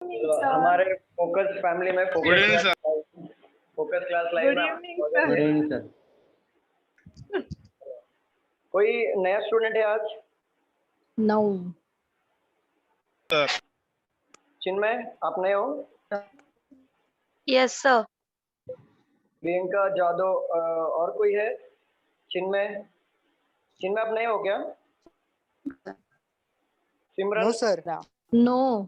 हमारे focus family में good evening sir. Focus class live good में इवनिंग आपका सर। स्वागत गुड है। Evening sir. कोई नया स्टूडेंट है आज? No. सर चिन्मय, आप नए हो? Yes sir. प्रियंका जादव और कोई है? चिन्मय चिन्मय आप नए हो क्या? Simran? No sir. No.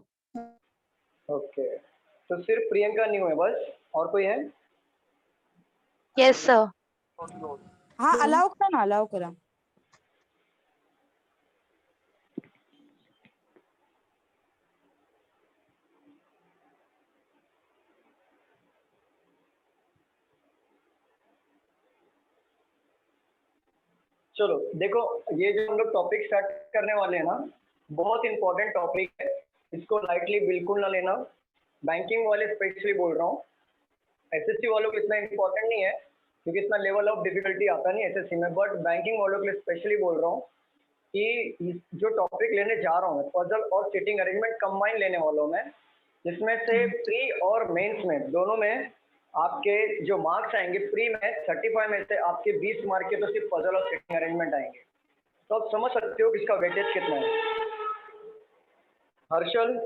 Okay, तो सिर्फ प्रियंका न्यू है बस, और कोई है? Yes sir. हाँ अलाउ करा ना, अलाउ करा। चलो देखो, ये जो हम लोग टॉपिक स्टार्ट करने वाले हैं ना, बहुत इंपॉर्टेंट टॉपिक है, इसको लाइटली बिल्कुल ना लेना। बैंकिंग वाले स्पेशली बोल रहा हूँ, एसएससी वालों को इतना इंपॉर्टेंट नहीं है क्योंकि इतना लेवल ऑफ डिफिकल्टी आता नहीं एसएससी में, बट बैंकिंग वालों के लिए स्पेशली बोल रहा हूँ कि जो टॉपिक लेने जा रहा हूँ, पजल और सिटिंग अरेंजमेंट कंबाइन लेने वालों में, जिसमें से प्री और मेंस में दोनों में आपके जो मार्क्स आएंगे, प्री में 35 में से आपके 20 मार्क के तो सिर्फ पजल और सिटिंग अरेंजमेंट आएंगे। तो आप समझ सकते हो कि इसका वेटेज कितना है। हर्षल,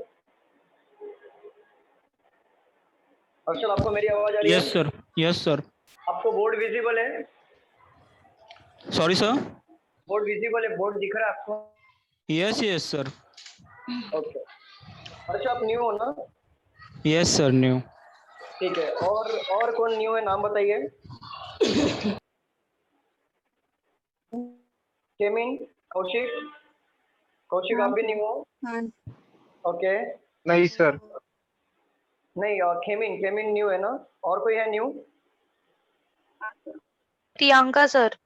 आपको मेरी आवाज आ रही है? Yes sir, yes sir. आपको बोर्ड विजिबल है? Sorry sir. बोर्ड विजिबल है, बोर्ड दिख रहा है आपको? Yes yes sir. ओके, हर्ष आप न्यू हो ना? Yes sir, new. ठीक है, और कौन न्यू है, नाम बताइए। केमिन, कौशिक आप भी न्यू हो? ओके, नहीं सर। नहीं, और केमिन न्यू है ना? और कोई है new? Priyanka sir.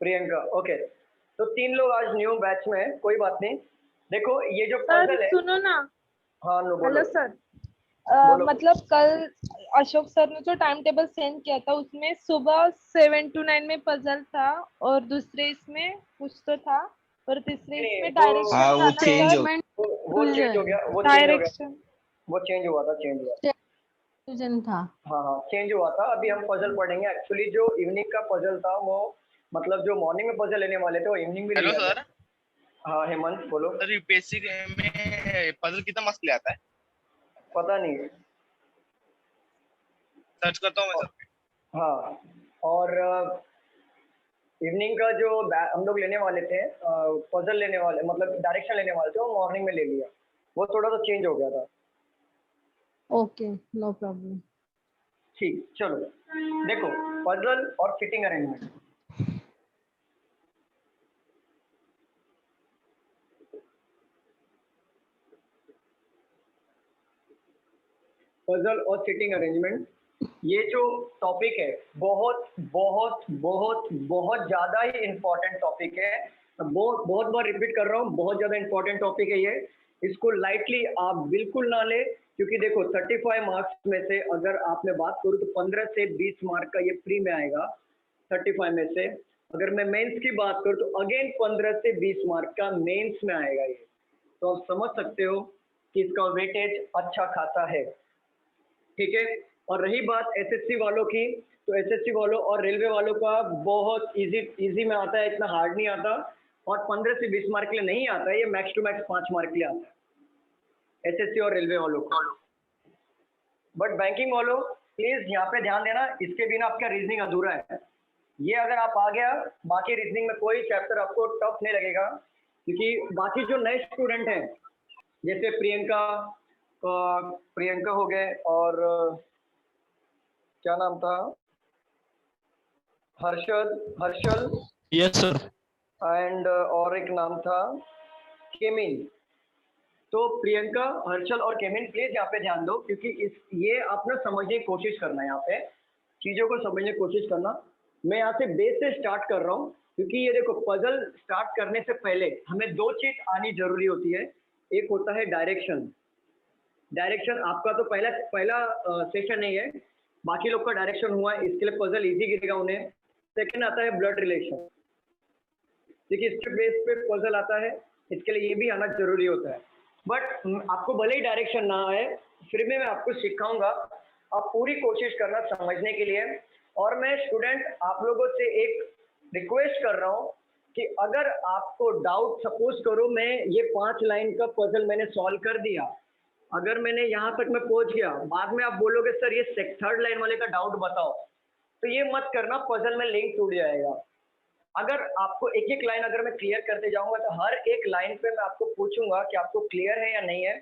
Priyanka, okay. तो 3 लोग आज न्यू बैच में हैं, कोई बात नहीं। देखो ये जो सर पजल है, सुनो ना। हाँ नो, हेलो बोलो। सर। बोलो। मतलब कल अशोक सर ने जो टाइम टेबल सेंड किया था उसमें सुबह 7 to 9 में पजल था और दूसरे इसमें कुछ तो था और तीसरे नहीं, इसमें वो- डायरेक्शन हाँ, वो था ना चेंज सर। हो वो चेंज हो गया, डायरेक्शन वो चेंज हुआ था, Fusion था। हाँ चेंज हुआ था। अभी हम पजल पढ़ेंगे। एक्चुअली जो इवनिंग का पजल था वो, मतलब जो मॉर्निंग में पजल लेने वाले थे वो इवनिंग में हेलो लिया सर। गया। हाँ हेमंत बोलो। सर यूपीएससी में पजल कितना मार्क्स ले आता है? पता नहीं। सर्च करता हूँ मैं सर। हाँ, और इवनिंग का जो हम लोग लेने वाले थे, पजल लेने वाले, मतलब डायरेक्शन लेने वाले थे, वो मॉर्निंग में ले लिया। वो थोड़ा सा चेंज हो गया था। Okay, no problem. ठीक, चलो देखो, पजल और सिटिंग अरेंजमेंट। पजल और सिटिंग अरेंजमेंट, ये जो टॉपिक है बहुत बहुत बहुत बहुत ज़्यादा ही इम्पोर्टेंट टॉपिक है। बहुत बार रिपीट कर रहा हूँ, बहुत ज़्यादा इम्पोर्टेंट टॉपिक है ये। इसको लाइटली आप बिल्कुल ना ले, क्योंकि देखो 35 मार्क्स में से अगर आप मैं बात करूँ तो 15 से 20 मार्क का ये प्री में आएगा। 35 में से अगर मैं मेंस की बात करूँ तो अगेन 15 से 20 मार्क का मेंस में आएगा ये। तो आप समझ सकते हो कि इसका वेटेज अच्छा खासा है, ठीक है। और रही बात एसएससी वालों की, तो एसएससी वालों और रेलवे वालों का बहुत इजी में आता है, इतना हार्ड नहीं आता, और 15 से 20 मार्क के लिए नहीं आता है, ये मैक्स टू मैक्स 5 मार्क के लिए आता है एसएससी और रेलवे वालों को। बट बैंकिंग वालों प्लीज यहाँ पे ध्यान देना, इसके बिना आपका रीजनिंग अधूरा है। ये अगर आप आ गया, बाकी रीजनिंग में कोई चैप्टर आपको टफ नहीं लगेगा, क्योंकि बाकी जो नए स्टूडेंट हैं जैसे प्रियंका हो गए, और क्या नाम था, हर्षल यस सर। एंड और एक नाम था केमिन। तो प्रियंका, हर्षल और केमिन प्लीज यहाँ पे ध्यान दो, क्योंकि ये आप ना समझने की कोशिश करना है, यहाँ पे चीज़ों को समझने की कोशिश करना। मैं यहाँ से बेस से स्टार्ट कर रहा हूँ, क्योंकि ये देखो पजल स्टार्ट करने से पहले हमें 2 चीज़ आनी जरूरी होती है। एक होता है डायरेक्शन आपका तो पहला सेशन नहीं है, बाकी लोग का डायरेक्शन हुआ है, इसके लिए पजल इजी गिरेगा उन्हें। सेकंड आता है ब्लड रिलेशन, देखिए इसके बेस पे पजल आता है, इसके लिए ये भी आना जरूरी होता है। बट आपको भले ही डायरेक्शन ना आए, फिर भी मैं आपको सिखाऊंगा। आप पूरी कोशिश करना समझने के लिए। और मैं स्टूडेंट आप लोगों से एक रिक्वेस्ट कर रहा हूँ कि अगर आपको डाउट, सपोज करो मैं ये 5 लाइन का पजल मैंने सॉल्व कर दिया, अगर मैंने यहाँ तक मैं पहुंच गया, बाद में आप बोलोगे सर ये 3rd लाइन वाले का डाउट बताओ, तो ये मत करना, पजल में लिंक टूट जाएगा। अगर आपको एक एक लाइन अगर मैं क्लियर करते जाऊंगा तो हर एक लाइन पे मैं आपको पूछूंगा कि आपको क्लियर है या नहीं है,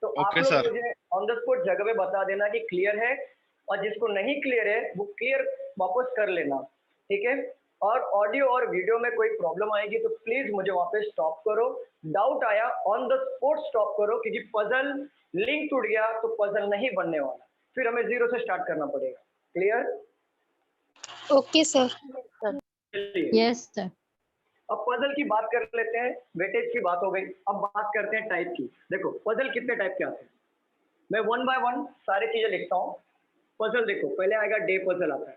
तो आप Okay, लोग sir. मुझे ऑन द स्पॉट जगह पे बता देना कि क्लियर है, और जिसको नहीं क्लियर है वो क्लियर वापस कर लेना, ठीक है। और ऑडियो और वीडियो में कोई प्रॉब्लम आएगी तो प्लीज मुझे वहां पे स्टॉप करो, डाउट आया ऑन द स्पॉट स्टॉप करो, क्योंकि पजल लिंक टूट गया तो पजल नहीं बनने वाला, फिर हमें 0 से स्टार्ट करना पड़ेगा। क्लियर? Okay sir. चलिए Yes, sir. अब पजल की बात कर लेते हैं, वेटेज की बात हो गई, अब बात करते हैं टाइप की। देखो पजल कितने टाइप के आते हैं, मैं 1 बाय 1 सारी चीजें लिखता हूँ। पजल देखो, पहले आएगा डे पजल आता है,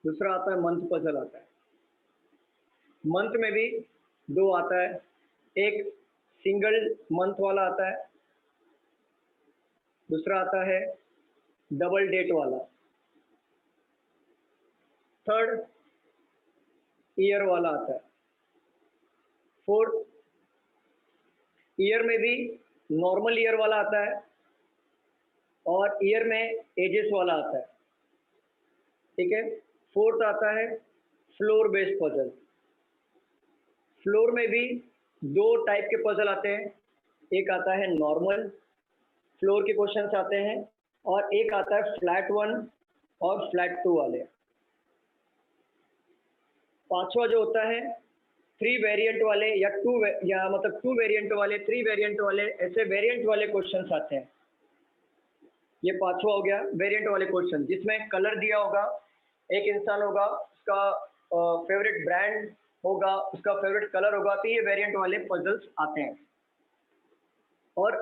दूसरा आता है मंथ पजल आता है, मंथ में भी 2 आता है, एक सिंगल मंथ वाला आता है, दूसरा आता है डबल डेट वाला, थर्ड ईयर वाला आता है, फोर्थ ईयर में भी नॉर्मल ईयर वाला आता है, और ईयर में एजेस वाला आता है, ठीक है। फोर्थ आता है फ्लोर बेस्ड पजल। फ्लोर में भी 2 टाइप के पजल आते हैं, एक आता है नॉर्मल फ्लोर के क्वेश्चंस आते हैं, और एक आता है फ्लैट 1 और फ्लैट 2 वाले। पांचवा जो होता है 3 वेरिएंट वाले या 2 वेरिएंट वाले, 3 वेरिएंट वाले, ऐसे वेरिएंट वाले क्वेश्चंस आते हैं। ये पांचवा हो गया वेरिएंट वाले क्वेश्चन, जिसमें कलर दिया होगा, एक इंसान होगा उसका फेवरेट ब्रांड होगा, उसका फेवरेट कलर होगा, तो ये वेरिएंट वाले पजल्स आते हैं। और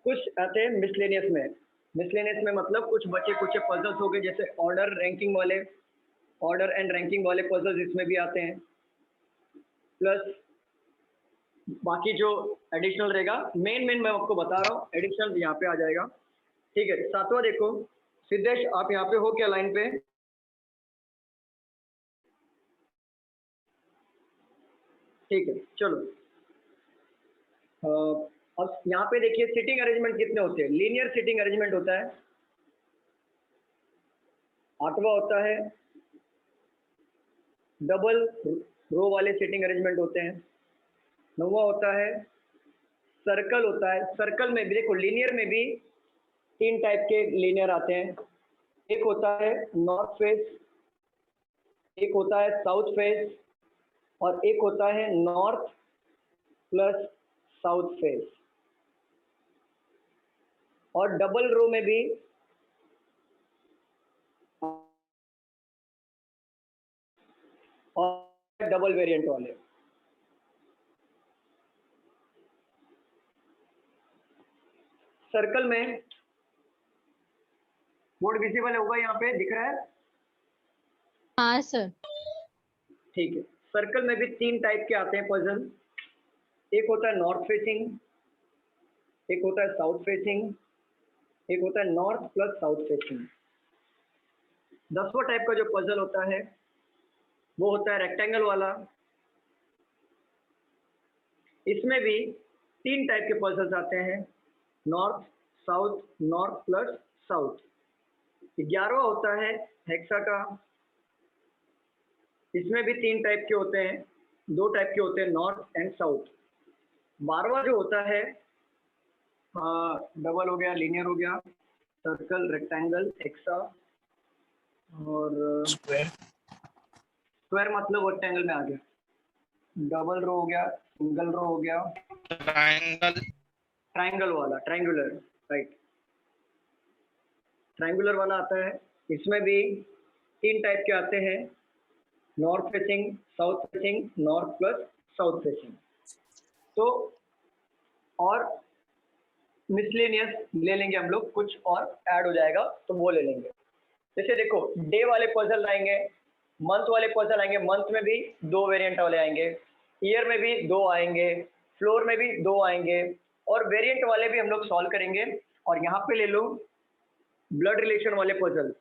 कुछ आते हैं मिसलेनियस में। मिसलेनियस में मतलब कुछ बचे कुछ पजल्स हो गए, जैसे ऑर्डर रैंकिंग वाले, ऑर्डर एंड रैंकिंग वाले पजल्स इसमें भी आते हैं, प्लस बाकी जो एडिशनल रहेगा। मेन मैं आपको बता रहा हूँ, एडिशनल यहाँ पे आ जाएगा, ठीक है। 7वां देखो, सिद्धेश आप यहाँ पे हो क्या लाइन पे? ठीक है, चलो अब यहाँ पे देखिए सिटिंग अरेंजमेंट कितने होते हैं। लीनियर सिटिंग अरेंजमेंट होता है, 8वां होता है डबल रो वाले सिटिंग अरेंजमेंट होते हैं, 9वां होता है सर्कल होता है। सर्कल में भी देखो, लीनियर में भी 3 टाइप के लीनियर आते हैं, एक होता है नॉर्थ फेस, एक होता है साउथ फेस, और एक होता है नॉर्थ प्लस साउथ फेस। और डबल रो में भी और डबल वेरिएंट वाले। सर्कल में बोर्ड विजिबल होगा, यहाँ पे दिख रहा है? हाँ सर। ठीक है। सर्कल में भी 3 टाइप के आते हैं पजल, एक होता है नॉर्थ फेसिंग, एक होता है साउथ फेसिंग, एक होता है नॉर्थ प्लस साउथ फेसिंग। 10वां टाइप का जो पजल होता है वो होता है रेक्टेंगल वाला। इसमें भी 3 टाइप के पजल्स आते हैं, north south, north plus south. 11वां होता है हेक्सा का, इसमें भी 3 टाइप के होते हैं, 2 टाइप के होते हैं, नॉर्थ एंड साउथ। 12वां जो होता है डबल हो गया, लीनियर हो गया, सर्कल, रेक्टेंगल, हेक्सा और स्क्वायर मतलब रेक्टेंगल में आ गया। डबल रो हो गया, सिंगल रो हो गया, ट्रायंगल, ट्रायंगल वाला, ट्रायंगुलर, राइट, ट्रायंगुलर वाला आता है। इसमें भी 3 टाइप के आते हैं, north facing, south facing, north plus south facing. तो और मिसलेनियस ले लेंगे हम लोग, कुछ और ऐड हो जाएगा तो वो ले लेंगे। जैसे देखो डे वाले पजल आएंगे, मंथ वाले पजल आएंगे, मंथ में भी 2 वेरिएंट वाले आएंगे, ईयर में भी 2 आएंगे, फ्लोर में भी 2 आएंगे, और वेरिएंट वाले भी हम लोग सॉल्व करेंगे। और यहाँ पे ले लो ब्लड रिलेशन वाले पजल।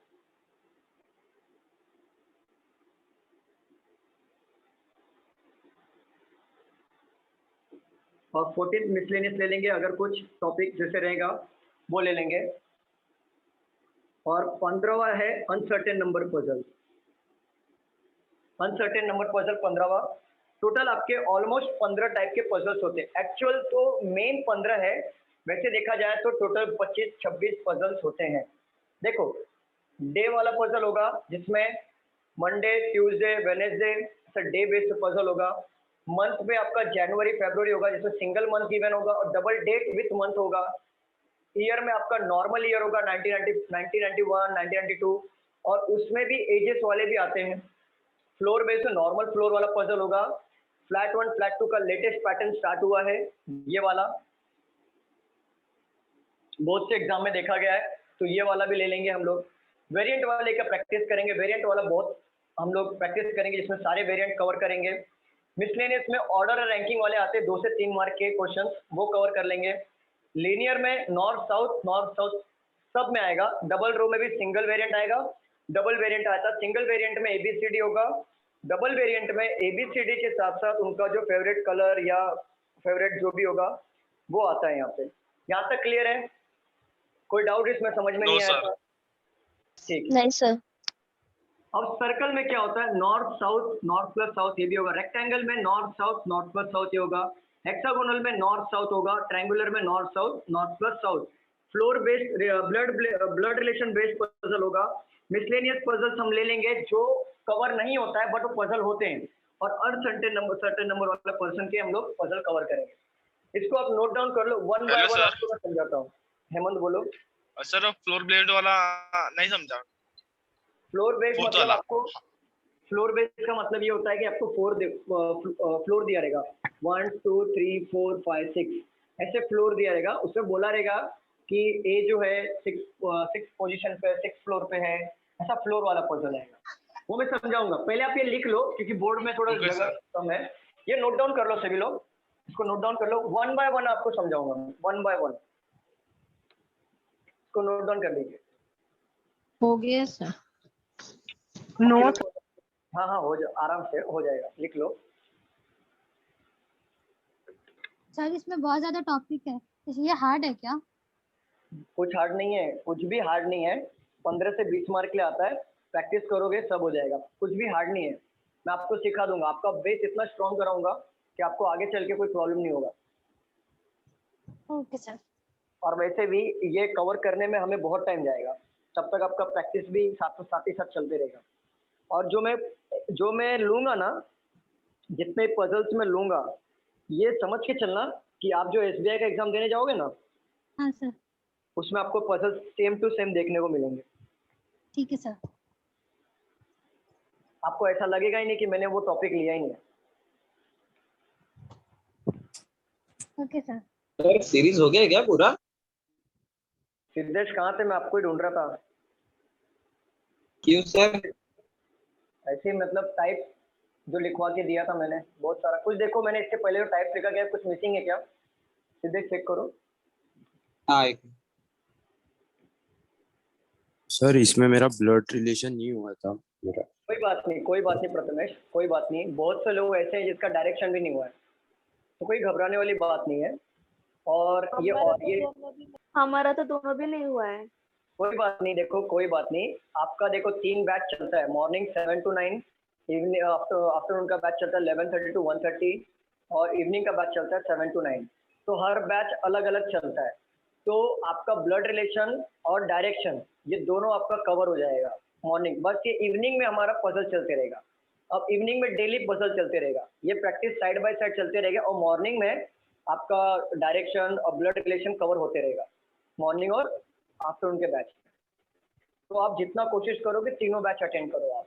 और 14 मिसलेनियस ले लेंगे, अगर कुछ टॉपिक जैसे रहेगा वो ले लेंगे। और 15वां है uncertain number puzzle. Uncertain number puzzle 15वां। टोटल आपके ऑलमोस्ट 15 टाइप के पजल्स होते हैं। एक्चुअल तो मेन 15 है, वैसे देखा जाए तो टोटल 25-26 पजल्स होते हैं। देखो, डे वाला पजल होगा जिसमें Monday, Tuesday, Wednesday sir day based puzzle होगा। मंथ में आपका जनवरी, फरवरी होगा जिसमें सिंगल मंथ गिवन होगा और डबल डेट विथ मंथ होगा। ईयर में आपका नॉर्मल ईयर होगा 1991, 1992, और उसमें भी एजेस वाले भी आते हैं। फ्लोर बेस्ड नॉर्मल फ्लोर वाला पजल होगा। फ्लैट 1, फ्लैट 2 का लेटेस्ट पैटर्न स्टार्ट हुआ है, ये वाला बहुत से एग्जाम में देखा गया है, तो ये वाला भी ले लेंगे हम लोग। वेरिएंट वाले का प्रैक्टिस करेंगे, वेरिएंट वाला बहुत हम लोग प्रैक्टिस करेंगे जिसमें सारे वेरिएंट कवर करेंगे। मिसलेनियस में ऑर्डर और रैंकिंग वाले आते हैं 2 से 3 मार्क के क्वेश्चन, वो कवर कर लेंगे। लीनियर में नॉर्थ साउथ सब में आएगा। डबल रो में भी सिंगल वेरिएंट आएगा, डबल वेरिएंट आता है। सिंगल वेरिएंट में ABCD होगा, डबल वेरिएंट में ABCD के साथ साथ उनका जो फेवरेट कलर या फेवरेट जो भी होगा वो आता है। यहाँ पे यहाँ तक क्लियर है? कोई डाउट इसमें समझ में नहीं आया? ठीक। नहीं सर। अब सर्कल में क्या होता है? नॉर्थ प्लस साउथ ये भी होगा। रेक्टेंगल में नॉर्थ प्लस साउथ ये होगा। हेक्सागोनल में नॉर्थ साउथ होगा। ट्रायंगुलर में north plus south. Floor based blood relation based puzzle होगा। मिसलेनियस पजल्स हम ले लेंगे जो कवर नहीं होता है बट वो पजल होते हैं, और सर्टेन नंबर वाला पर्सन के हम लोग पजल कवर करेंगे। इसको आप नोट डाउन कर लो, वन बाय वन आपको मैं समझाता हूँ। हेमंत बोलो। सर फ्लोर ब्लेड वाला नहीं समझा। फ्लोर बेस्ड Fourth मतलब वाला। आपको, फ्लोर बेस्ड का मतलब ये होता है कि आपको फ्लोर दिया रहेगा 1 2 3 4 5 6 ऐसे फ्लोर दिया रहेगा। उसमें बोला रहेगा कि ए जो है 6 पोजीशन पे, 6 फ्लोर पे है, ऐसा फ्लोर वाला पजल आएगा। वो मैं समझाऊंगा, पहले आप ये लिख लो क्योंकि बोर्ड में थोड़ा Okay, जगह sir. कम है। ये नोट डाउन कर लो सभी लोग, इसको नोट डाउन कर लो। 1 बाय 1 आपको समझाऊंगा, 1 बाय 1 इसको नोट डाउन कर लीजिए। हो गया सर। नोट हाँ हाँ, हो जा, आराम से हो जाएगा, लिख लो। सर इसमें बहुत ज्यादा टॉपिक है, इसलिए हार्ड है क्या? कुछ हार्ड नहीं है, कुछ भी हार्ड नहीं है। 15 से 20 मार्क के लिए आता है, प्रैक्टिस करोगे सब हो जाएगा। कुछ भी हार्ड नहीं है, मैं आपको सिखा दूंगा। आपका बेस इतना स्ट्रॉन्ग कराऊंगा कि आपको आगे चल के कोई प्रॉब्लम नहीं होगा। Okay sir. और वैसे भी ये कवर करने में हमें बहुत टाइम जाएगा, तब तक आपका प्रैक्टिस भी साथ ही साथ चलते रहेगा। और जो मैं लूंगा ना, जितने पजल्स में लूंगा, ये समझ के चलना कि आप जो SBI का एग्जाम देने जाओगे ना, हाँ सर। उसमें आपको पजल्स सेम टू सेम देखने को मिलेंगे। ठीक है सर। आपको ऐसा लगेगा ही नहीं कि मैंने वो टॉपिक लिया ही नहीं है। Okay sir. सर सीरीज हो गया क्या पूरा? सिद्धेश कहाँ थे? मैं आपको ही ढूंढ रहा था। क्यों सर? ऐसे ही मतलब टाइप जो लिखवा के दिया था मैंने बहुत सारा कुछ। देखो मैंने इसके पहले जो टाइप लिखा गया कुछ मिसिंग है क्या? सिद्धेश चेक करो। हाँ सर इसमें मेरा ब्लड रिलेशन नहीं हुआ था मेरा। कोई बात नहीं प्रथमेश, कोई बात नहीं। बहुत से लोग ऐसे हैं जिसका डायरेक्शन भी नहीं हुआ है, तो कोई घबराने वाली बात नहीं है। और ये हमारा तो दोनों भी नहीं हुआ है। कोई बात नहीं, देखो कोई बात नहीं। आपका देखो 3 बैच चलता है, मॉर्निंग 7 to 9, इवनिंग आफ्टरनून का बैच चलता है 11:30 to 1:30, और इवनिंग का बैच चलता है 7 to 9। तो हर बैच अलग अलग चलता है। तो आपका ब्लड रिलेशन और डायरेक्शन ये दोनों आपका कवर हो जाएगा मॉर्निंग। बस ये इवनिंग में हमारा पजल चलते रहेगा। अब इवनिंग में डेली पजल चलते रहेगा, ये प्रैक्टिस साइड बाय साइड चलते रहेगा। और मॉर्निंग में आपका डायरेक्शन और ब्लड रिलेशन कवर होते रहेगा, मॉर्निंग और आफ्टरनून के बैच। तो आप जितना कोशिश करोगे तीनों बैच अटेंड करो आप,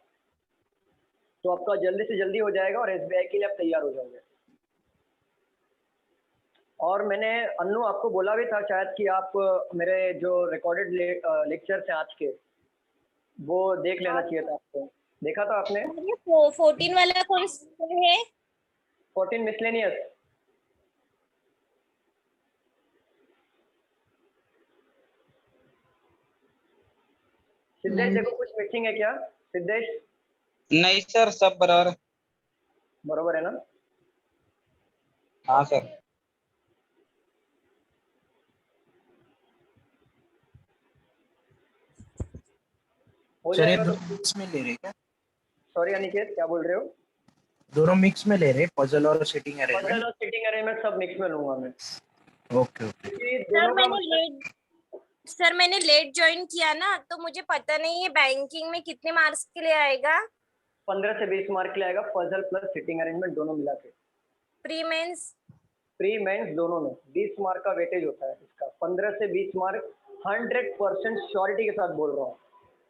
तो आपका जल्दी से जल्दी हो जाएगा और SBI के लिए आप तैयार हो जाओगे। और मैंने अन्नू आपको बोला भी था शायद कि आप मेरे जो रिकॉर्डेड लेक्चर्स हैं आज के वो देख लेना चाहिए था आपको। देखा था आपने? 14 वाला कौन सा है? 14 मिसलेनियस। सिद्धेश देखो कुछ मिसिंग है क्या सिद्धेश? नहीं सर, सब बराबर। बरोबर है ना? हाँ सर। हो सर ये जाएगा तो। दोनों मिक्स में ले रहे क्या? सॉरी अनिकेत क्या बोल रहे हो? दोनों मिक्स में ले रहे, पजल और सिटिंग पजल अरेंजमेंट? और सिटिंग अरेंजमेंट सब मिक्स में लूंगा मैं, ओके ओके। क्योंकि सर दोनों का मैंने लेट ज्वाइन किया ना, तो मुझे पता नहीं है बैंकिंग में कितने मार्क्स के लिए आएगा। 15 से 20 मार्क के लिए आएगा, पजल प्लस सिटिंग अरेंजमेंट दोनों मिला के। प्री मेंस प्री मेंस दोनों में 20 मार्क का वेटेज होता है इसका। 15 से 20 मार्क 100% श्योरिटी के साथ बोल रहा हूँ,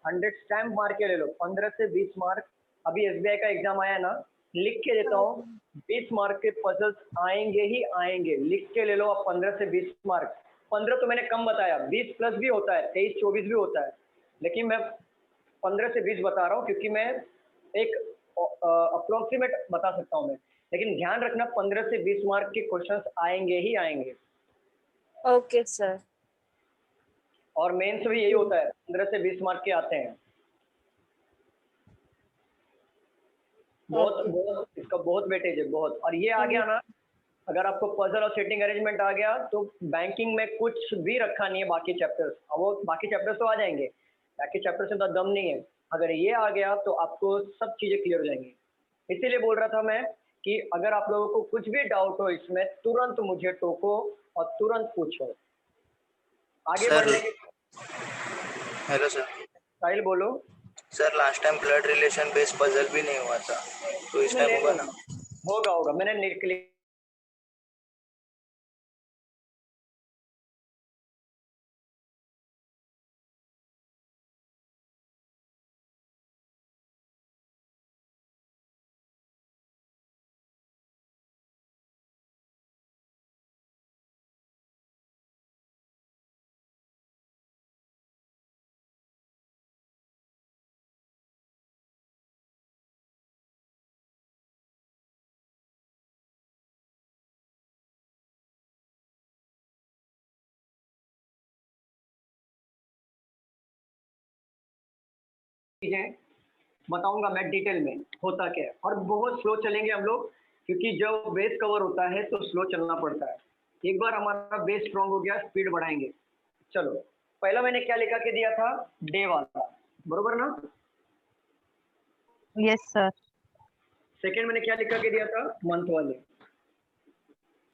100 स्टैम्प मार के ले लो। 15 से 20 मार्क, अभी एसबीआई का एग्जाम आया ना, लिख के देता हूँ 20 मार्क के पजल्स आएंगे ही आएंगे, लिख के ले लो आप। 15 से 20 मार्क, 15 तो मैंने कम बताया, 20 प्लस भी होता है, 23-24 भी होता है, लेकिन मैं 15 से 20 बता रहा हूँ क्योंकि मैं एक अप्रोक्सीमेट बता सकता हूँ मैं, लेकिन ध्यान रखना 15 से 20 मार्क के क्वेश्चंस आएंगे ही आएंगे। Okay sir. और मेंस भी यही होता है, 15 से 20 मार्क के आते हैं। बहुत इसका बहुत वेटेज है, बहुत। और ये आ गया ना, अगर आपको पजल और सेटिंग अरेंजमेंट आ गया तो बैंकिंग में कुछ भी रखा नहीं है बाकी चैप्टर्स। अब वो बाकी चैप्टर्स तो आ जाएंगे, बाकी चैप्टर्स में तो दम नहीं है। अगर ये आ गया तो आपको सब चीजें क्लियर हो जाएंगी। इसीलिए बोल रहा था मैं कि अगर आप लोगों को कुछ भी डाउट हो इसमें, तुरंत मुझे टोको और तुरंत पूछो। आगे बढ़ने के। Hello sir. साहिल बोलो। Sir last time blood relation based puzzle भी नहीं हुआ था, तो इस टाइम होगा ना? होगा मैंने निकली। चीजें बताऊंगा मैं डिटेल में होता क्या है, और बहुत स्लो चलेंगे हम लोग क्योंकि जब बेस कवर होता है तो स्लो चलना पड़ता है। एक बार हमारा बेस स्ट्रांग हो गया, स्पीड बढ़ाएंगे। चलो, पहला मैंने क्या लिखा के दिया था? डे वाला, बरोबर ना? Yes sir. सेकंड मैंने क्या लिखा के दिया था? मंथ वाले।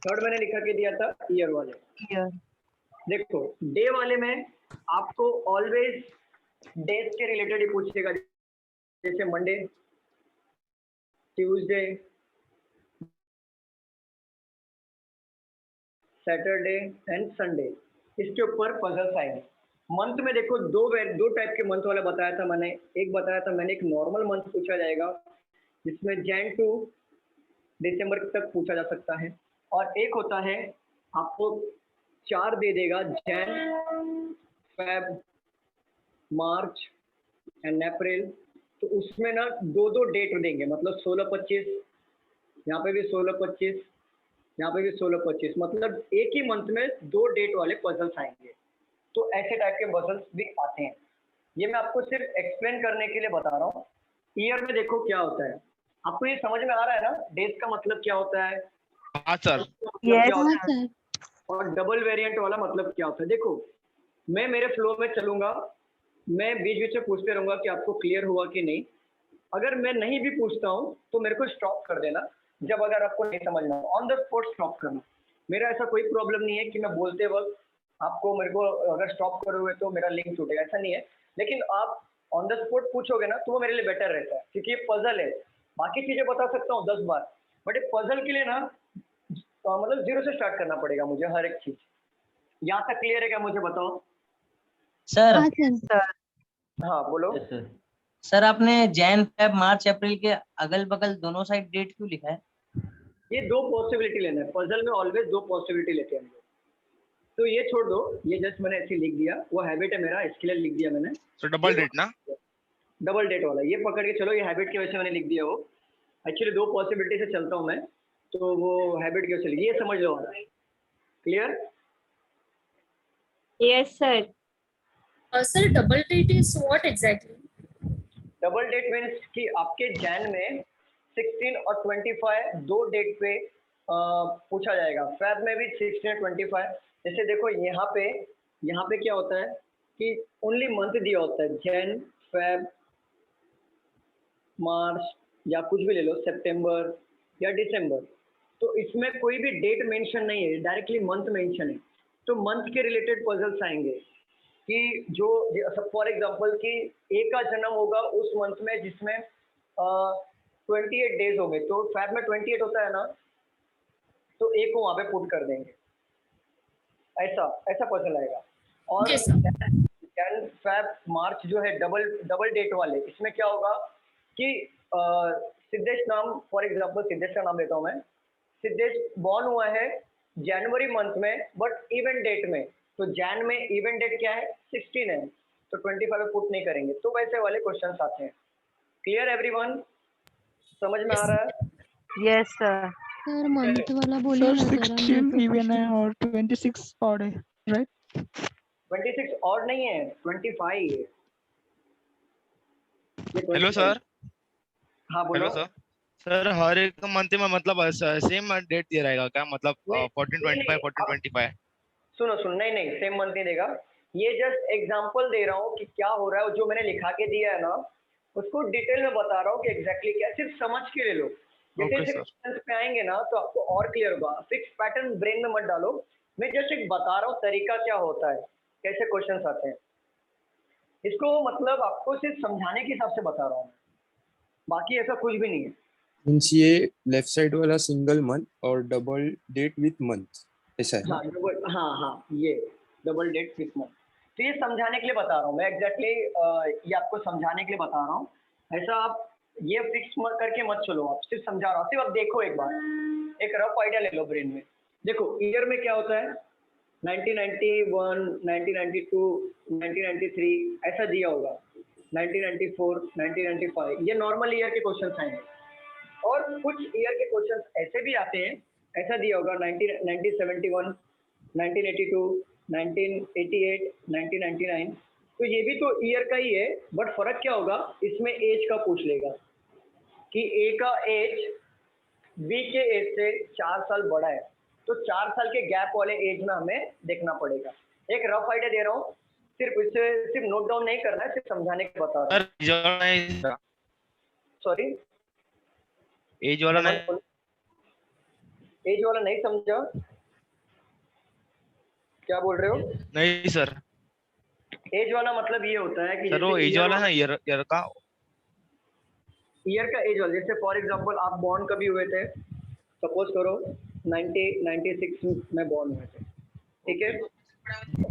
थर्ड मैंने लिखा के दिया था ईयर वाले। ईयर। देखो डे वाले में आपको ऑलवेज डेज के रिलेटेड ही पूछेगा, जैसे Monday, Tuesday, Saturday and Sunday, इसके ऊपर पजल्स आएंगे। मंथ में देखो दो टाइप के मंथ वाला बताया था मैंने। एक बताया था मैंने, एक नॉर्मल मंथ पूछा जाएगा जिसमें जैन टू दिसंबर तक पूछा जा सकता है, और एक होता है आपको 4 दे देगा, Jain, Feb, March and April. तो उसमें ना दो डेट देंगे, मतलब 16-25, यहाँ पे भी 16-25, यहाँ पे भी 16-25, मतलब एक ही मंथ में 2 डेट वाले पजल्स आएंगे। तो ऐसे टाइप के पजल्स भी आते हैं। ये मैं आपको सिर्फ एक्सप्लेन करने के लिए बता रहा हूँ। ईयर में देखो क्या होता है, आपको ये समझ में आ रहा है ना? डेज का मतलब क्या होता है? हाँ सर। सर। और डबल वेरिएंट वाला मतलब क्या होता है? देखो मैं मेरे फ्लो में चलूंगा, मैं बीच बीच में पूछते रहूंगा कि आपको क्लियर हुआ कि नहीं। अगर मैं नहीं भी पूछता हूँ तो मेरे को स्टॉप कर देना, जब अगर आपको नहीं समझना हो ऑन द स्पॉट स्टॉप करना। मेरा ऐसा कोई प्रॉब्लम नहीं है कि मैं बोलते वक्त आपको मेरे को अगर स्टॉप करोगे तो मेरा लिंक टूटेगा, ऐसा नहीं है। लेकिन आप ऑन द स्पॉट पूछोगे ना तो वो मेरे लिए बेटर रहता है, क्योंकि ये पजल है। बाकी चीजें बता सकता हूँ 10 बार, बट एक पजल के लिए ना मतलब 0 से स्टार्ट करना पड़ेगा मुझे हर एक चीज। यहाँ तक क्लियर है क्या? मुझे बताओ सर। हाँ सर। हाँ बोलो। सर आपने जैन, फेब, मार्च, अप्रैल के अगल बगल दोनों साइड डेट क्यों लिखा है? ये 2 पॉसिबिलिटी लेना है, पजल में ऑलवेज 2 पॉसिबिलिटी लेते हैं हम लोग। तो ये छोड़ दो, ये जस्ट मैंने ऐसे लिख दिया, वो हैबिट है मेरा, इसके लिए लिख दिया मैंने। तो डबल डेट ना? डबल डेट वाला ये पकड़ के चलो, ये हैबिट की वजह से मैंने लिख दिया। वो एक्चुअली 2 पॉसिबिलिटी से चलता हूँ मैं, तो वो हैबिट की वजह से ये समझ लो। Clear? Yes sir. Sir double date is what exactly? Double date means कि आपके जैन में 16 और 25 दो डेट पे पूछा जाएगा। फेब में भी 16 और 25। जैसे देखो यहाँ पे क्या होता है कि ओनली मंथ दिया होता है, जैन, फेब, मार्च या कुछ भी ले लो, सितंबर या दिसंबर। तो इसमें कोई भी डेट मेंशन नहीं है, डायरेक्टली मंथ मेंशन है। तो मंथ के रिलेटेड पजल्स आएंगे कि जो फॉर एग्जांपल कि ए का जन्म होगा उस मंथ में जिसमें 28 डेज होंगे, तो फैब में 28 होता है ना, तो ए को वहां पे पुट कर देंगे। ऐसा पजल आएगा। और Yes, sir. जैन, फैब, मार्च जो है डबल डेट वाले, इसमें क्या होगा कि सिद्धेश नाम, फॉर एग्जांपल सिद्धेश का नाम लेता हूं मैं। सिद्धेश बॉर्न हुआ है जनवरी मंथ में बट इवेंट डेट में, तो जैन में इवेंट डेट क्या है 16 है, तो 25 पे पुट नहीं करेंगे। तो वैसे वाले क्वेश्चंस आते हैं। Clear everyone? समझ में आ रहा है? Yes sir. सर मंथ वाला बोलिए ना जरा। 16 इवन है और 26 ऑड है, राइट? 26 और नहीं है, 25 है। Hello sir. हाँ बोलो। Hello sir. सर हर एक मंथ में मतलब सेम डेट दिया रहेगा क्या? मतलब 14-25 14-25? सुनो नहीं सेम मंथ नहीं देगा। ये जस्ट एग्जांपल दे रहा हूँ कि क्या हो रहा है। जो मैंने लिखा के दिया है ना, उसको डिटेल में बता रहा हूँ कि एग्जैक्टली क्या, सिर्फ समझ के ले लो। जैसे Okay, क्वेश्चंस पे आएंगे ना तो आपको और क्लियर होगा। फिक्स पैटर्न ब्रेन में मत डालो, मैं जस्ट एक बता रहा हूँ तरीका क्या होता है, कैसे क्वेश्चंस आते हैं। इसको मतलब आपको सिर्फ समझाने के हिसाब से बता रहा हूँ, बाकी ऐसा कुछ भी नहीं है। मीन्स ये लेफ्ट साइड वाला सिंगल मंथ और डबल डेट विथ मंथ ऐसा है? हाँ, ये डबल डेट विथ मंथ। तो ये समझाने के लिए बता रहा हूँ मैं, एग्जैक्टली ये आपको समझाने के लिए बता रहा हूँ। ऐसा आप ये फिक्स मत करके मत चलो, आप सिर्फ समझा रहा हूँ। सिर्फ आप देखो एक बार, एक रफ आइडिया ले लो ब्रेन में। देखो ईयर में क्या होता है, 1991, 1992, 1993 ऐसा दिया होगा, 1994, 1995, ये नॉर्मल ईयर के क्वेश्चन आएंगे। और कुछ ईयर के क्वेश्चन ऐसे भी आते हैं, ऐसा दिया होगा 1971, 1982, 1988, 1999। तो ये भी तो ईयर का ही है, बट फर्क क्या होगा, इसमें एज का पूछ लेगा कि ए का एज बी के एज से 4 साल बड़ा है, तो 4 साल के गैप वाले एज में हमें देखना पड़ेगा। एक रफ आइडिया दे रहा हूँ, सिर्फ इसे सिर्फ नोट डाउन नहीं करना है, सिर्फ समझाने के बता रहा हूँ। सॉरी, एज वाला नहीं, एज वाला नहीं समझा? क्या बोल रहे हो? नहीं सर। एज वाला मतलब ये होता है कि सर वो एज वाला ना ईयर का एज वाला। जैसे फॉर एग्जांपल आप बॉर्न कभी हुए थे, सपोज करो 96 में बॉर्न हुए थे, ठीक है।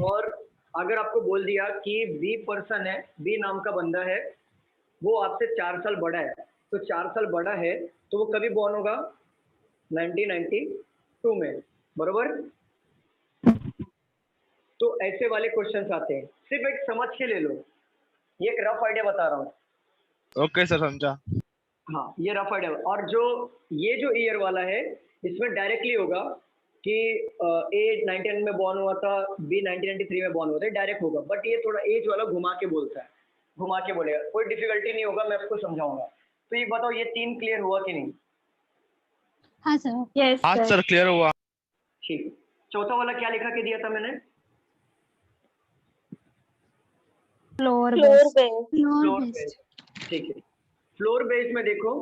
और अगर आपको बोल दिया कि बी पर्सन है, बी नाम का बंदा है, वो आपसे 4 साल बड़ा है, तो 4 साल बड़ा है तो वो कभी बॉर्न होगा 1992 में, बरोबर। तो ऐसे वाले क्वेश्चंस आते हैं, सिर्फ एक समझ के ले लो। ये एक रफ आइडिया बता रहा हूँ। ओके सर, समझा। हाँ, ये रफ आइडिया। और जो ईयर वाला है, इसमें डायरेक्टली होगा कि ए 1999 में बॉर्न हुआ था, बी 1993 में बॉर्न हुआ था, डायरेक्ट होगा। बट ये थोड़ा एज वाला घुमा के बोलता है, घुमा के बोलेगा। कोई डिफिकल्टी नहीं होगा, मैं आपको समझाऊंगा। तो ये बताओ, ये 3 क्लियर हुआ कि नहीं? हाँ सर। यस आज सर क्लियर हुआ। ठीक। चौथा वाला क्या लिखा के दिया था मैंने? फ्लोर फ्लोर पे फ्लोर बेस्ड। ठीक है। फ्लोर बेस में देखो,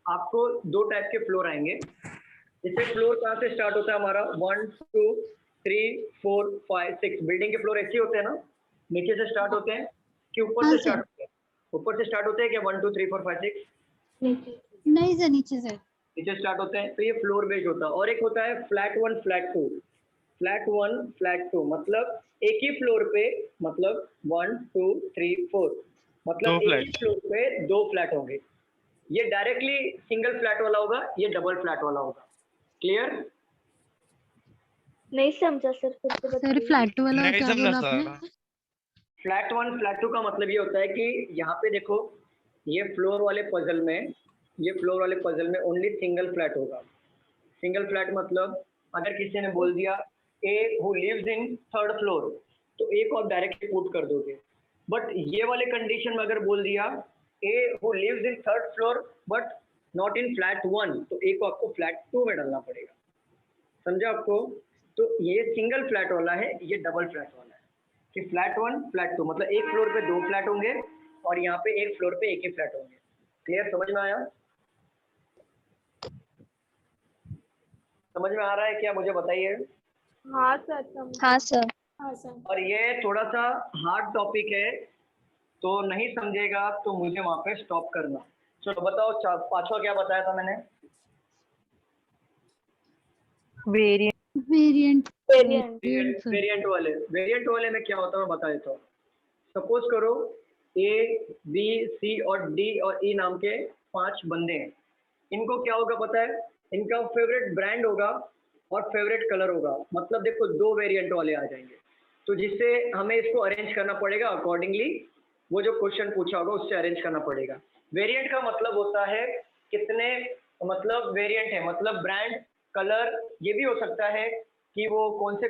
आपको 2 टाइप के फ्लोर आएंगे। इससे फ्लोर कहाँ से स्टार्ट होता है हमारा? 1 2 3 4 5 6। बिल्डिंग के फ्लोर ऐसे होते हैं ना, नीचे से स्टार्ट होते हैं कि ऊपर से स्टार्ट होते हैं? ऊपर से स्टार्ट होते हैं क्या? 1 2 3 4 5 6? नहीं सर, नीचे से। नीचे स्टार्ट होते हैं, तो ये फ्लोर बेस होता है। और एक होता है फ्लैट 1 फ्लैट 2। फ्लैट 1 फ्लैट 2 मतलब एक ही फ्लोर पे, मतलब 1 2 3 4, मतलब एक ही फ्लोर पे 2 फ्लैट होंगे। ये डायरेक्टली सिंगल फ्लैट वाला होगा, ये डबल फ्लैट वाला होगा। क्लियर? नहीं समझा सर, फिर से सर बताइए। फ्लैट वाला नहीं क्या समझा बोला सर। आपने? फ्लैट 1 फ्लैट 2 का मतलब ये होता है कि यहाँ पे देखो, ये फ्लोर वाले पजल में ओनली सिंगल फ्लैट होगा। सिंगल फ्लैट मतलब अगर किसी ने बोल दिया A who lives in 3rd floor, तो ए को आप डायरेक्टली पुट कर दोगे। बट ये वाले कंडीशन में अगर बोल दिया A who lives in third floor but not in flat 1, तो ए को आपको फ्लैट 2 में डालना पड़ेगा। समझा आपको? तो ये सिंगल फ्लैट वाला है, ये डबल फ्लैट वाला है कि फ्लैट 1 फ्लैट 2 मतलब एक फ्लोर पे 2 फ्लैट होंगे और यहाँ पे एक फ्लोर पे एक ही फ्लैट होंगे। क्लियर? समझ में आया? समझ में आ रहा है क्या? मुझे बताइए। हाँ सर। हाँ सर। हाँ सर। और ये थोड़ा सा हार्ड टॉपिक है, तो नहीं समझेगा तो मुझे वहां पे स्टॉप करना। चलो बताओ, पांचवा क्या बताया था मैंने? वेरिएंट वेरिएंट वाले में क्या होता है मैं बता देता हूँ। सपोज करो ए बी सी और डी और ई नाम के 5 बंदे हैं। इनको क्या होगा पता है? इनका फेवरेट ब्रांड होगा और फेवरेट कलर होगा। मतलब देखो 2 वेरिएंट वाले आ जाएंगे, तो जिससे हमें इसको अरेंज करना पड़ेगा अकॉर्डिंगली, वो जो क्वेश्चन पूछा होगा उससे अरेंज करना पड़ेगा। वेरिएंट का मतलब होता है कितने, मतलब वेरिएंट है मतलब ब्रांड, कलर, ये भी हो सकता है कि वो कौन से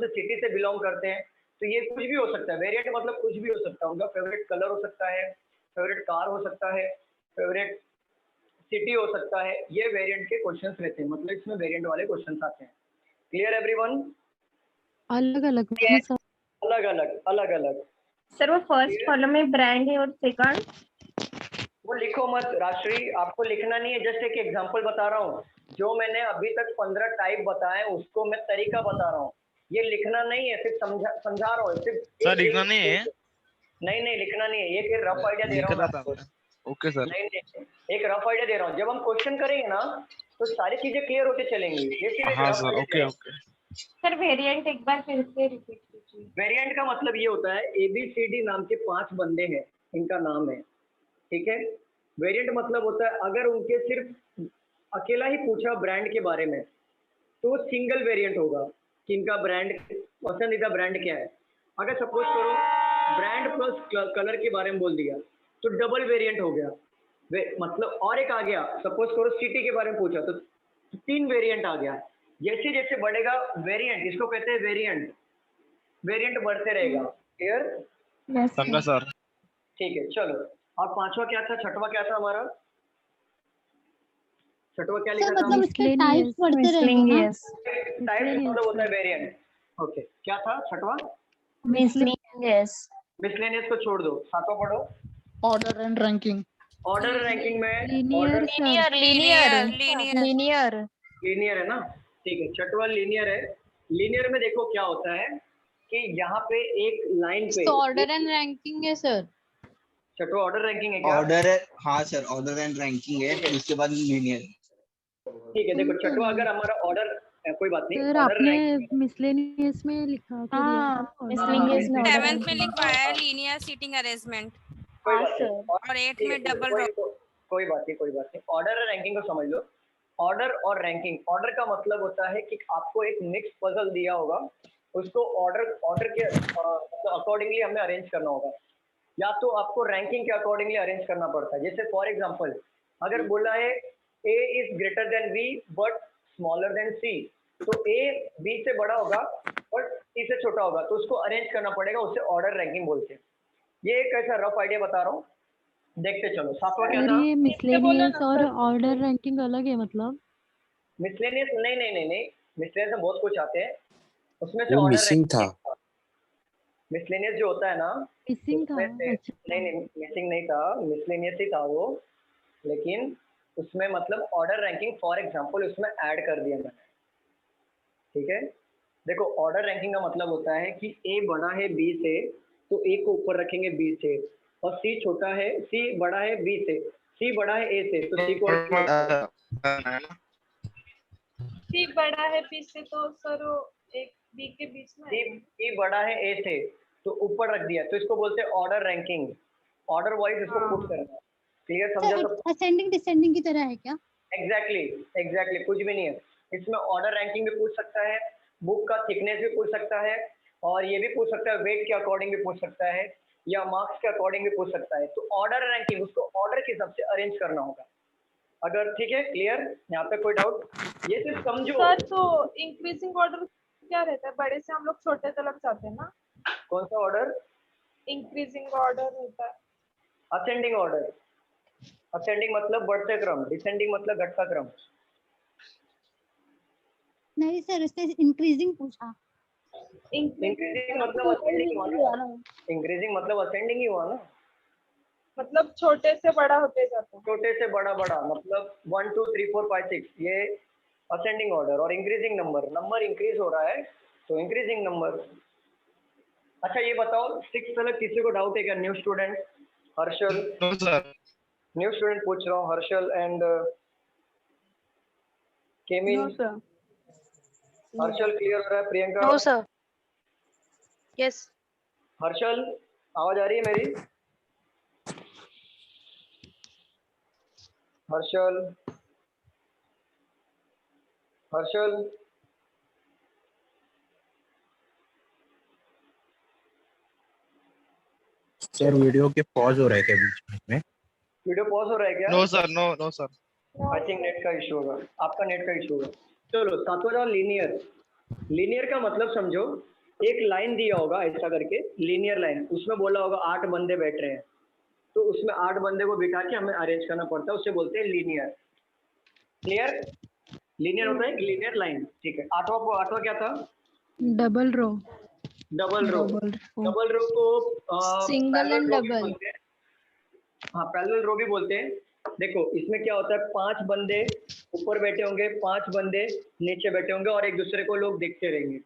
सिटी से बिलोंग करते हैं, तो ये कुछ भी हो सकता है। वेरिएंट मतलब कुछ भी हो सकता है। उनका फेवरेट कलर हो सकता है, फेवरेट कार हो सकता है, फेवरेट सिटी हो सकता है। ये वेरिएंट के क्वेश्चंस रहते हैं, मतलब इसमें वेरिएंट वाले क्वेश्चंस आते हैं। Clear everyone? अलग अलग अलग अलग सर वो फर्स्ट कॉलम में ब्रांड है और सेकंड वो लिखो मत राष्ट्रीय, आपको लिखना नहीं है। जस्ट एक एग्जांपल बता रहा हूँ। जो मैंने अभी तक 15 टाइप बताए उसको मैं तरीका बता रहा हूँ। ये लिखना नहीं है, सिर्फ समझा रहा हूँ। सिर्फ सर लिखना नहीं है? नहीं लिखना नहीं है, ये एक रफ आइडिया दे रहा हूँ आपको। Okay sir. नहीं, एक रफ आइडिया दे रहा हूँ। जब हम क्वेश्चन करेंगे ना तो सारी चीजें क्लियर होते चलेंगी। ये सिर्फ एक हाँ rough sir, idea okay. Sir variant एक बार फिर से रिपीट कीजिए। वेरिएंट का मतलब ये होता है ABCD नाम के 5 बंदे हैं, इनका नाम है, ठीक है। वेरिएंट मतलब होता है अगर उनके सिर्फ अकेला ही पूछा ब्रांड के बारे में तो सिंगल वेरिएंट होगा कि इनका ब्रांड, पसंदीदा ब्रांड क्या है। अगर सपोज करो ब्रांड प्लस कलर के बारे में बोल दिया तो डबल वेरिएंट हो गया। मतलब और एक आ गया, सपोज करो सिटी के बारे में पूछा तो 3 वेरिएंट आ गया। जैसे जैसे बढ़ेगा वेरिएंट, इसको कहते हैं वेरिएंट बढ़ते रहेगा। क्लियर? समझा सर। ठीक है, चलो। और पांचवा क्या था, छठवा क्या था हमारा? छठवा क्या लिखा था? मतलब उसके टाइप्स बढ़ते रहेंगे ना? टाइप्स मतलब होता है वेरिएंट। ओके, क्या था छठवा? मिसलेनियस को छोड़ दो, सातवां पढ़ो। Order and ranking. Order ranking में लीनियर लीनियर है ना? ठीक है, छठवा लीनियर है। लीनियर में देखो क्या होता है कि यहाँ पे एक लाइन पे ऑर्डर एंड रैंकिंग है सर। छठवा ऑर्डर रैंकिंग है क्या? ऑर्डर है, हाँ सर, ऑर्डर एंड रैंकिंग है, उसके बाद लीनियर। ठीक है, देखो छठवा अगर हमारा ऑर्डर, कोई बात नहीं, सर ऑर्डर आपने मिसलेनियस में लिखा के मिसलेनियस में सेवेंथ में लिखवाया है लीनियर सीटिंग अरेंजमेंट और 8 में डबल रो। कोई बात नहीं। ऑर्डर और रैंकिंग को समझ लो। ऑर्डर और रैंकिंग, ऑर्डर का मतलब होता है कि आपको एक मिक्स पजल दिया होगा, उसको ऑर्डर के अकॉर्डिंगली हमें अरेंज करना होगा, या तो आपको रैंकिंग के अकॉर्डिंगली अरेंज करना पड़ता है। जैसे फॉर एग्जांपल अगर बोला है A is greater than B but smaller than C, तो A B से बड़ा होगा बट C से छोटा होगा, तो उसको अरेंज करना पड़ेगा, उसे ऑर्डर रैंकिंग बोलते हैं। ये एक ऐसा रफ आइडिया बता रहा हूँ, देखते चलो। सातवां क्या था? ये मिसलेनियस और ऑर्डर रैंकिंग अलग है मतलब? मिसलेनियस नहीं, मिसलेनियस में बहुत कुछ आते हैं, उसमें से वो ऑर्डर मिसिंग था। मिसलेनियस जो होता है ना, मिसिंग था। अच्छा। नहीं मिसिंग नहीं था, मिसलेनियस ही था वो, लेकिन उसमें मतलब ऑर्डर रैंकिंग फॉर एग्जांपल उसमें ऐड कर दिया मैंने, ठीक है। देखो ऑर्डर रैंकिंग का मतलब होता है कि A बड़ा है B से तो A को ऊपर रखेंगे B से, और C छोटा है, C बड़ा है B से, C बड़ा है A से, तो C को सी बड़ा है पी से तो सर वो एक बी के बीच में है। C बड़ा है A से तो ऊपर रख दिया, तो इसको बोलते हैं ऑर्डर रैंकिंग। ऑर्डर वाइज इसको पुट करना। क्लियर? समझा सब? असेंडिंग डिसेंडिंग की तरह है क्या? एग्जैक्टली कुछ भी नहीं है इसमें। ऑर्डर रैंकिंग भी पूछ सकता है, बुक का थिकनेस भी पूछ सकता है, और ये भी पूछ सकता है वेट के अकॉर्डिंग भी पूछ सकता है, या मार्क्स के अकॉर्डिंग भी पूछ सकता है। तो ऑर्डर रैंकिंग उसको ऑर्डर के हिसाब से अरेंज करना होगा। अगर ठीक है, क्लियर? यहाँ पे कोई डाउट? ये सिर्फ समझो। सर तो इंक्रीजिंग ऑर्डर क्या रहता है? बड़े से हम लोग छोटे तक जाते हैं ना? कौन सा ऑर्डर? इंक्रीजिंग ऑर्डर होता है। असेंडिंग ऑर्डर, असेंडिंग मतलब बढ़ते क्रम, डिसेंडिंग मतलब घटता क्रम। नहीं सर, उसने इंक्रीजिंग पूछा। इंक्रीजिंग मतलब असेंडिंग हुआ ना, इंक्रीजिंग मतलब असेंडिंग ही हुआ ना, मतलब छोटे से बड़ा होते जाता है। छोटे से बड़ा बड़ा मतलब 1 2 3 4 5 6 ये असेंडिंग ऑर्डर। और इंक्रीजिंग नंबर, नंबर इंक्रीज हो रहा है तो इंक्रीजिंग नंबर। अच्छा ये बताओ 6 तक किसी को डाउट है क्या? New student Harshal, no sir. New student पूछ रहा हूँ, हर्षल एंड केमिन। No sir. हर्षल क्लियर हो रहा है? Priyanka? No sir. Yes. Harshal आवाज आ रही है मेरी? हर्षल, हर्षल सर वीडियो के पॉज हो रहा है क्या बीच में? वीडियो पॉज हो रहा है क्या? No sir, no no sir. I think net का इशू होगा, आपका नेट का इशू होगा। चलो सातवां जाओ, लीनियर। लीनियर का मतलब समझो, एक लाइन दिया होगा ऐसा करके, लीनियर लाइन, उसमें बोला होगा 8 बंदे बैठ रहे हैं, तो उसमें 8 बंदे को बिठा के हमें अरेंज करना पड़ता है, उसे बोलते हैं लीनियर। क्लियर? लीनियर होता है एक लीनियर लाइन। ठीक है, आठवां क्या था? Double row. Double row. Double row को सिंगल एंड डबल। हाँ पैरेलल रो भी बोलते हैं। देखो इसमें क्या होता है, 5 बंदे ऊपर बैठे होंगे, 5 बंदे नीचे बैठे होंगे और एक दूसरे को लोग देखते रहेंगे,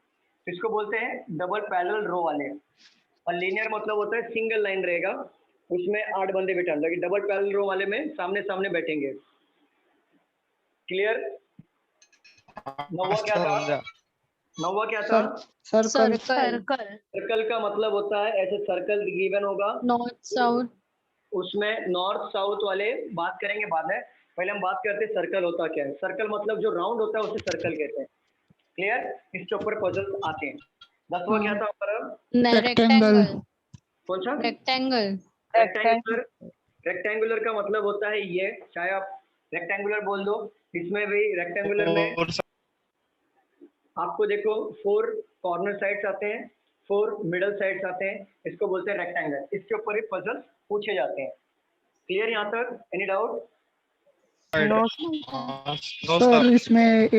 इसको बोलते हैं डबल पैरेलल रो वाले। और लीनियर मतलब होता है सिंगल लाइन रहेगा, उसमें 8 बंदे बैठे होंगे, डबल पैरेलल रो वाले में सामने सामने बैठेंगे। क्लियर? नौवां क्या था? नौवां क्या था? सर्कल। सर्कल का मतलब होता है ऐसे सर्कल गिवन होगा, नॉर्थ साउथ। उसमें नॉर्थ साउथ वाले बात करेंगे बाद में, पहले हम बात करते हैं सर्कल होता क्या है। सर्कल मतलब जो राउंड होता है उसे सर्कल कहते हैं। क्लियर? इसके ऊपर पजल्स आते हैं। 10वां क्या था हमारा? रेक्टेंगल। कौन सा? रेक्टेंगल। रेक्टेंगुलर। रेक्टेंगुलर का मतलब होता है ये, चाहे आप रेक्टेंगुलर बोल दो, इसमें भी रेक्टेंगुलर में आपको देखो 4 कॉर्नर साइड्स आते हैं, 4 मिडल साइड्स आते हैं, इसको बोलते हैं रेक्टेंगल। इसके ऊपर ही पजल्स पूछे जाते हैं। क्लियर यहाँ तक? Any doubt? नो सर इसमें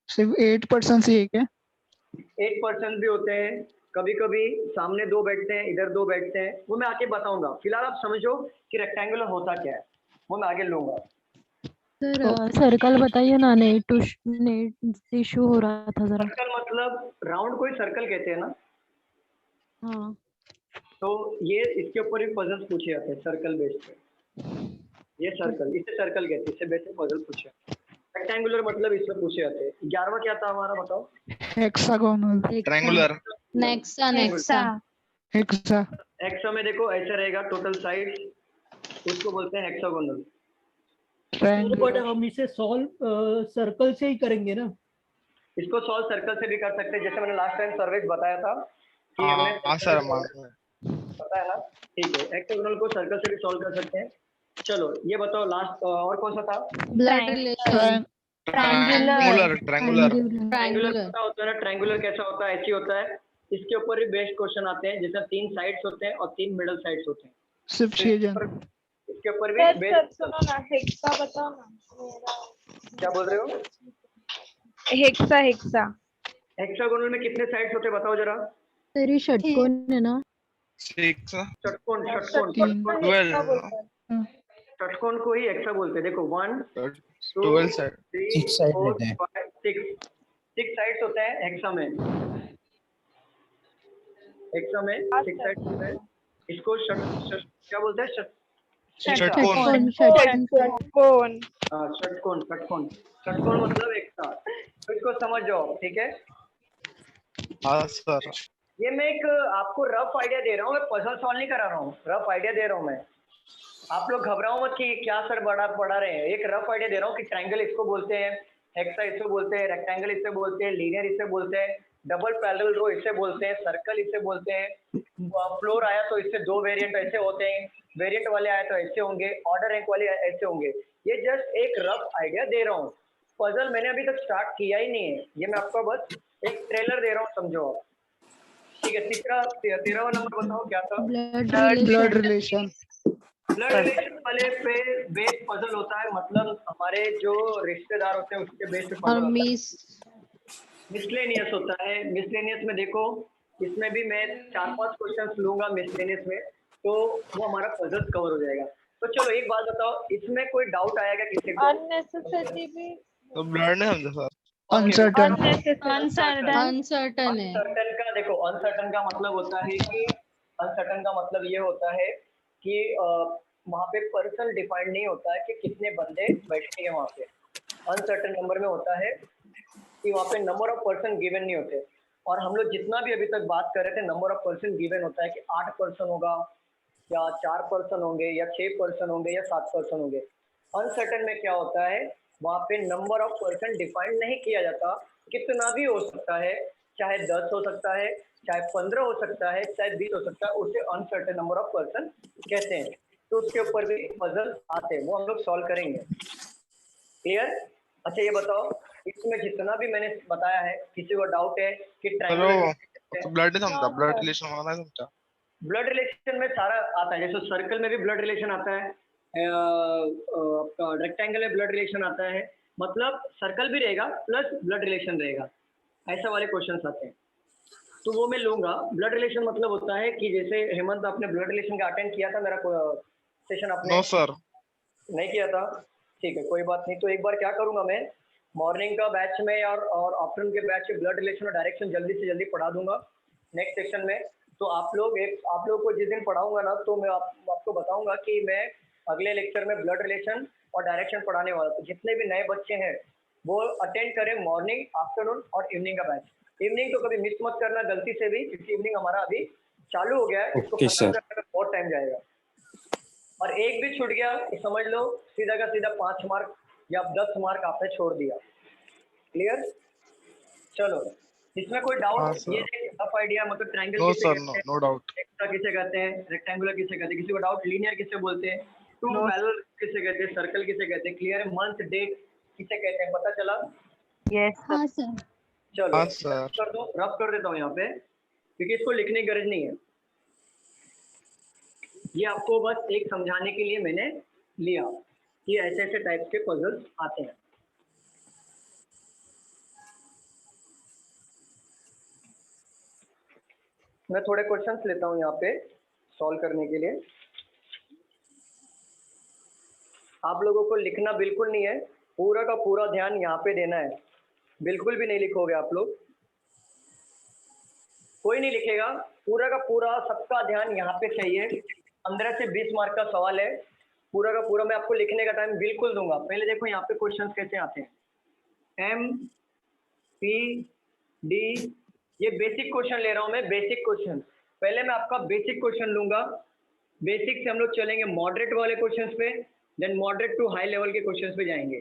सिर्फ 8% ही है क्या? 8% भी होते हैं, कभी कभी सामने 2 बैठते हैं, इधर 2 बैठते हैं, वो मैं आगे बताऊंगा। फिलहाल आप समझो कि रेक्टेंगुलर होता क्या है, वो मैं आगे लूंगा। सर सर्कल बताइए ना, नेट इशू हो रहा था जरा। सर्कल मतलब राउंड को ही सर्कल कहते हैं ना, हाँ। तो ये इसके ऊपर भी पजल्स पूछे जाते हैं सर्कल बेस्ड पे। ये सर्कल, इसे सर्कल कहते हैं, इसे बेस पे पजल पूछे। रेक्टेंगुलर मतलब इसमें पूछे जाते हैं। 11वां क्या था हमारा, बताओ? Hexagonal. Triangular. Nexa. Hexa. Hexa में देखो ऐसा रहेगा टोटल साइड, उसको बोलते हैं हेक्सागोनल। ट्रायंगल। हम इसे सॉल्व सर्कल से ही करेंगे ना? इसको सॉल्व सर्कल से भी कर सकते हैं, जैसे मैंने लास्ट टाइम सर्वे बताया था कि हमने हाँ सर, पता है ना। ठीक है, हेक्सागोनल को सर्कल से भी सॉल्व कर सकते हैं। चलो ये बताओ लास्ट और कौन सा था? Blood relation. ट्रायंगुलर। ट्रायंगुलर पता होता है ना, ट्रायंगुलर कैसा होता है? ऐसी होता है। इसके ऊपर भी बेस्ट क्वेश्चन आते हैं, जैसे 3 साइड्स होते हैं और 3 मिडल साइड्स होते हैं। इसके ऊपर भी बेस्ट। सुनो ना, हेक्सा बताओ ना। क्या बोल रहे हो? हेक्सा। हेक्सागोनल में कितने साइड्स होते हैं बताओ जरा? तेरी षटकोण है ना? 6 षटकोण। 12 षटकोण को ही हेक्सा बोलते हैं। देखो 1 2 12 साइड 3 4 5 6 साइड्स होते हैं हेक्सा में। हेक्सा में 6 साइड्स होते हैं। इसको क्या बोलते हैं? षटकोण। षटकोण मतलब हेक्सा। तो इसको समझ जाओ, ठीक है? हाँ सर। ये मैं एक आपको रफ आइडिया दे रहा हूँ, मैं पजल सॉल्व नहीं करा रहा हूँ, रफ आइडिया दे रहा हूँ मैं। आप लोग घबराओ मत कि क्या सर बड़ा पढ़ा रहे हैं, एक रफ आइडिया दे रहा हूँ कि ट्रायंगल इसको बोलते हैं, हेक्सा इसको बोलते हैं, रेक्टेंगल इससे बोलते हैं, लीनियर इससे बोलते हैं, डबल पैरेलल रो इससे बोलते हैं, सर्कल इससे बोलते हैं, फ्लोर आया तो इससे 2 वेरिएंट ऐसे होते हैं, वेरिएंट वाले आए तो ऐसे होंगे, ऑर्डर रैंक वाले ऐसे होंगे। ये जस्ट एक रफ आइडिया दे रहा हूँ। पजल मैंने अभी तक स्टार्ट किया ही नहीं है, ये मैं आपको बस एक ट्रेलर दे रहा हूँ, समझो आप। ठीक है, तीसरा 13वां नंबर बताओ क्या था? Blood relation. ब्लड रिलेशन वाले पे बेस पजल होता है, मतलब हमारे जो रिश्तेदार होते हैं उसके बेस पे पजल होता है। मिसलेनियस होता है। मिसलेनियस में देखो, इसमें भी मैं 4-5 क्वेश्चंस लूंगा मिसलेनियस में, तो वो हमारा पजल कवर हो जाएगा। तो चलो एक बात बताओ, इसमें कोई डाउट आएगा किसी को? अननेसेसरी भी तो ब्लड नहीं समझा सर। अनसर्टन। अनसर्टन है। अनसर्टन का देखो, अनसर्टन का मतलब होता है कि अनसर्टन का मतलब ये होता है कि वहाँ पे पर्सन डिफाइंड नहीं होता है कि कितने बंदे बैठेंगे वहाँ पे। अनसर्टन नंबर में होता है कि वहाँ पे नंबर ऑफ पर्सन गिवन नहीं होते। और हम लोग जितना भी अभी तक बात कर रहे थे, नंबर ऑफ पर्सन गिवन होता है कि 8 पर्सन होगा या 4 पर्सन होंगे या 6 पर्सन होंगे या 7 पर्सन होंगे। अनसर्टन में क्या होता है, वहाँ पे नंबर ऑफ पर्सन डिफाइंड नहीं किया जाता, कितना भी हो सकता है, चाहे 10 हो सकता है, चाहे 15 हो सकता है, चाहे 20 हो सकता है, उसे अनसर्टेन नंबर ऑफ पर्सन कहते हैं। तो उसके ऊपर भी पजल आते हैं, वो हम लोग सॉल्व करेंगे। क्लियर? अच्छा ये बताओ, इसमें जितना भी मैंने बताया है, किसी को डाउट है कि चलो ब्लड नहीं समझा, ब्लड रिलेशन वाला नहीं समझा। ब्लड रिलेशन में सारा आता है, जैसे सर्कल में भी ब्लड रिलेशन आता है, आपका रेक्टेंगल में ब्लड रिलेशन आता है, मतलब सर्कल भी रहेगा प्लस ब्लड रिलेशन रहेगा, ऐसा वाले क्वेश्चंस आते हैं। तो वो मैं लूंगा। ब्लड रिलेशन मतलब होता है कि जैसे हेमंत आपने ब्लड रिलेशन का अटेंड किया था, मेरा सेशन आपने? No sir. नहीं किया था? ठीक है, कोई बात नहीं। तो एक बार क्या करूंगा मैं, मॉर्निंग का बैच में और आफ्टरनून के बैच में ब्लड रिलेशन और डायरेक्शन जल्दी से जल्दी पढ़ा दूंगा नेक्स्ट सेक्शन में। तो आप लोगों को जिस दिन पढ़ाऊंगा ना, तो मैं आपको बताऊंगा कि मैं अगले लेक्चर में ब्लड रिलेशन और डायरेक्शन पढ़ाने वाला। तो जितने भी नए बच्चे हैं वो अटेंड करें मॉर्निंग, आफ्टरनून और इवनिंग का बैच। इवनिंग तो कभी मिस मत करना गलती से भी, क्योंकि इवनिंग हमारा अभी चालू हो गया है, इसको Okay, खत्म sir. करने में बहुत टाइम जाएगा। और एक भी छूट गया तो समझ लो सीधा का सीधा 5 मार्क या 10 मार्क आपने छोड़ दिया। क्लियर? चलो, इसमें कोई हाँ, डाउट? सर। ये रफ आइडिया, मतलब ट्रायंगल नो किसे सर, कहते हैं, नो डाउट। हेक्सा किसे कहते हैं, रेक्टेंगुलर किसे कहते हैं, किसी को डाउट? लीनियर किसे बोलते हैं, टू पैरेलल किसे कहते हैं, सर्कल किसे कहते हैं, क्लियर? मंथ डेट किसे कहते हैं, पता चला? हाँ सर। चलो हाँ सर। रफ कर देता हूँ यहाँ पे, क्योंकि इसको लिखने की गरज नहीं है, ये आपको बस एक समझाने के लिए मैंने लिया कि ऐसे ऐसे टाइप के पजल्स आते हैं। मैं थोड़े क्वेश्चंस लेता हूँ यहाँ पे सॉल्व करने के लिए। आप लोगों को लिखना बिल्कुल नहीं है, पूरा का पूरा ध्यान यहाँ पे देना है, बिल्कुल भी नहीं लिखोगे आप लोग, कोई नहीं लिखेगा, पूरा का पूरा सबका ध्यान यहाँ पे चाहिए। 15 से 20 मार्क का सवाल है, पूरा का पूरा मैं आपको लिखने का टाइम बिल्कुल दूंगा। पहले देखो यहाँ पे क्वेश्चंस कैसे आते हैं, एम पी डी, ये बेसिक क्वेश्चन ले रहा हूँ मैं, बेसिक क्वेश्चन। पहले मैं आपका बेसिक क्वेश्चन लूंगा, बेसिक से हम लोग चलेंगे मॉडरेट वाले क्वेश्चंस पे, then moderate to high level के क्वेश्चंस पे जाएंगे,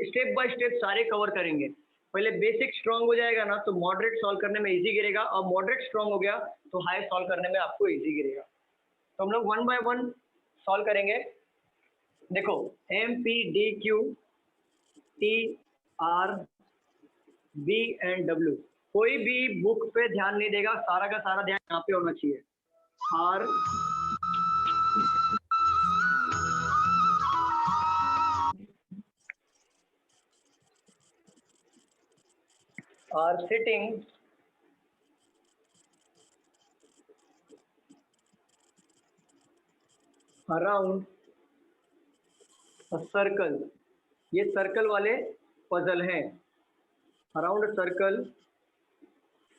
स्टेप बाय स्टेप सारे कवर करेंगे। पहले बेसिक स्ट्रांग हो जाएगा ना, तो मॉडरेट सॉल्व करने में इजी गिरेगा, और मॉडरेट स्ट्रांग हो गया तो हाई सॉल्व करने में आपको इजी गिरेगा। तो हम लोग 1 बाय 1 सॉल्व करेंगे। देखो, M P D Q T R B and W, कोई भी बुक पे ध्यान नहीं देगा, सारा का सारा ध्यान यहाँ पे होना चाहिए। R are sitting around a circle, ये सर्कल वाले पजल हैं। Around circle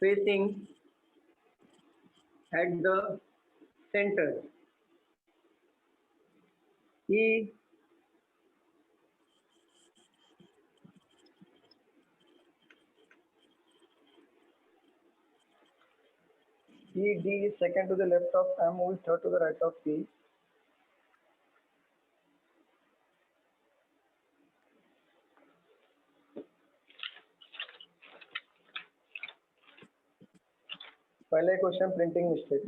facing at the centre, E E D is second to the left of M, who is third to the right of P. पहले question printing mistake.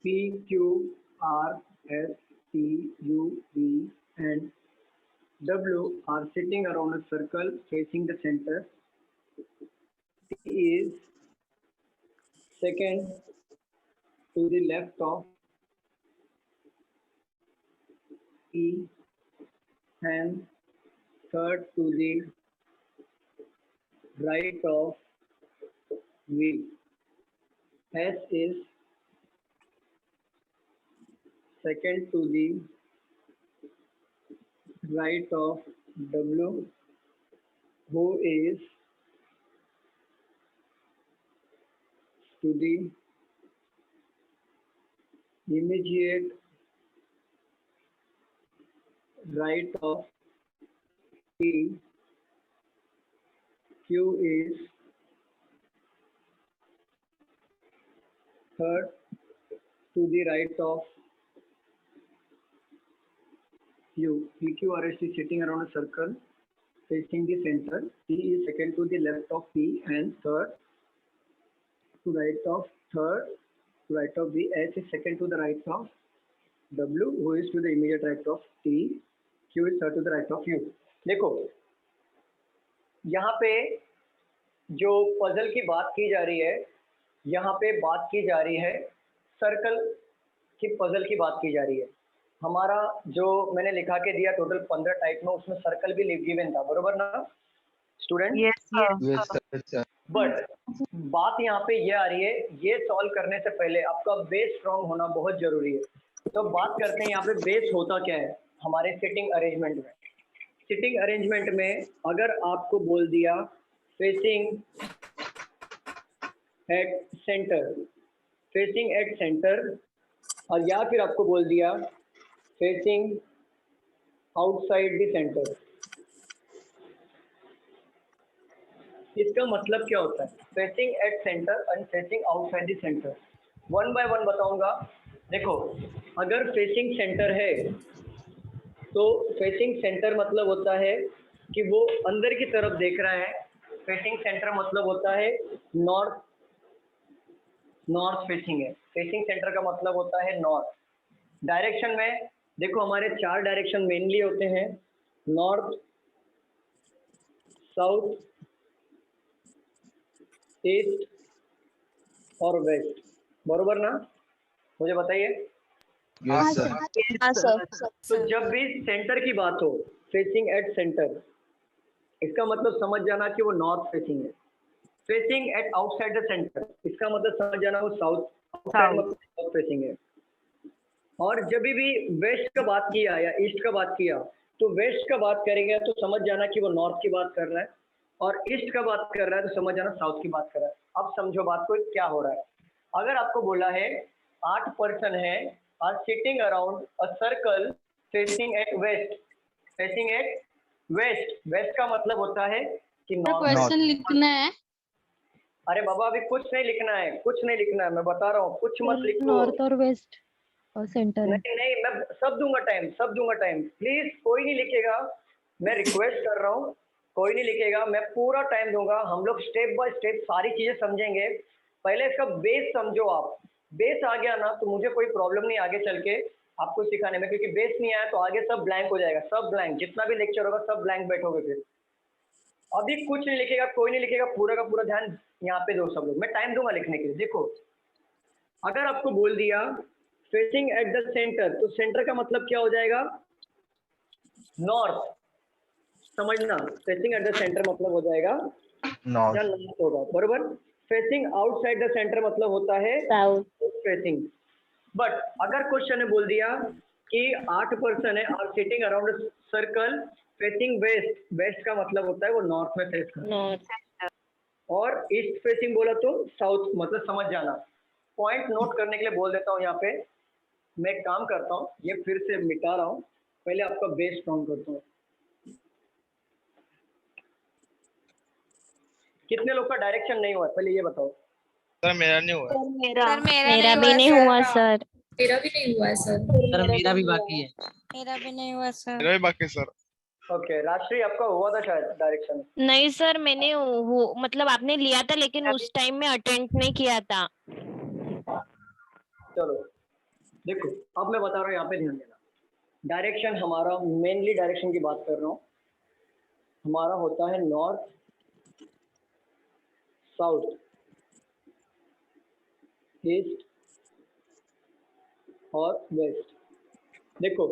P, Q, R, S, T, U, V, and W are sitting around a circle facing the center. T is second to the left of E and third to the right of V. S is second to the right of W, who is to the immediate right of T. Q is third to the right of U. PQRS is sitting around a circle facing the center. T is second to the left of P and third to right of V. S is second to the right of W, who is to the immediate right of T. Q is third to the right of U. देखो यहाँ पे जो puzzle की बात की जा रही है, यहाँ पे बात की जा रही है सर्कल की पजल की बात की जा रही है। हमारा जो मैंने लिखा के दिया टोटल 15 टाइप में, उसमें सर्कल भी गिवन था, बरोबर ना स्टूडेंट? Yes, sir. बट बात यहाँ पे ये आ रही है, ये सॉल्व करने से पहले आपका बेस स्ट्रॉन्ग होना बहुत जरूरी है। तो बात करते हैं यहाँ पे बेस होता क्या है हमारे सिटिंग अरेंजमेंट में। सिटिंग अरेंजमेंट में अगर आपको बोल दिया फेसिंग एट सेंटर और या फिर आपको बोल दिया फेसिंग आउटसाइड द सेंटर, इसका मतलब क्या होता है? Facing at centre and facing outside the centre, one by one बताऊंगा। देखो अगर फेसिंग सेंटर है तो फेसिंग सेंटर मतलब होता है कि वो अंदर की तरफ देख रहा है। फेसिंग सेंटर मतलब होता है नॉर्थ फेसिंग है। फेसिंग सेंटर का मतलब होता है नॉर्थ डायरेक्शन में। देखो हमारे 4 डायरेक्शन मेनली होते हैं, नॉर्थ, साउथ, ईस्ट और वेस्ट, बरोबर ना? मुझे बताइए। Yes, sir. तो जब भी सेंटर की बात हो, फेसिंग एट सेंटर, इसका मतलब समझ जाना कि वो नॉर्थ फेसिंग है। Facing at outside the centre, इसका मतलब समझ जाना वो साउथ साउथ फेसिंग है। और जब भी वेस्ट का बात किया या ईस्ट का बात किया, तो वेस्ट का बात करेंगे तो समझ जाना कि वो नॉर्थ की बात कर रहा है, और ईस्ट का बात कर रहा है तो समझ जाना साउथ की बात कर रहा है। अब समझो बात को क्या हो रहा है। अगर आपको बोला है 8 पर्सन है are sitting around a circle facing at west, facing at west, west का मतलब होता है कि क्वेश्चन लिखना है। अरे बाबा अभी कुछ नहीं लिखना है, कुछ नहीं लिखना है, मैं बता रहा हूँ, कुछ मत लिखो। नॉर्थ और वेस्ट और सेंटर है। नहीं, मैं सब दूंगा टाइम, प्लीज कोई नहीं लिखेगा, मैं रिक्वेस्ट कर रहा हूँ, कोई नहीं लिखेगा, मैं पूरा टाइम दूंगा। हम लोग स्टेप बाय स्टेप सारी चीजें समझेंगे। पहले इसका बेस समझो। आप बेस आ गया ना तो मुझे कोई प्रॉब्लम नहीं आगे चल के आपको सिखाने में, क्योंकि बेस नहीं आया तो आगे सब ब्लैंक हो जाएगा, सब ब्लैंक, जितना भी लेक्चर होगा सब ब्लैंक बैठोगे। फिर अभी कुछ नहीं लिखेगा, कोई नहीं लिखेगा, पूरा का पूरा ध्यान यहाँ पे दो सब लोग, मैं टाइम दूंगा लिखने के लिए। देखो अगर आपको बोल दिया फेसिंग एट द सेंटर, तो सेंटर का मतलब क्या हो जाएगा? नॉर्थ, समझना, फेसिंग एट द सेंटर मतलब हो जाएगा नॉर्थ होगा, बरोबर। फेसिंग आउटसाइड द सेंटर मतलब होता है साउथ फेसिंग। बट अगर क्वेश्चन ने बोल दिया कि 8 पर्सन है और sitting around circle facing west, west का मतलब होता है वो नॉर्थ में फेस कर रहा है, और ईस्ट फेसिंग बोला तो साउथ, मतलब समझ जाना। पॉइंट नोट करने के लिए बोल देता हूँ। यहाँ पे मैं एक काम करता हूँ, ये फिर से मिटा रहा हूँ, पहले आपका बेस स्ट्रॉन्ग करता हूँ। कितने लोग का डायरेक्शन नहीं हुआ पहले ये बताओ। सर मेरा नहीं हुआ। सर मेरा भी नहीं हुआ सर। मेरा भी नहीं हुआ सर। सर मेरा भी बाकी है। मेरा भी नहीं हुआ सर। मेरा भी बाकी सर। ओके राष्ट्रीय आपका हुआ था शायद डायरेक्शन? नहीं सर, मैंने मतलब आपने लिया था लेकिन उस टाइम में अटेंड नहीं किया था। चलो देखो अब मैं बता रहा हूँ, यहाँ पे ध्यान देना। डायरेक्शन हमारा, मेनली डायरेक्शन की बात कर रहा हूँ, हमारा होता है नॉर्थ, साउथ, ईस्ट और वेस्ट। देखो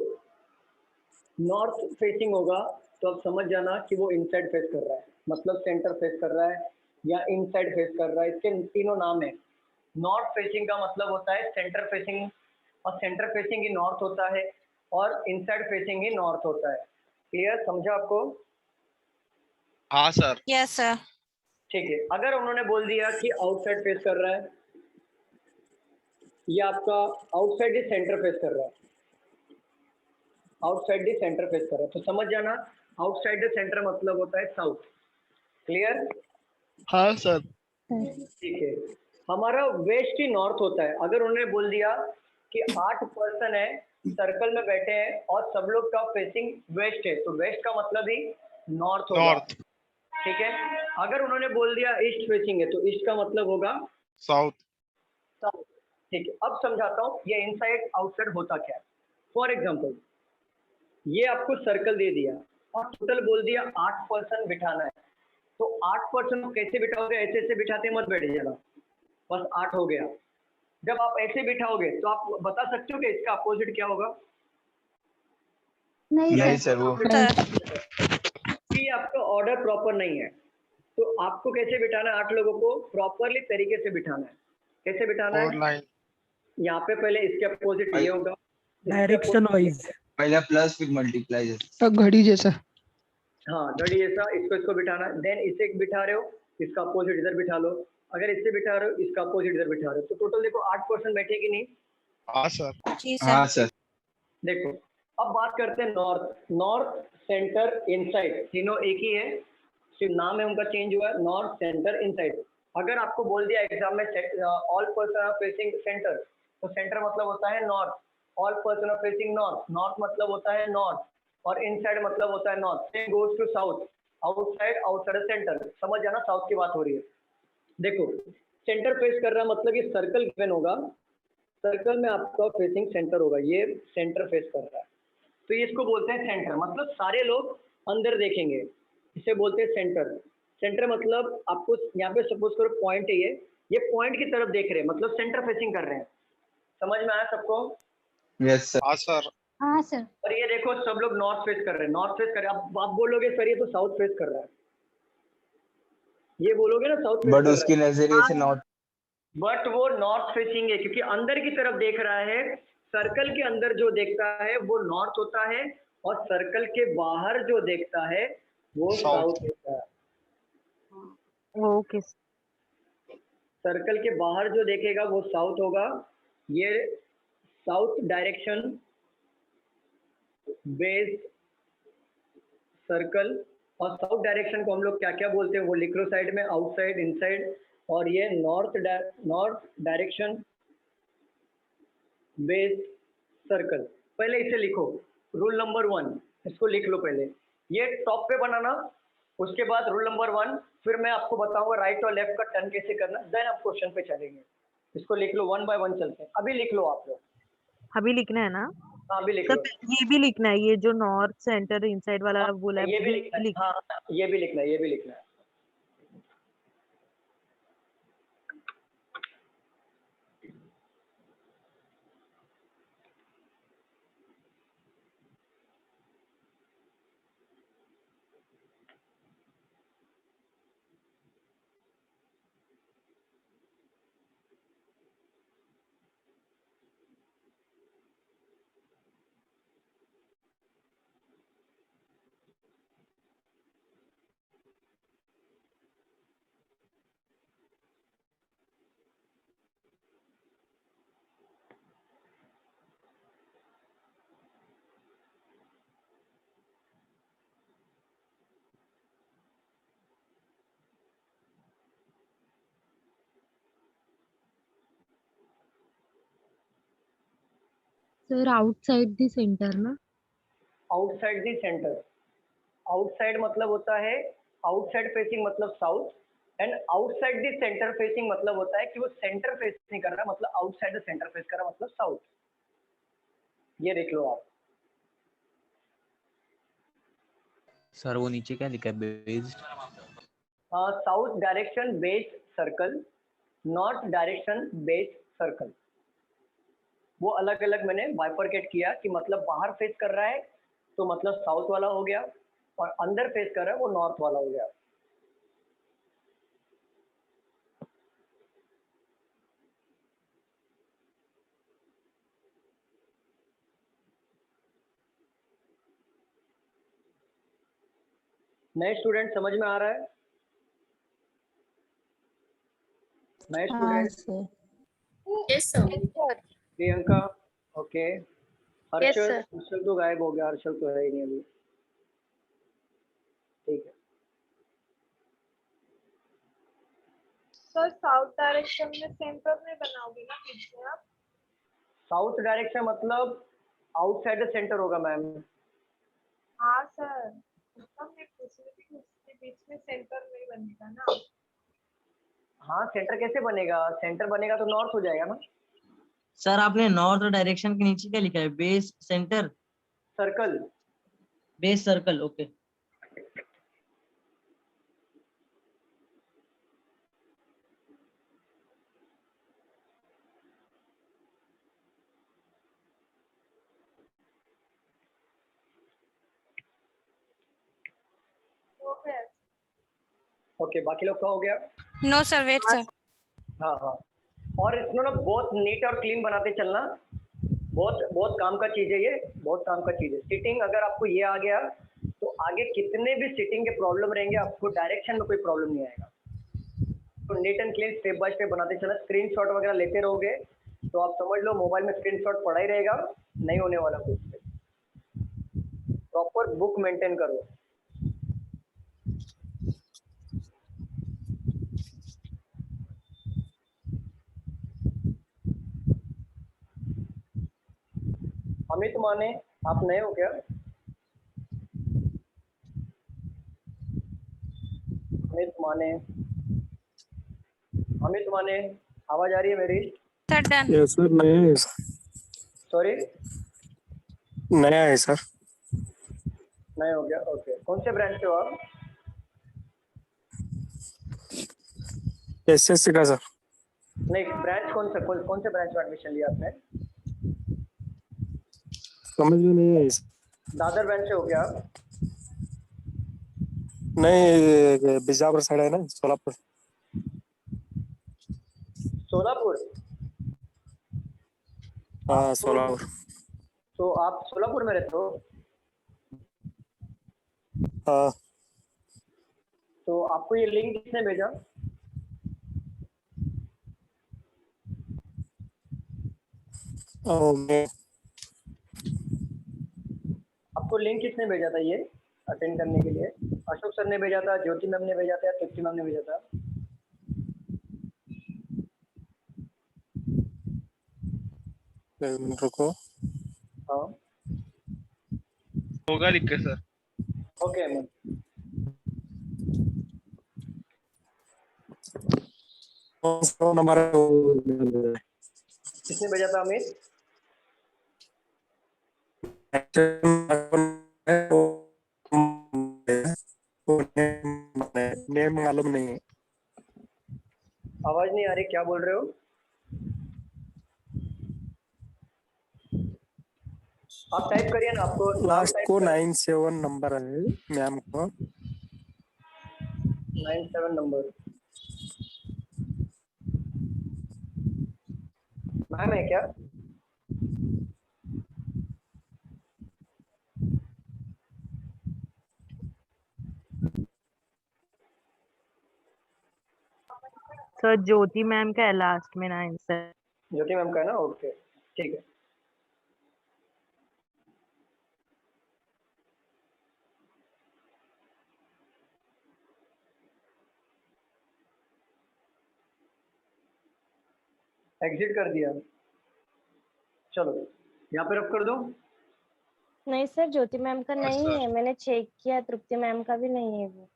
नॉर्थ फेसिंग होगा तो अब समझ जाना कि वो इनसाइड फेस कर रहा है, मतलब सेंटर फेस कर रहा है या इनसाइड फेस कर रहा है। इसके तीनों नाम है। नॉर्थ फेसिंग का मतलब होता है सेंटर फेसिंग, और सेंटर फेसिंग ही नॉर्थ होता है, और इनसाइड फेसिंग ही नॉर्थ होता है। क्लियर, समझा आपको? हाँ सर। Yes sir. ठीक है, अगर उन्होंने बोल दिया कि आउटसाइड फेस कर रहा है, ये आपका आउटसाइड ही सेंटर फेस कर रहा है, आउटसाइड ही सेंटर फेस कर रहा है, तो समझ जाना आउटसाइड द सेंटर मतलब होता है साउथ। क्लियर? हाँ सर। ठीक है, हमारा वेस्ट ही नॉर्थ होता है। अगर उन्होंने बोल दिया कि 8 पर्सन है, सर्कल में बैठे हैं और सब लोग का फेसिंग वेस्ट है, तो वेस्ट का मतलब ही नॉर्थ होगा। नॉर्थ। ठीक है, अगर उन्होंने बोल दिया ईस्ट फेसिंग है, तो ईस्ट का मतलब होगा साउथ। साउथ। ठीक है, अब समझाता हूँ ये इनसाइड आउटसाइड होता क्या है। फॉर एग्जाम्पल, ये आपको सर्कल दे दिया और टोटल बोल दिया 8 पर्सन बिठाना है, तो 8 पर्सन कैसे बिठाओगे? ऐसे ऐसे बिठाते मत बैठ जाना, बस 8 हो गया। जब आप ऐसे बिठाओगे तो आप बता सकते हो कि इसका अपोजिट क्या होगा? नहीं सर वो कि आपका ऑर्डर प्रॉपर नहीं है, तो आपको कैसे बिठाना है? 8 लोगों को प्रॉपरली तरीके से बिठाना है। कैसे बिठाना है? लाइन। यहाँ पे पहले इसके अपोजिट ये होगा, डायरेक्शन वाइज। पहला प्लस फिर मल्टीप्लाई। घड़ी जैसा। हाँ, घड़ी जैसा इसको बिठाना। देन इसे बिठा रहे हो, इसका अपोजिट इधर बिठा लो। अगर इससे बिठा रहे हो, इसका अपोजिट इधर बिठा रहे हो, तो टोटल देखो 8 पर्सन बैठे कि नहीं? हाँ सर। जी सर। हाँ सर। देखो अब बात करते हैं नॉर्थ। नॉर्थ, सेंटर, इनसाइड, तीनों एक ही है, सिर्फ नाम है उनका चेंज हुआ है, नॉर्थ, सेंटर, इनसाइड। अगर आपको बोल दिया एग्जाम में all person are facing centre, तो सेंटर मतलब होता है north, all person are facing north, north मतलब होता है नॉर्थ, और इनसाइड मतलब होता है north. Same goes to south, outside, outside centre. समझ जाना साउथ की बात हो रही है। देखो सेंटर फेस कर रहा है मतलब ये सर्कल गिवन होगा, सर्कल में आपका फेसिंग सेंटर होगा, ये सेंटर फेस कर रहा है, तो ये इसको बोलते हैं सेंटर। मतलब सारे लोग अंदर देखेंगे, इसे बोलते हैं सेंटर। सेंटर मतलब आपको यहाँ पे सपोज करो पॉइंट है, ये पॉइंट की तरफ देख रहे हैं, मतलब सेंटर फेसिंग कर रहे हैं। समझ में आया सबको? Yes sir. हाँ सर। हाँ सर। और ये देखो सब लोग नॉर्थ फेस कर रहे हैं, नॉर्थ फेस कर रहे हैं। अब आप बोलोगे सर ये तो साउथ फेस कर रहा है, ये बोलोगे ना साउथ फेस बट कर उसके रहा है, नजरिए से नॉट। बट वो नॉर्थ फेसिंग है क्योंकि अंदर की तरफ देख रहा है। सर्कल के अंदर जो देखता है वो नॉर्थ होता है, और सर्कल के बाहर जो देखता है वो साउथ होता है। ओके। सर्कल के बाहर जो देखेगा वो साउथ होगा। ये साउथ डायरेक्शन बेस्ड सर्कल, और साउथ डायरेक्शन को हम लोग क्या क्या बोलते हैं वो लिख लो साइड में, आउटसाइड, इनसाइड। और ये नॉर्थ डायरेक्शन बेस्ड सर्कल। पहले इसे लिखो, रूल नंबर 1 इसको लिख लो पहले, ये टॉप पे बनाना। उसके बाद रूल नंबर 1, फिर मैं आपको बताऊंगा राइट और लेफ्ट का टर्न कैसे करना, देन आप क्वेश्चन पे चलेंगे। इसको लिख लो, 1 बाय 1 चलते हैं। अभी लिख लो आप लोग। अभी लिखना है ना? हाँ अभी लिख सर लो। ये भी लिखना है, ये जो नॉर्थ सेंटर इनसाइड वाला हाँ, बोला है ये भी भी लिखना है। लिख। हाँ ये भी लिखना है, ये भी लिखना है। सर आउटसाइड द सेंटर ना? आउटसाइड द सेंटर, आउटसाइड मतलब होता है आउटसाइड फेसिंग मतलब south, and outside the centre facing मतलब होता है कि वो सेंटर फेस नहीं कर रहा, मतलब आउटसाइड द सेंटर फेस कर रहा मतलब साउथ। ये देख लो आप। सर वो नीचे क्या लिखा है, based? South direction based circle, north direction based circle, वो अलग अलग मैंने बाइफरकेट किया कि मतलब बाहर फेस कर रहा है तो मतलब साउथ वाला हो गया, और अंदर फेस कर रहा है वो नॉर्थ वाला हो गया। नए स्टूडेंट समझ में आ रहा है? नए student? Yes sir. Priyanka, okay. Harshal, sir. Harshal तो गायब हो गया, हर्षल तो है ही नहीं अभी। ठीक है। सर साउथ डायरेक्शन में सेंटर में बनाओगे ना पीछे आप? साउथ डायरेक्शन मतलब आउटसाइड द सेंटर होगा मैम। हाँ सर, मतलब मैं पूछ रही थी कि उसके बीच में सेंटर नहीं बनेगा ना। हाँ, सेंटर कैसे बनेगा? सेंटर बनेगा तो नॉर्थ हो जाएगा ना। सर आपने नॉर्थ डायरेक्शन के नीचे क्या लिखा है, base centre circle, base circle, okay. Okay. बाकी लोग का हो गया? No sir, wait sir. हाँ हाँ। और इसमें ना बहुत नीट और क्लीन बनाते चलना, बहुत बहुत काम का चीज है ये, बहुत काम का चीज है। सिटिंग अगर आपको ये आ गया तो आगे कितने भी सिटिंग के प्रॉब्लम रहेंगे आपको डायरेक्शन में कोई प्रॉब्लम नहीं आएगा। तो neat and clean step by step बनाते चलना। स्क्रीनशॉट वगैरह लेते रहोगे तो आप समझ लो मोबाइल में स्क्रीनशॉट पड़ा ही रहेगा, नहीं होने वाला कुछ। प्रॉपर बुक मेंटेन करो। अमित माने, आप नए हो क्या? अमित माने, अमित माने, आवाज आ रही है मेरी? Sir done. यस सर, नया है। सॉरी, नया है सर। नए हो गया, ओके। कौन से ब्रांच से हो आप? एसएससी का सर। नहीं, ब्रांच कौन सा, कौन से ब्रांच में एडमिशन लिया आपने? समझ में नहीं आई। दादर ब्रांच से हो क्या आप? नहीं, बीजापुर साइड है ना, सोलापुर। सोलापुर? हाँ सोलापुर। तो आप सोलापुर में रहते हो? हाँ। तो आपको ये लिंक किसने भेजा? मैं आपको लिंक किसने भेजा था ये अटेंड करने के लिए? अशोक सर ने भेजा था, ज्योति मैम ने भेजा था, या तृप्ति मैम ने भेजा था? एक मिनट रुको। हाँ होगा लिख के सर। Okay ma'am. नंबर किसने भेजा था अमित? नेम मालूम नहीं है। आवाज नहीं आ रही, क्या बोल रहे हो? आप टाइप करिए ना, आपको लास्ट को 97 नंबर है मैम को। 97 नंबर मैम है क्या? सर ज्योति मैम का है लास्ट में 9 सर। ज्योति मैम का है ना, ओके ठीक है। एग्जिट कर दिया, चलो यहाँ पे रख कर दो। नहीं सर, ज्योति मैम का नहीं सर। है, मैंने चेक किया, तृप्ति मैम का भी नहीं है वो।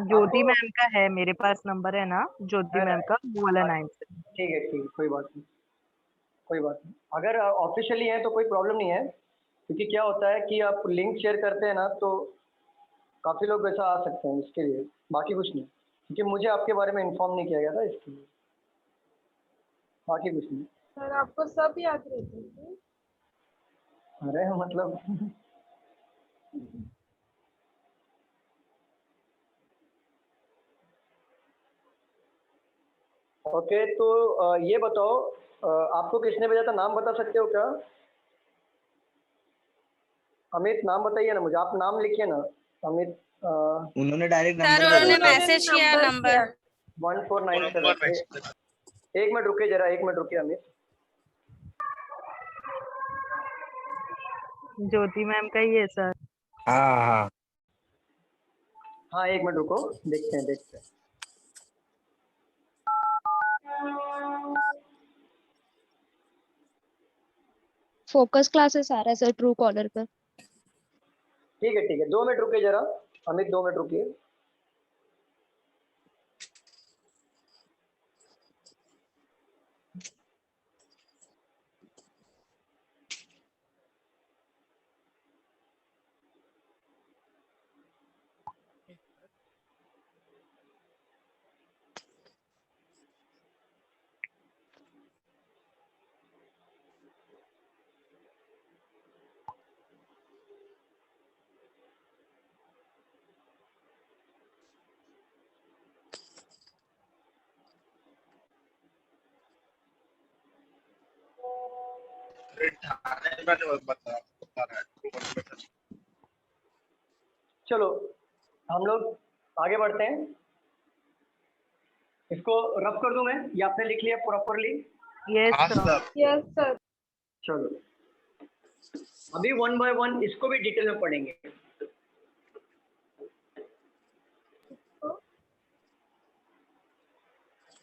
ज्योति मैम का है, मेरे पास नंबर है ना ज्योति है ना? मैम का, वो वाला 9 सर। ठीक है, कोई बात नहीं। कोई बात नहीं, अगर ऑफिशियली है तो कोई प्रॉब्लम नहीं है, क्योंकि क्या होता है कि आप लिंक शेयर करते हैं ना तो काफ़ी लोग वैसा आ सकते हैं, इसके लिए, बाकी कुछ नहीं, क्योंकि मुझे आपके बारे में इन्फॉर्म नहीं किया गया था, इसके लिए, बाकी कुछ नहीं। सर आपको सब याद रहते हैं? अरे मतलब ओके, तो ये बताओ, आपको किसने भेजा था, नाम बता सकते हो क्या? अमित, नाम बताइए ना मुझे, आप नाम लिखिए ना, अमित। उन्होंने डायरेक्ट सर नंबर उन्होंने मैसेज किया नंबर 1497। एक मिनट रुकिए जरा, 1 मिनट रुकिए अमित। ज्योति मैम का ही है सर। हाँ, 1 मिनट रुको, देखते हैं। फोकस क्लासेस आ रहा है सर ट्रू कॉलर पर। ठीक है, 2 मिनट रुकिए जरा अमित, 2 मिनट रुकिए। चलो हम लोग आगे बढ़ते हैं, इसको रफ कर दूं मैं, या आपने लिख लिया प्रॉपरली? Yes sir. चलो अभी 1 बाय 1 इसको भी डिटेल में पढ़ेंगे।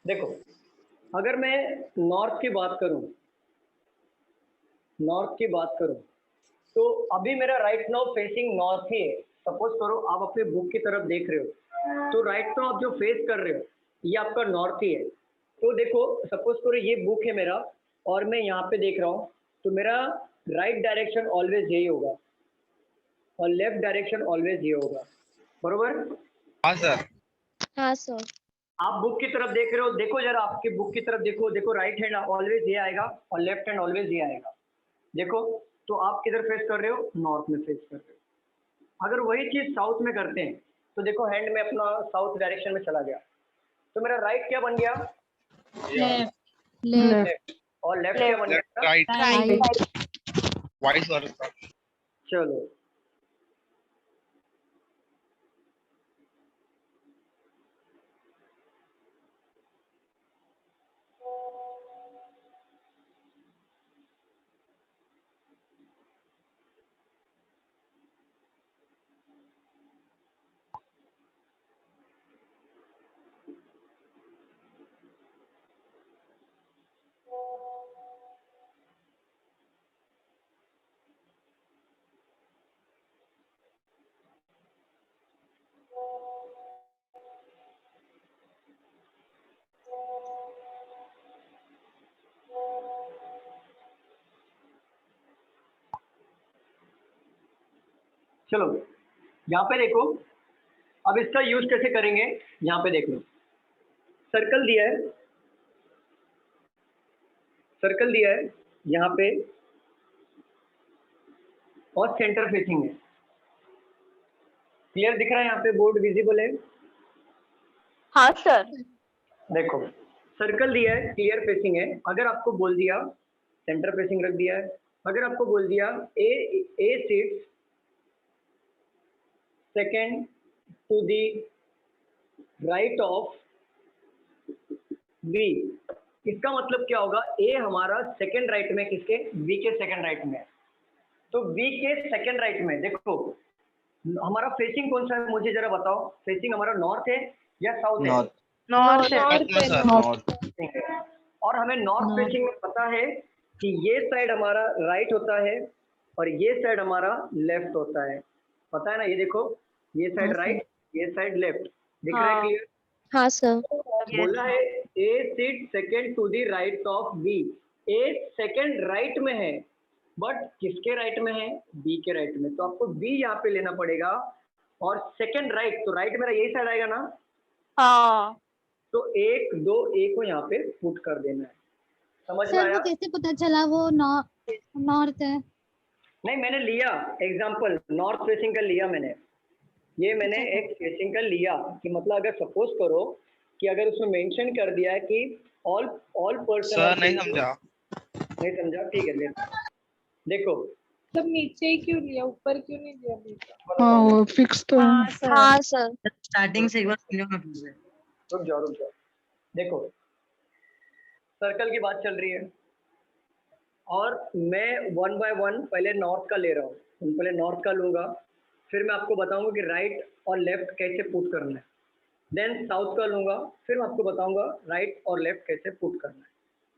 देखो, अगर मैं नॉर्थ की बात करूं तो अभी मेरा राइट नाउ फेसिंग नॉर्थ ही है। सपोज करो आप अपने बुक की तरफ देख रहे हो, तो राइट नाउ आप जो फेस कर रहे हो ये आपका नॉर्थ ही है। तो देखो, सपोज करो ये बुक है मेरा और मैं यहाँ पे देख रहा हूँ, तो मेरा राइट डायरेक्शन ऑलवेज यही होगा और लेफ्ट डायरेक्शन ऑलवेज ये होगा, बरोबर? हाँ सर। हाँ सर। आप बुक की तरफ देख रहे हो, देखो जरा आपकी बुक की तरफ देखो राइट हैंड ऑलवेज ये आएगा और लेफ्ट हैंड ऑलवेज ये आएगा। देखो, तो आप किधर फेस कर रहे हो? नॉर्थ में फेस कर रहे हो। अगर वही चीज साउथ में करते हैं तो देखो हैंड में अपना साउथ डायरेक्शन में चला गया, तो मेरा राइट क्या बन गया? लेफ्ट। और लेफ्ट क्या बन गया? राइट। Vice versa. चलो चलो यहाँ पे देखो, अब इसका यूज कैसे करेंगे यहाँ पे देख लो। सर्कल दिया है यहाँ पे और सेंटर फेसिंग है। क्लियर दिख रहा है? यहाँ पे बोर्ड विजिबल है? हाँ सर। देखो, सर्कल दिया है, क्लियर फेसिंग है। अगर आपको बोल दिया सेंटर फेसिंग रख दिया है, अगर आपको बोल दिया A sits second to the right of B, इसका मतलब क्या होगा? ए हमारा सेकेंड राइट में, किसके? बी के सेकेंड राइट में। तो बी के सेकेंड राइट में देखो हमारा फेसिंग कौन सा है, मुझे जरा बताओ। फेसिंग हमारा नॉर्थ है या साउथ है? नॉर्थ। और हमें नॉर्थ फेसिंग में पता है कि ये साइड हमारा राइट होता है और ये साइड हमारा लेफ्ट होता है, पता है ना? ये देखो, ये साइड राइट, ये साइड लेफ्ट, दिख रहा है? क्लियर? हाँ सर। बोला है A seat second to the right of B. A second right में है, बट किसके राइट में है? बी के राइट में। तो आपको बी यहाँ पे लेना पड़ेगा, और सेकंड राइट, तो राइट मेरा यही साइड आएगा ना? हाँ। तो 1 2 A को यहाँ पे पुट कर देना है। समझ में सर आया? वो कैसे पता चला वो नॉर्थ है? नहीं, मैंने लिया एग्जांपल, नॉर्थ फेसिंग का लिया मैंने, ये मैंने एक फेसिंग का लिया कि मतलब अगर सपोज करो कि अगर उसमें मेंशन कर दिया है कि ऑल पर्सन। सर नहीं समझा। नहीं समझा? ठीक है, देखो सब नीचे ही क्यों लिया, ऊपर क्यों नहीं लिया? हाँ वो फिक्स तो है। हाँ सर। स्टार्टिंग से एक बार समझो ना फिर से। रुक जाओ। देखो, सर्कल की बात चल रही है और मैं 1 बाय 1 पहले नॉर्थ का ले रहा हूँ। पहले नॉर्थ का लूंगा, फिर मैं आपको बताऊंगा कि राइट और लेफ्ट कैसे पुट करना है। देन साउथ का लूंगा, फिर मैं आपको बताऊंगा राइट और लेफ्ट कैसे पुट करना है।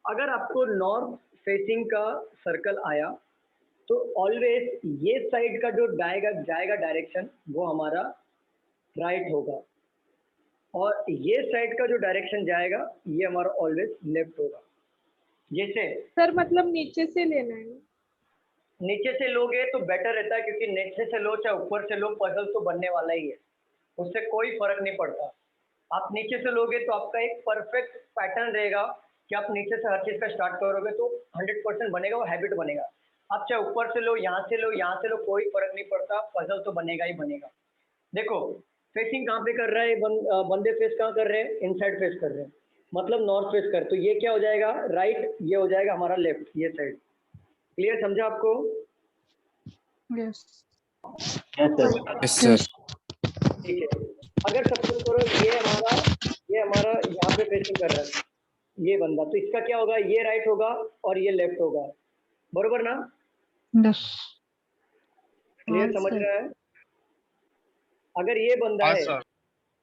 अगर आपको नॉर्थ फेसिंग का सर्कल आया तो ऑलवेज ये साइड का जो जाएगा डायरेक्शन वो हमारा राइट होगा, और ये साइड का जो डायरेक्शन जाएगा ये हमारा ऑलवेज लेफ्ट होगा। जैसे सर मतलब नीचे से लेना है? नीचे से लोगे तो बेटर रहता है, क्योंकि नीचे से लो चाहे ऊपर से लो, पजल तो बनने वाला ही है, उससे कोई फर्क नहीं पड़ता। आप नीचे से लोगे तो आपका एक परफेक्ट पैटर्न रहेगा कि आप नीचे से हर चीज़ का स्टार्ट करोगे तो 100% बनेगा, वो हैबिट बनेगा। आप चाहे ऊपर से लो, यहाँ से लो, कोई फर्क नहीं पड़ता, पजल तो बनेगा ही बनेगा। देखो फेसिंग कहाँ पे कर रहा है बंदे, फेस कहाँ कर रहे हैं? इनसाइड फेस कर रहे हैं, मतलब नॉर्थ फेस कर। तो ये क्या हो जाएगा? राइट, ये हो जाएगा हमारा लेफ्ट, ये साइड। क्लियर समझा आपको? Yes sir. ठीक है। अगर सपोज करो ये हमारा यहाँ पे फेसिंग कर रहा है ये बंदा, तो इसका क्या होगा? ये राइट होगा और ये लेफ्ट होगा, बरोबर ना? यस। क्लियर समझ रहा है? अगर ये बंदा हाँ है, सर।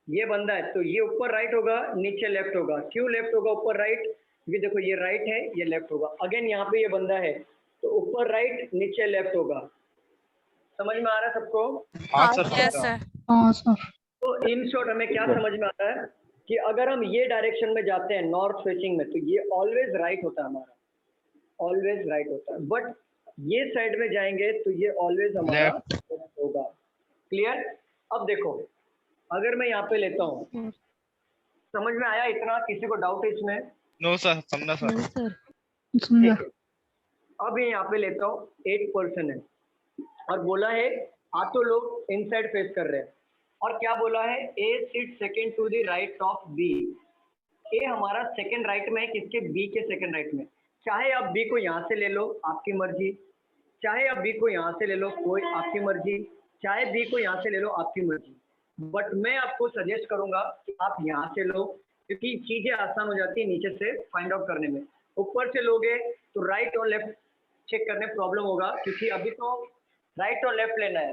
ये बंदा है तो ये ऊपर राइट होगा, नीचे लेफ्ट होगा। क्यों लेफ्ट होगा ऊपर राइट? क्योंकि देखो ये राइट है, ये लेफ्ट होगा। अगेन यहाँ पे ये बंदा है तो ऊपर राइट, नीचे लेफ्ट होगा। समझ में आ रहा है सबको? हाँ सर। यस समझा। सर। हाँ सर। तो इन शॉर्ट हमें क्या समझ में आता है कि अगर हम ये डायरेक्शन में जाते हैं नॉर्थ फेसिंग में, तो ये ऑलवेज राइट होता है हमारा, ऑलवेज राइट होता है। बट ये साइड में जाएंगे तो ये ऑलवेज हमारा लेफ्ट होगा। क्लियर? अब देखो, अगर मैं यहाँ पे लेता हूँ, समझ में आया इतना? किसी को डाउट है इसमें? नो सर, समझा सर। समझा। अब ये यहाँ पे लेता हूँ, 8% है और बोला है आठों लोग इनसाइड फेस कर रहे हैं, और क्या बोला है? A sit second to the right of B. A हमारा सेकंड राइट में है, किसके? बी के सेकंड राइट में। चाहे आप बी को यहाँ से ले लो, आपकी मर्जी, चाहे आप बी को यहाँ से ले लो, कोई आपकी मर्जी, चाहे बी को यहाँ से ले लो, आपकी मर्जी। बट मैं आपको सजेस्ट करूंगा कि आप यहाँ से लो, क्योंकि चीजें आसान हो जाती है नीचे से फाइंड आउट करने में। ऊपर से लोगे तो राइट और लेफ्ट चेक करने प्रॉब्लम होगा, क्योंकि अभी तो राइट और लेफ्ट लेना है।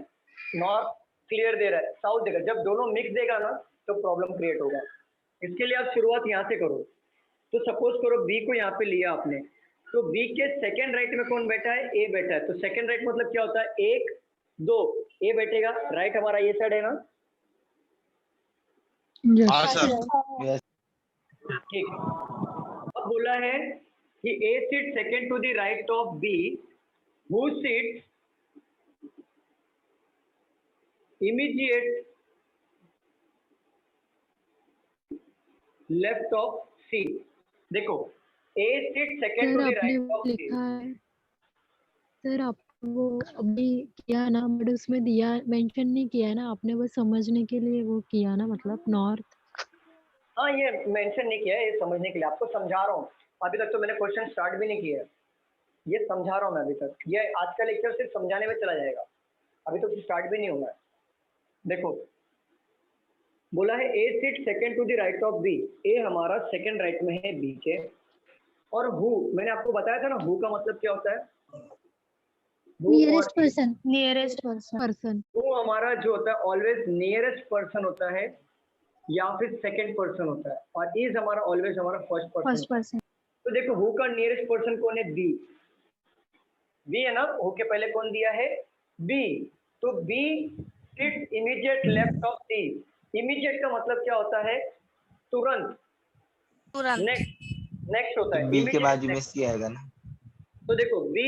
नॉर्थ क्लियर दे रहा है, साउथ देगा, जब दोनों मिक्स देगा ना तो प्रॉब्लम क्रिएट होगा। इसके लिए आप शुरुआत यहाँ से करो। तो सपोज करो बी को यहाँ पे लिया आपने, तो बी के सेकेंड राइट में कौन बैठा है? ए बैठा है। तो सेकेंड राइट मतलब क्या होता है? 1 2 ए बैठेगा, राइट हमारा ये साइड है ना? हाँ सर। ठीक। अब बोला है कि A seat second to the right of B, who seat immediate left of C. देखो A seat second to the right of C. Sir आप वो अभी किया ना, बट उसमें दिया मेंशन नहीं किया है ना आपने, वो समझने के लिए वो किया ना, मतलब नॉर्थ। हाँ, ये मेंशन नहीं किया है, ये समझने के लिए आपको समझा रहा हूँ। अभी तक तो मैंने क्वेश्चन स्टार्ट भी नहीं किया है, ये समझा रहा हूँ मैं अभी तक। ये आज का लेक्चर सिर्फ समझाने में चला जाएगा, अभी तो स्टार्ट भी नहीं हुआ है। देखो बोला है A seat second to the right of B. A हमारा सेकेंड राइट में है बी के। और हु, मैंने आपको बताया था ना, हु का मतलब क्या होता है? Nearest person. Nearest person. Who हमारा जो होता है ऑलवेज नियरेस्ट पर्सन होता है या फिर सेकंड पर्सन होता है, और इज हमारा ऑलवेज हमारा फर्स्ट पर्सन। तो देखो हु का नियरेस्ट पर्सन कौन है? बी। बी है ना, हु के पहले कौन दिया है? बी। तो B sit immediate left of C. Immediate का मतलब क्या होता है? तुरंत। तुरंत। नेक्स्ट होता है। बी के बाजू में सी आएगा ना? तो देखो B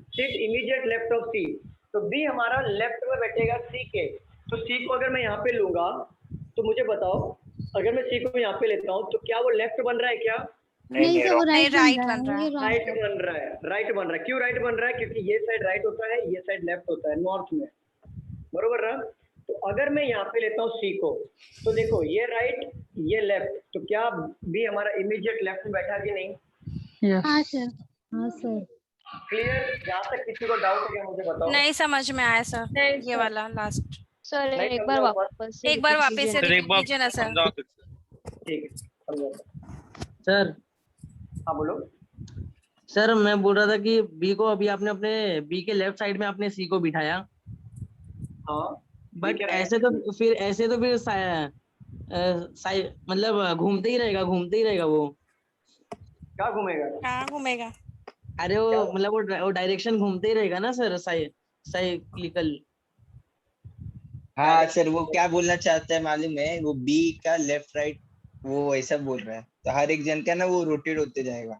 sit immediate left of C, तो बी हमारा लेफ्ट में बैठेगा सी के, तो सी को अगर मैं यहाँ पे लूंगा तो मुझे बताओ, अगर मैं सी को यहाँ पे लेता हूँ तो क्या वो लेफ्ट बन रहा है क्या? नहीं सर, वो राइट बन रहा है, ये राइट wrong है। बन रहा है, राइट बन रहा है। क्यों राइट बन रहा है? क्योंकि ये साइड राइट होता है, ये साइड लेफ्ट होता है नॉर्थ में, बरोबर ना? तो अगर मैं यहाँ पे लेता हूँ सी को, तो देखो ये राइट ये लेफ्ट, तो क्या बी हमारा इमीडिएट लेफ्ट में बैठा कि नहीं? हाँ सर, हाँ सर। क्लियर? जहाँ तक किसी को डाउट है मुझे बताओ। नहीं समझ में आया सर, ये वाला लास्ट। सर नहीं एक समझा बार हुआ? वापस एक बार वापस से सर एक रिपीट बार कीजिए ना सर। समझाओ तो। ठीक है, समझो। सर हाँ बोलो। सर मैं बोल रहा था कि बी को अभी आपने अपने बी के लेफ्ट साइड में आपने सी को बिठाया, हाँ बट ऐसे तो फिर मतलब घूमते ही रहेगा वो। क्या घूमेगा? कहाँ घूमेगा? अरे वो मतलब वो डायरेक्शन घूमते ही रहेगा ना सर, साइक्लिकल। हाँ सर, वो क्या बोलना चाहता है मालूम है? वो बी का लेफ्ट राइट वो ऐसा बोल रहा है, तो हर एक जन का ना वो रोटेट होते जाएगा।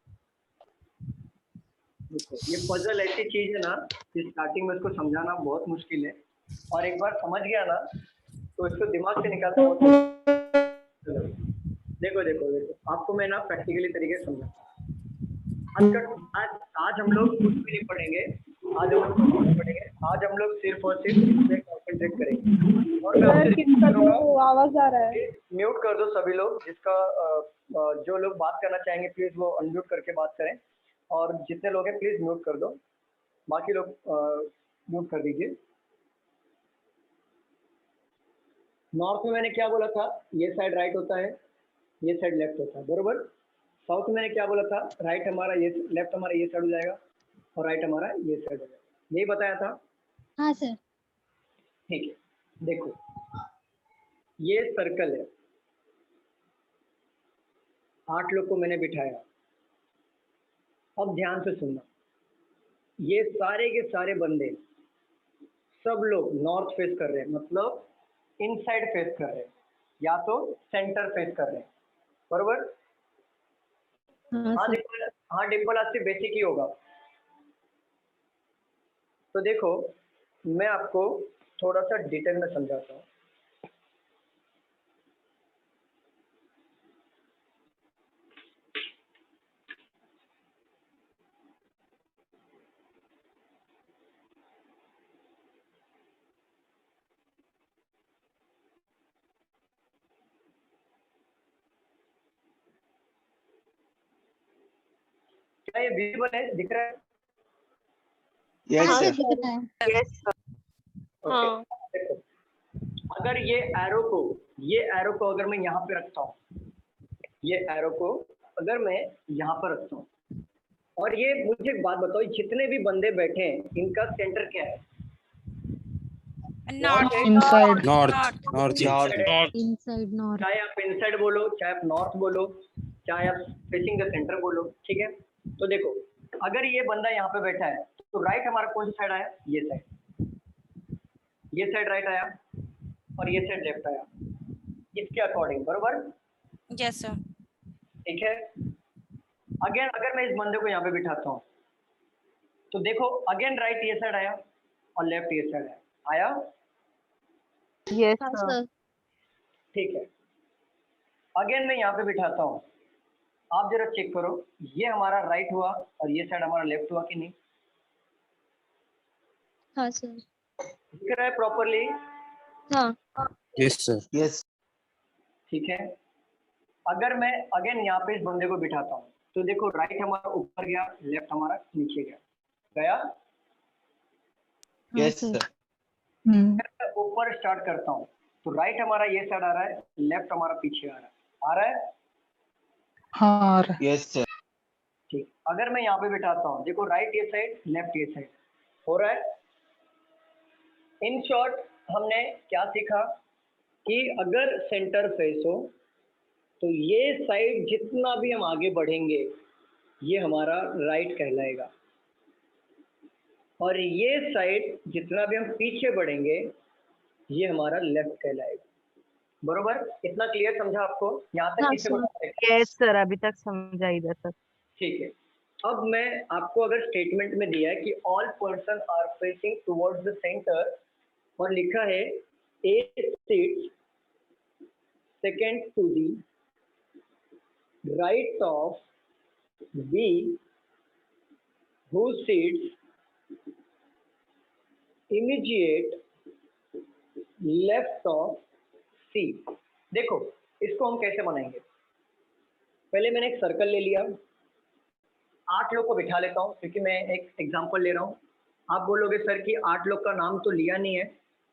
देखो ये पजल ऐसी चीज है ना कि स्टार्टिंग में इसको समझाना बहुत मुश्किल है, और एक बार समझ गया ना तो इसको दिमाग से निकालना बहुत मुश्किल है। देखो देखो देखो आपको मैं ना प्रैक्टिकली तरीके से समझाता हूँ। आज हम लोग कुछ भी नहीं पढ़ेंगे, आज हम लोग कुछ नहीं पढ़ेंगे, आज हम लोग सिर्फ और सिर्फ इस पे कॉन्सेंट्रेट करेंगे। और मैं आपसे रिक्वेस्ट करूंगा, आवाज आ रहा है। म्यूट कर दो सभी लोग, जिसका जो लोग बात करना चाहेंगे प्लीज वो अनम्यूट करके बात करें, और जितने लोग हैं प्लीज म्यूट कर दो, बाकी लोग म्यूट कर दीजिए। नॉर्थ में मैंने क्या बोला था? ये साइड राइट होता है, ये साइड लेफ्ट होता है, बरोबर। साउथ में मैंने क्या बोला था? राइट हमारा ये, लेफ्ट हमारा ये साइड हो जाएगा और राइट हमारा ये साइड हो जाएगा, यही बताया था। हाँ सर। ठीक है, देखो ये सर्कल है, 8 लोग को मैंने बिठाया। अब ध्यान से सुनना, ये सारे के सारे बंदे सब लोग नॉर्थ फेस कर रहे हैं, मतलब इनसाइड फेस कर रहे हैं, या तो सेंटर फेस कर रहे हैं, बरोबर। हाँ डिम्पल आज से बेसिक ही होगा। तो देखो मैं आपको थोड़ा सा डिटेल में समझाता हूँ। क्या ये विजिबल है, दिख रहा है? यस हाँ सर। सर, दिख रहा है। Yes sir. हाँ। देखो अगर ये एरो को अगर मैं यहाँ पे रखता हूँ, ये एरो को अगर मैं यहाँ पर रखता हूँ, और ये मुझे एक बात बताओ, जितने भी बंदे बैठे हैं इनका सेंटर क्या है? Inside north inside north. चाहे आप इनसाइड बोलो, चाहे आप नॉर्थ बोलो, चाहे आप फेसिंग द सेंटर बोलो, ठीक है। तो देखो अगर ये बंदा यहाँ पे बैठा है तो राइट हमारा कौन सा साइड आया? ये साइड राइट आया और ये साइड लेफ्ट आया, इसके अकॉर्डिंग, बरोबर। Yes sir. ठीक है, अगेन अगर मैं इस बंदे को यहाँ पे बिठाता हूँ तो देखो अगेन राइट ये साइड आया और लेफ्ट ये साइड आया। यस हाँ सर। सर। ठीक है, अगेन मैं यहाँ पे बिठाता हूँ, आप जरा चेक करो, ये हमारा राइट हुआ और ये साइड हमारा लेफ्ट हुआ कि नहीं? हाँ सर। दिख रहा है प्रॉपरली? हाँ। Yes sir. यस। ठीक है, अगर मैं अगेन यहाँ पे इस बंदे को बिठाता हूँ तो देखो राइट हमारा ऊपर गया, लेफ्ट हमारा नीचे गया। Yes sir. ऊपर स्टार्ट करता हूँ तो राइट हमारा ये साइड आ रहा है, लेफ्ट हमारा पीछे आ रहा है। हाँ यस सर। ठीक, अगर मैं यहाँ पे बिठाता हूँ, देखो राइट ये साइड लेफ्ट ये साइड हो रहा है। इन शॉर्ट हमने क्या सीखा कि अगर सेंटर फेस हो तो ये साइड जितना भी हम आगे बढ़ेंगे ये हमारा राइट कहलाएगा, और ये साइड जितना भी हम पीछे बढ़ेंगे ये हमारा लेफ्ट कहलाएगा, बरोबर। इतना क्लियर समझा आपको? यहाँ तक किसी को? यस सर, अभी तक समझा इधर तक। ठीक है, अब मैं आपको अगर स्टेटमेंट में दिया है कि all person are facing towards the centre और लिखा है A seats second to the right of B who seats immediate left of C. देखो इसको हम कैसे बनाएंगे, पहले मैंने एक सर्कल ले लिया, 8 लोग को बिठा लेता हूँ क्योंकि मैं एक एग्जांपल ले रहा हूँ। आप बोलोगे सर कि 8 लोग का नाम तो लिया नहीं है,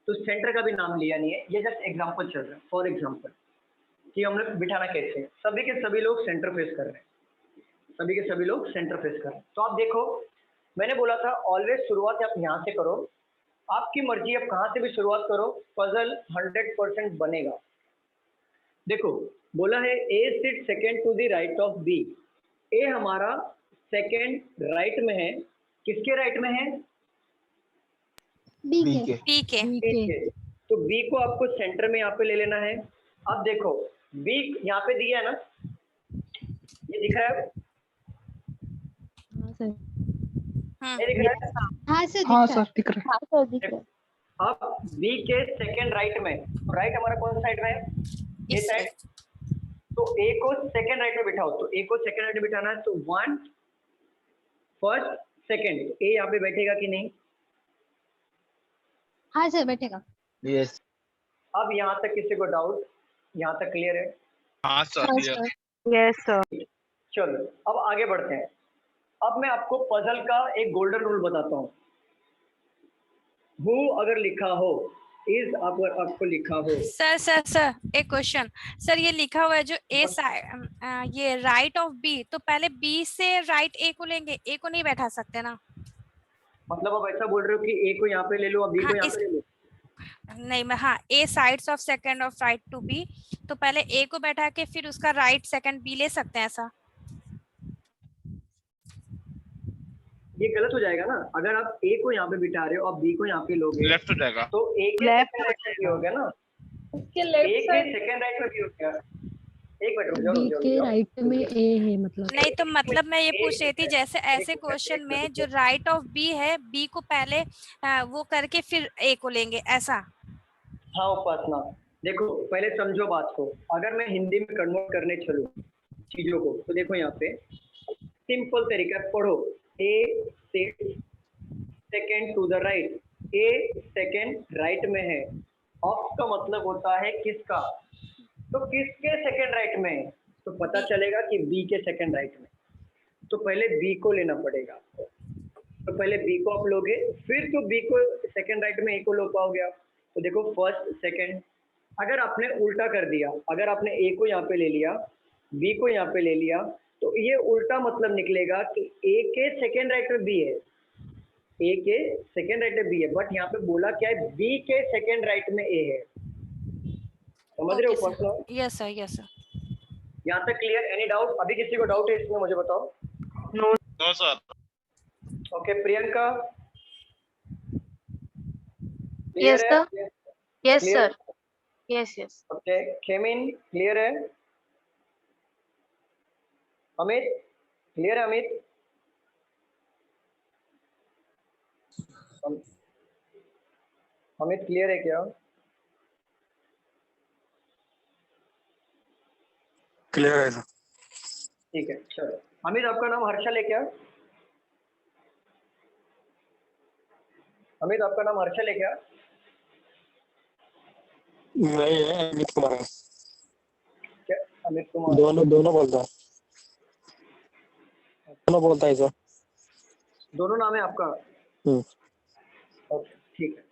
तो सेंटर का भी नाम लिया नहीं है, ये जस्ट एग्जांपल चल रहा है। फॉर एग्जांपल कि हम लोग बिठाना कैसे है, सभी के सभी लोग सेंटर फेस कर रहे हैं, सभी के सभी लोग सेंटर फेस कर रहे हैं। तो आप देखो मैंने बोला था ऑलवेज शुरुआत आप यहाँ से करो, आपकी मर्जी, आप कहाँ से भी शुरुआत करो, पजल 100% बनेगा। देखो बोला है A sit second to the right of B, A हमारा सेकेंड राइट में है, किसके राइट में है? बी के। तो बी को आपको सेंटर में यहाँ पे ले लेना है। अब देखो बी यहाँ पे दिया है ना, ये दिख रहा है? ये दिख रहा है? हाँ सर दिख रहा है। अब बी के सेकेंड राइट में, राइट हमारा कौन सा साइड में है? ये साइड। तो ए को सेकेंड राइट में बिठाओ, तो ए को सेकेंड राइट में बिठाना है, तो 1 फर्स्ट सेकेंड, ए यहाँ पे बैठेगा कि नहीं? हाँ सर बैठेगा। यस। अब यहाँ तक किसी को डाउट? यहाँ तक क्लियर है? हाँ सर। Yes sir. चलो अब आगे बढ़ते हैं। अब मैं आपको पजल का एक गोल्डन रूल बताता हूँ। हु अगर लिखा हो, इज अगर आपको लिखा हो। सर एक क्वेश्चन सर, ये लिखा हुआ है जो ए ये राइट ऑफ बी, तो पहले बी से राइट ए को लेंगे, ए को नहीं बैठा सकते ना? मतलब आप ऐसा बोल रहे हो कि ए को यहाँ पे ले लो, अब बी को यहाँ पे ले लो? नहीं मैं, हाँ, A sides of second of right to B, तो पहले ए को बैठा के फिर उसका राइट सेकंड बी ले सकते हैं ऐसा? ये गलत हो जाएगा ना, अगर आप ए को यहाँ पे बिठा रहे हो और बी को यहाँ पे लोगे लेफ्ट हो जाएगा, तो ए के सेकंड राइट में भी हो गया ना, उसके लेफ्ट ए के सेकंड राइट में भी हो गया। एक मिनट रुक जाओ, बी के राइट में ए है मतलब। नहीं तो मतलब मैं ये पूछ रही थी जैसे ऐसे क्वेश्चन में जो राइट ऑफ बी है, बी को पहले वो करके फिर ए को लेंगे ऐसा? हाँ उपासना, देखो पहले समझो बात को, अगर मैं हिंदी में कन्वर्ट करने चलूँ चीजों को, तो देखो यहाँ पे सिंपल तरीका पढ़ो, A second to the right, A second right में है, ऑफ का मतलब होता है किसका, तो किसके सेकंड राइट में, तो पता चलेगा कि बी के सेकंड राइट में, तो पहले बी को लेना पड़ेगा। तो पहले बी को आप लोगे, फिर तो बी को सेकंड राइट में ए को लो पाओगे आप। तो देखो फर्स्ट सेकंड, अगर आपने उल्टा कर दिया, अगर आपने ए को यहाँ पे ले लिया, बी को यहाँ पे ले लिया, तो ये उल्टा मतलब निकलेगा कि ए के सेकंड राइट में बी है, ए के सेकंड राइट में बी है, बट यहाँ पे बोला क्या है, बी के सेकंड राइट में ए है। समझ रहे हो? Yes sir, yes sir. यहाँ तक क्लियर? Any doubt? अभी किसी को डाउट है इसमें मुझे बताओ। No sir. Okay Priyanka? Yes sir, yes sir, yes yes. Okay Khemin clear है? अमित क्लियर है? अमित अमित क्लियर है क्या? क्लियर है सर। ठीक है चलो। अमित आपका नाम हर्षल है क्या? अमित आपका नाम हर्षल है क्या? नहीं है, अमित कुमार है। क्या अमित कुमार? दोनों बोलता है, दोनों बोलता है सर। दोनों नाम है आपका? ओके ठीक है।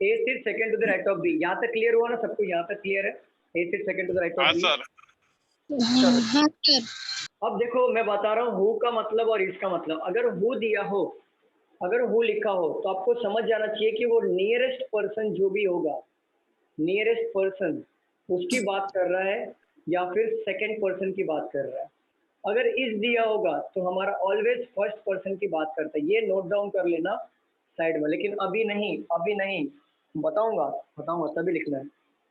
A sit second to the right of B, यहाँ तक क्लियर हुआ ना सबको? यहाँ तक क्लियर है? A sit second to the right of B? हाँ सर। अब देखो मैं बता रहा हूँ हु का मतलब और इसका मतलब। अगर हु दिया हो, अगर हु लिखा हो, तो आपको समझ जाना चाहिए कि वो नियरेस्ट पर्सन जो भी होगा, नियरेस्ट पर्सन उसकी बात कर रहा है या फिर सेकंड पर्सन की बात कर रहा है। अगर इस दिया होगा तो हमारा ऑलवेज फर्स्ट पर्सन की बात करता है, ये नोट डाउन कर लेना साइड में। लेकिन अभी नहीं, अभी नहीं, बताऊंगा तभी लिखना है।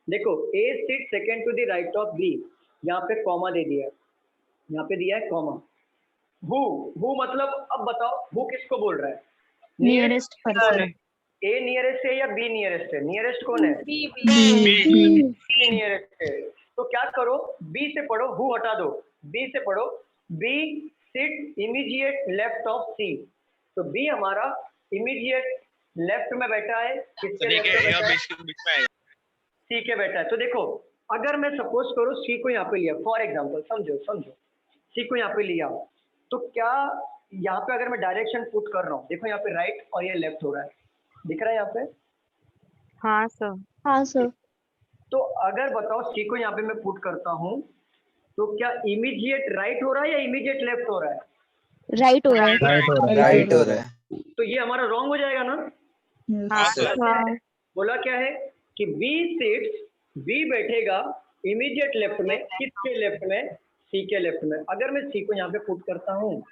देखो A sit second to the right of B, यहाँ पे कॉमा दे दिया, यहाँ पे दिया है कॉमा। हु मतलब अब बताओ हु किसको बोल रहा है? Nearest person. ए नियरेस्ट है या बी नियरेस्ट है? नियरेस्ट कौन है? बी नियरेस्ट है। तो क्या करो, बी से पढ़ो, हु हटा दो, बी से पढ़ो, B sit immediate left of C. तो बी हमारा इमीडिएट लेफ्ट में बैठा है, किसके लेफ्ट में बैठा है? सी के बैठा है। तो देखो अगर मैं सपोज करो सी को यहाँ पे लिया, फॉर एग्जांपल समझो सी को यहाँ पे लिया, तो क्या यहाँ पे अगर मैं डायरेक्शन पुट कर रहा हूँ, देखो यहाँ पे राइट और ये लेफ्ट हो रहा है, दिख रहा है यहाँ पे? हाँ सर। हाँ सर। तो अगर बताओ सी को यहाँ पे मैं पुट करता हूँ, तो क्या इमीडिएट राइट हो रहा है या इमीडिएट लेफ्ट हो रहा है? राइट हो रहा है। राइट हो रहा है। तो ये हमारा रॉन्ग हो जाएगा ना? बोला क्या है कि बी सिट्स, बी बैठेगा इमीडिएट लेफ्ट में, किसके लेफ्ट में? सी के लेफ्ट में। अगर मैं सी को यहाँ पे पुट करता हूँ,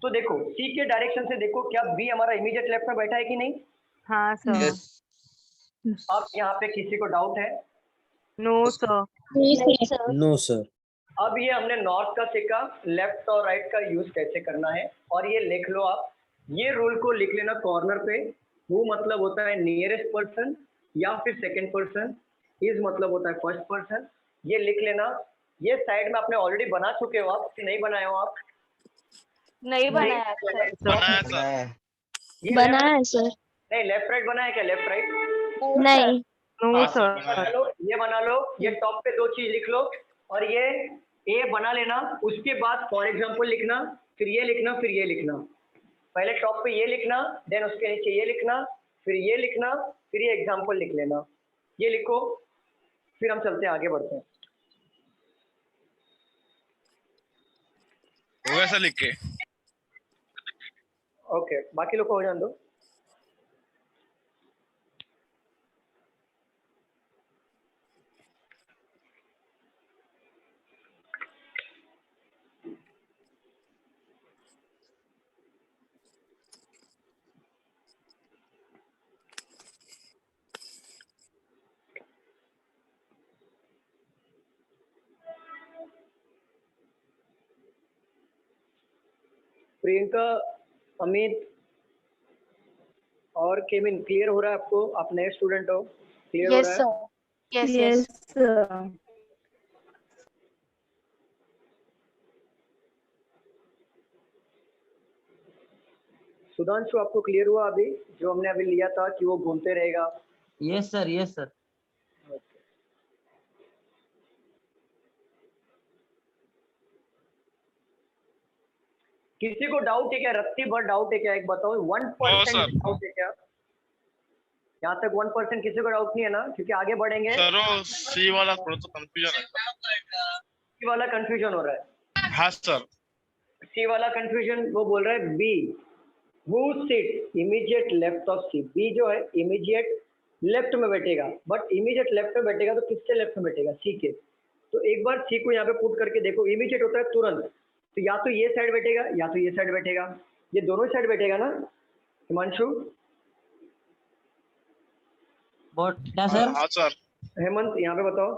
तो देखो सी के डायरेक्शन से देखो, क्या बी हमारा इमीडिएट लेफ्ट में बैठा है कि नहीं? हाँ सर। अब यहाँ पे किसी को डाउट है? No sir. No sir. अब ये हमने नॉर्थ का सीखा, लेफ्ट और राइट का यूज कैसे करना है, और ये लिख लो आप, ये रूल को लिख लेना कॉर्नर पे। वो मतलब होता है नियरेस्ट पर्सन या फिर सेकंड पर्सन, इज मतलब होता है फर्स्ट पर्सन, ये लिख लेना। ये साइड में आपने ऑलरेडी बना चुके हो आप कि नहीं बनाए हो आप? नहीं बनाया सर। बनाया है सर। नहीं, लेफ्ट राइट बनाया क्या? लेफ्ट राइट नहीं। नो बना लो, ये बना लो, ये टॉप पे दो चीज लिख लो, और ये ए बना लेना। उसके बाद फॉर एग्जांपल लिखना, फिर ये लिखना, फिर ये लिखना। पहले टॉप पे ये लिखना, देन उसके नीचे ये लिखना, फिर ये लिखना, फिर ये एग्जांपल लिख लेना। ये लिखो, फिर हम चलते हैं, आगे बढ़ते हैं। वैसा लिख के ओके, बाकी लोग को हो जाने दो। प्रियंका, अमित और केविन, क्लियर हो रहा है आपको? आप नए स्टूडेंट हो, क्लियर हो रहा है? Yes sir. सुधांशु, आपको क्लियर हुआ अभी जो हमने अभी लिया था कि वो घूमते रहेगा? Yes sir, yes sir. किसी को डाउट है क्या? रत्ती भर डाउट है क्या? एक बताओ, 1% डाउट है क्या? यहाँ तक 1% किसी को डाउट नहीं है ना? क्योंकि आगे बढ़ेंगे। सर सी वाला थोड़ा सा कंफ्यूजन है। सी वाला कंफ्यूजन हो रहा है? हाँ सर। सी वाला कंफ्यूजन वो बोल रहा है B, who sit immediate left of C. B जो है इमीडिएट लेफ्ट में बैठेगा, बट इमीडिएट लेफ्ट में बैठेगा तो किसके लेफ्ट में बैठेगा? सी के। तो एक बार सी को यहाँ पे पुट करके देखो, इमीडिएट होता है तुरंत, तो या तो ये साइड बैठेगा या तो ये साइड बैठेगा। ये दोनों साइड बैठेगा ना हिमांशु? क्या सर? हाँ सर। हेमंत, यहाँ पे बताओ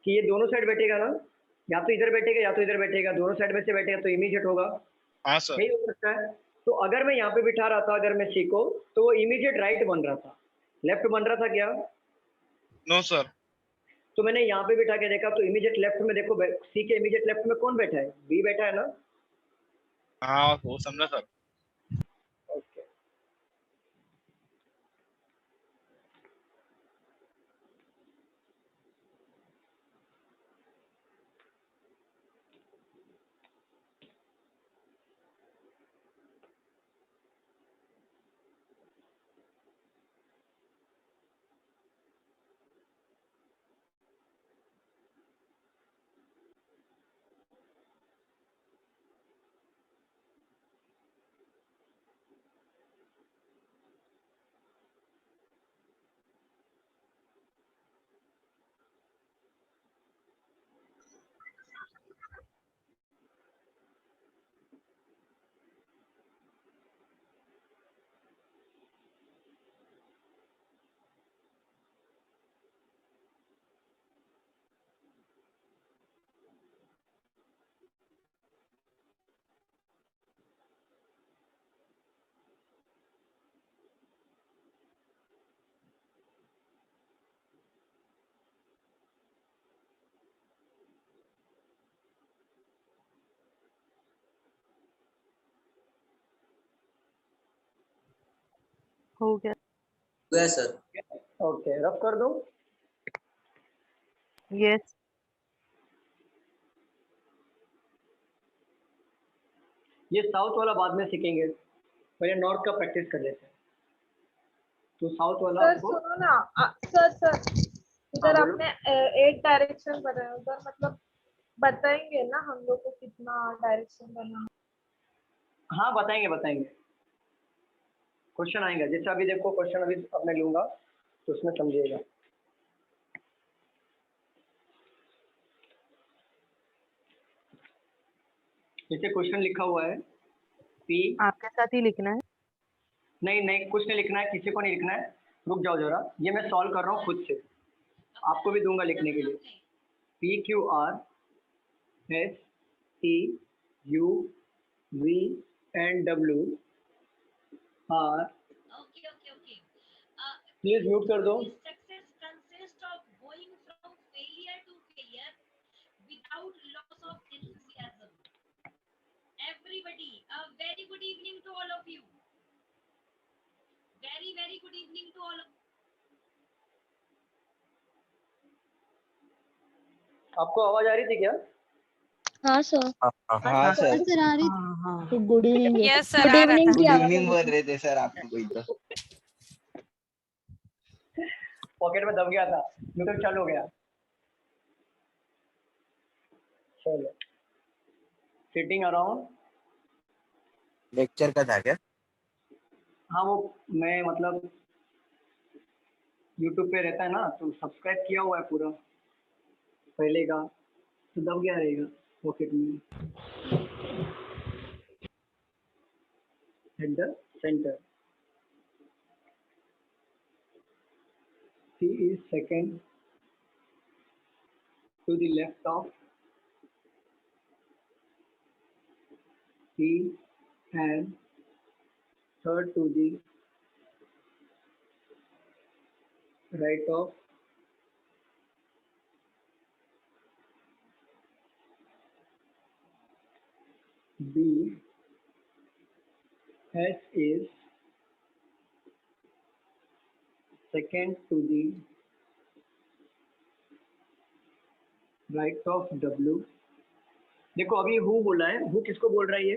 कि ये दोनों साइड बैठेगा ना? या तो इधर बैठेगा या तो इधर बैठेगा, दोनों साइड में से बैठेगा तो इमीडिएट होगा। हाँ सर। नहीं हो सकता है। तो अगर मैं यहाँ पे बिठा रहा था, अगर मैं सी को, तो वो इमीडिएट राइट बन रहा था, लेफ्ट बन रहा था क्या? No sir. तो मैंने यहाँ पे बिठा के देखा तो इमीडिएट लेफ्ट में देखो, सी के इमीडिएट लेफ्ट में कौन बैठा है? बी बैठा है ना? हाँ वो समझा सर। ओके, हो गया गया सर। ओके, रफ कर दो। यस ये साउथ वाला बाद में सीखेंगे, पहले नॉर्थ का प्रैक्टिस कर लेते हैं। तो साउथ वाला सर आपको सुनो ना, सर उधर हाँ, बोलो। आपने 8 डायरेक्शन बनाए, उधर मतलब बताएंगे ना हम लोग को कितना डायरेक्शन बना? हाँ बताएंगे बताएंगे, क्वेश्चन आएगा। जैसे अभी देखो क्वेश्चन अभी अब मैं लूंगा तो उसमें समझिएगा। जैसे क्वेश्चन लिखा हुआ है पी, आपके साथ ही लिखना है। नहीं नहीं कुछ नहीं लिखना है, किसी को नहीं लिखना है। रुक जाओ जरा, ये मैं सॉल्व कर रहा हूँ खुद से, आपको भी दूंगा लिखने के लिए। P Q R S T U V and W are, please mute कर दो। Everybody, a very good evening to all of you. Very good evening to all of you. आपको आवाज आ रही थी क्या? हाँ सर। हाँ सर। सर आ रही तो good evening. Yes sir, good आ रहा इवनिंग था। की गुड आवाज इवनिंग बोल रहे थे सर आपको कोई तो। पॉकेट में दब गया था, यूट्यूब चालू हो गया। चलो, सिटिंग अराउंड। लेक्चर का था क्या? हाँ वो मैं मतलब यूट्यूब पे रहता है ना, तो सब्सक्राइब किया हुआ है पूरा पहले का, तो दब गया रहेगा पॉकेट में। Eight the centre C is second to the left of P and third to the right of B. S is second to the right of W. देखो अभी हु बोला है, हु किसको बोल रहा है ये?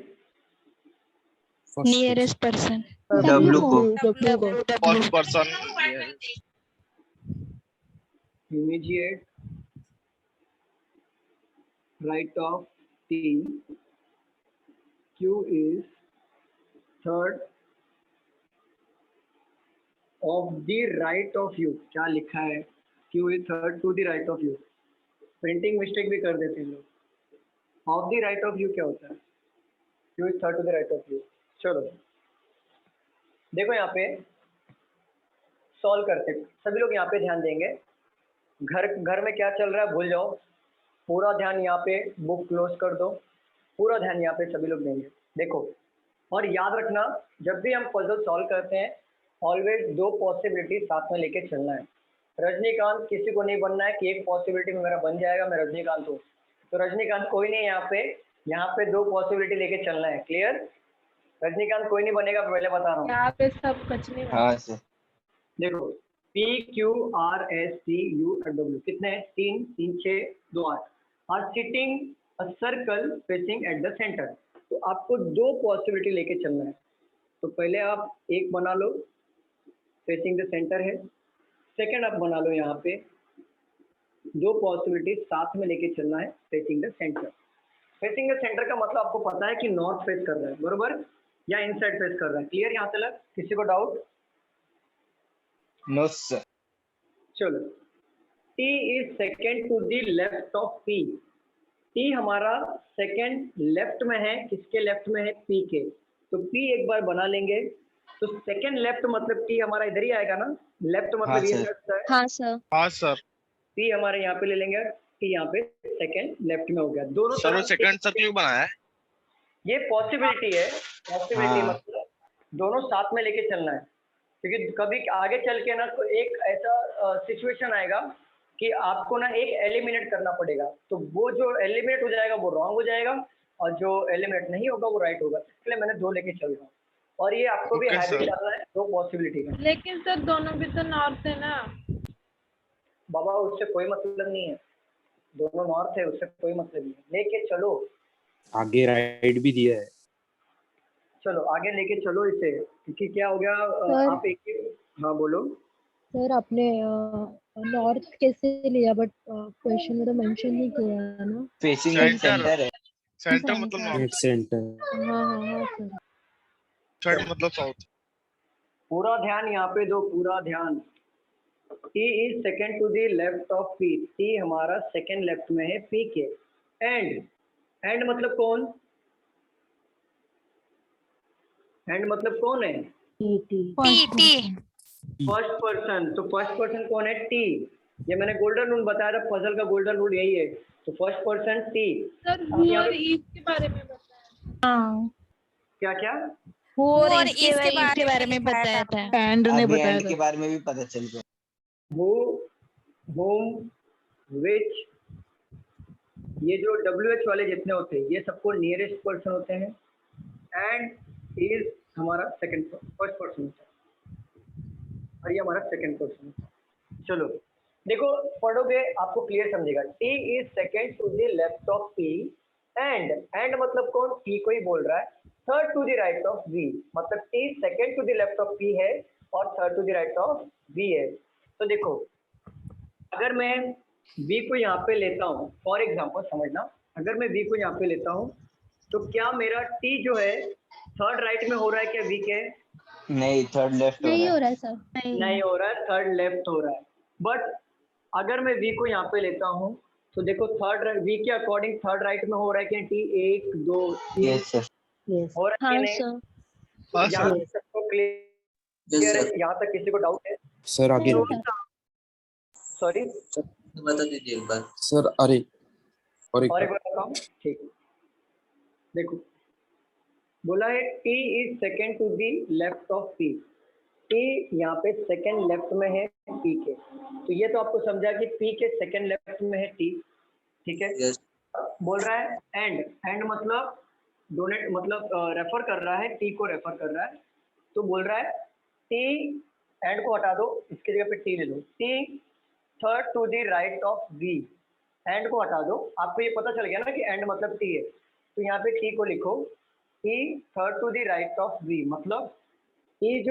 नियरेस्ट पर्सन W को। First person. Immediate right of T. Q is third of the right of U. क्या लिखा है? Q is third to the right of U. Printing mistake भी कर देते हैं लोग। Of the right of you क्या होता है? Q is third to the right of U. चलो देखो यहाँ पे सॉल्व करते, सभी लोग यहाँ पे ध्यान देंगे। घर में क्या चल रहा है भूल जाओ, पूरा ध्यान यहाँ पे, बुक क्लोज कर दो, पूरा ध्यान यहाँ पे सभी लोग देंगे। देखो और याद रखना, जब भी हम पजल सॉल्व करते हैं ऑलवेज दो पॉसिबिलिटी साथ में लेके चलना है। रजनीकांत किसी को नहीं बनना है कि एक पॉसिबिलिटी में मेरा बन जाएगा मैं रजनीकांत हूँ, तो रजनीकांत कोई नहीं है यहाँ पे दो पॉसिबिलिटी लेके चलना है। क्लियर? रजनीकांत कोई नहीं बनेगा, पहले बता रहा हूँ। यहाँ पे सब कुछ नहीं बना। हाँ सर। देखो P Q R S T U और W कितने हैं? 3 3 6 2 8 are sitting a circle facing at the centre. तो आपको दो पॉसिबिलिटी लेके चलना है। तो पहले आप एक बना लो, फेसिंग द सेंटर है। सेकंड आप बना लो, यहाँ पे दो पॉसिबिलिटी साथ में लेके चलना है, facing the centre. Facing the centre का मतलब आपको पता है कि नॉर्थ फेस कर रहा है, बरोबर, या इनसाइड फेस कर रहा है। क्लियर यहाँ तक? किसी को डाउट? No sir. चलो, T is second to the left of P। T हमारा सेकेंड लेफ्ट में है, किसके लेफ्ट में है? P के। तो P एक बार बना लेंगे, तो सेकेंड लेफ्ट मतलब T हमारा इधर ही आएगा ना, लेफ्ट मतलब हाँ ये सर। लेफ्ट है। हाँ सर। हाँ सर। P हमारे यहाँ पे ले लेंगे, T यहाँ पे सेकेंड लेफ्ट में हो गया। दोनों सर वो तरफ सेकंड सर क्यों बनाया है? ये पॉसिबिलिटी है, पॉसिबिलिटी हाँ। मतलब दोनों साथ में लेके चलना है, क्योंकि कभी आगे चल के ना तो एक ऐसा सिचुएशन आएगा कि आपको ना एक एलिमिनेट करना पड़ेगा, तो वो जो एलिमिनेट हो जाएगा वो रॉन्ग हो जाएगा और जो एलिमिनेट नहीं होगा वो राइट होगा। इसलिए मैंने दो लेके चल रहा हूँ। और ये आपको भी Okay, हैबिट sir. डालना है दो पॉसिबिलिटी का। लेकिन सर दोनों भी तो नॉर्थ है ना। बाबा उससे कोई मतलब नहीं है, दोनों नॉर्थ है उससे कोई मतलब नहीं है, लेके चलो। आगे राइट भी दिया है। चलो आगे लेके चलो इसे, क्योंकि क्या हो गया सर। आप एक हाँ बोलो। सर आपने नॉर्थ कैसे लिया, बट क्वेश्चन में तो मेंशन नहीं किया है ना। Facing Center. सेंटर है। सेंटर मतलब हाँ नॉर्थ, सेंटर। हाँ सर। साइड मतलब साउथ। पूरा ध्यान यहाँ पे दो, पूरा ध्यान। T is second to the left of P, T हमारा सेकेंड लेफ्ट में है P के। एंड मतलब कौन? एंड मतलब कौन है? T first person. तो फर्स्ट पर्सन कौन है? T। ये मैंने गोल्डन रूल बताया था, पजल का गोल्डन रूल यही है। तो फर्स्ट पर्सन T। सर अब हु यहाँ और पे ईस्ट के बारे में बताया। क्या क्या? हु और इसके बारे में बताया था। एंड ने अभी बताया एंड के था। बारे में भी पता चल गया। Who, whom, which, ये जो WH वाले जितने होते हैं ये सबको नियरेस्ट पर्सन होते हैं। एंड इज हमारा सेकंड फर्स्ट पर्सन होता है और ये हमारा सेकंड पर्सन होता है। चलो देखो पढ़ोगे आपको क्लियर समझेगा। T is second to the left of P and मतलब कौन? T को ही बोल रहा है। Third to the right of V, मतलब T second to the left of P है और third to the right of V है। तो देखो अगर मैं V को यहाँ पे लेता हूँ, फॉर एग्जाम्पल समझना, अगर मैं V को यहाँ पे लेता हूँ तो क्या मेरा T जो है थर्ड राइट में हो रहा है क्या V के? नहीं, थर्ड लेफ्ट हो नहीं रहा हो है। रहा है सर। नहीं हो रहा है, थर्ड लेफ्ट हो रहा है। बट अगर मैं V को यहाँ पे लेता हूँ तो देखो थर्ड V के अकॉर्डिंग थर्ड राइट में हो रहा है क्या T? 1 2 3 yes sir. हो रहा है हाँ कि नहीं? सर। हाँ यहाँ सर। तक सबको क्लियर है? यहाँ तक किसी को डाउट है? सर आगे नहीं आगे। सर। सॉरी बता दीजिए एक बार। सर अरे और एक और एक बार। बार बताऊँ? ठीक है देखो बोला है T is second to the left of P। T यहाँ पे सेकेंड लेफ्ट में है P के, तो ये तो आपको समझा कि P के सेकेंड लेफ्ट में है T, ठीक है। यस बोल रहा है एंड मतलब डोनेट मतलब रेफर कर रहा है, T को रेफर कर रहा है। तो बोल रहा है T एंड को हटा दो, इसकी जगह पे T ले लो। T third to the right of V, and को हटा दो। आपको ये पता चल गया ना कि एंड मतलब T है, तो यहाँ पे T को लिखो T third to the right of V, मतलब T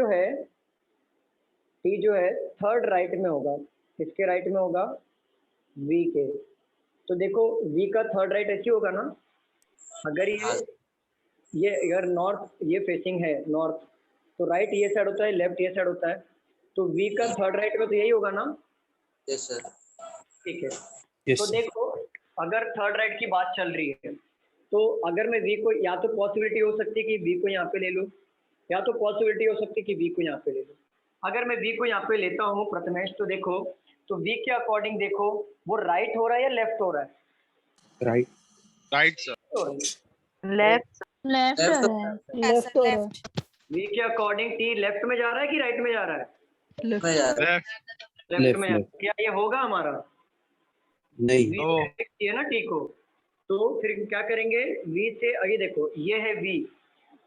जो है थर्ड राइट में होगा। किसके राइट में होगा? V के। तो देखो V का थर्ड राइट ऐसे होगा ना, अगर ये अगर नॉर्थ ये फेसिंग है नॉर्थ, तो राइट ये साइड होता है, लेफ्ट ये साइड होता है, तो V का थर्ड राइट में तो यही होगा ना। Yes sir. ठीक है Yes, तो sir. देखो अगर थर्ड राइट की बात चल रही है तो अगर मैं V को, या तो पॉसिबिलिटी हो सकती है कि V को यहाँ पे ले लूँ, या तो पॉसिबिलिटी हो सकती है कि V को यहाँ पे ले लूँ। अगर मैं V को यहाँ पे लेता हूँ प्रथमेश, तो देखो तो V के अकॉर्डिंग देखो वो राइट हो रहा है या लेफ्ट हो रहा है? Right right sir. Left left Left. हो रहा है। लेफ्ट हो रहा है। V के अकॉर्डिंग T लेफ्ट में जा रहा है कि राइट में जा रहा है? मैं यार लेफ्ट। लेफ्ट में जा रहा है। लेफ्ट। क्या ये होगा हमारा? नहीं। V ओ। से select किया ना T को, तो फिर क्या करेंगे? V से आगे देखो ये है V,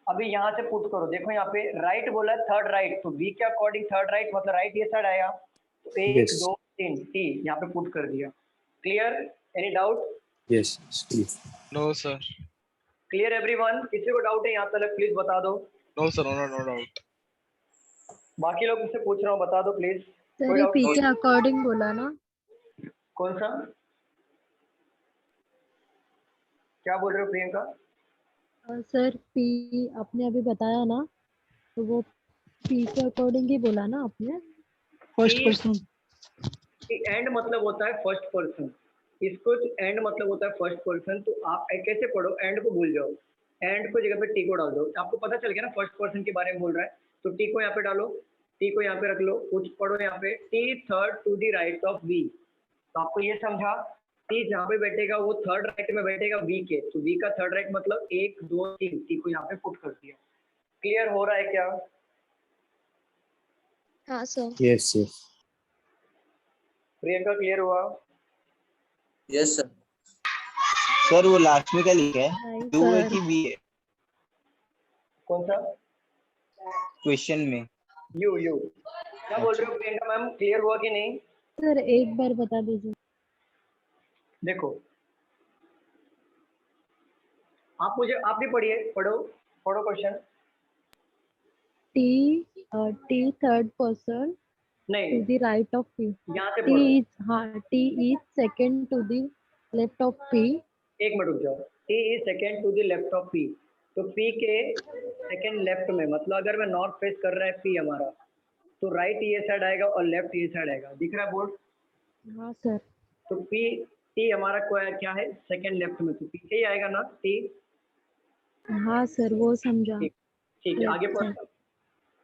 अभी यहाँ से पुट करो। देखो यहाँ पे राइट बोला है, थर्ड राइट, तो V के अकॉर्डिंग थर्ड राइट मतलब राइट ये साइड आया, तो 1 Yes. 2 3 T यहाँ पे पुट कर दिया। Clear? Any doubt? Yes no sir. Clear everyone? किसी को डाउट है यहाँ तक प्लीज बता दो। No sir, no doubt. बाकी लोग मुझसे पूछ रहा हूँ, बता दो प्लीज। सर कोई ये डाउट? पी के अकॉर्डिंग बोला ना। कौन सा? क्या बोल रहे हो प्रियंका? सर पी आपने अभी बताया ना, तो वो पी के अकॉर्डिंग ही बोला ना आपने। First person. एंड मतलब होता है फर्स्ट पर्सन, इसको एंड मतलब होता है फर्स्ट पर्सन। तो आप कैसे पढ़ो? एंड को भूल जाओ, एंड को जगह पे टी को डाल दो, आपको पता चल गया ना फर्स्ट पर्सन के बारे में बोल रहा है। तो टी को यहाँ पे डालो, टी को यहाँ पे रख लो, कुछ पढ़ो यहाँ पे T third to the right of V. तो आपको ये समझा टी जहाँ पे बैठेगा वो थर्ड राइट में बैठेगा वी के, तो वी का थर्ड राइट मतलब 1 2 3, टी को यहाँ पे पुट कर दिया। क्लियर हो रहा है क्या? हाँ सर। यस प्रियंका क्लियर हुआ? Yes sir. सर वो लास्ट में क्या लिखा है? नहीं टू है सर। कि वी है? कौन सा? क्वेश्चन में यू यू क्या बोल रहे हो प्रियंका मैम, क्लियर हुआ कि नहीं? सर एक बार बता दीजिए। देखो आप भी पढ़िए, पढ़ो क्वेश्चन। T third person नहीं, to the right of P. यहाँ से T पढ़ो। is T is second to the left of P. एक मिनट रुक जाओ। T is second to the left of P, तो P के सेकंड लेफ्ट में, मतलब अगर मैं नॉर्थ फेस कर रहा है P हमारा, तो राइट ये साइड आएगा और लेफ्ट ये साइड आएगा। दिख रहा है बोर्ड? हाँ सर। तो T हमारा क्या है? सेकंड लेफ्ट में, तो पीछे ही आएगा ना T। हाँ सर वो समझा। ठीक है, आगे Left side.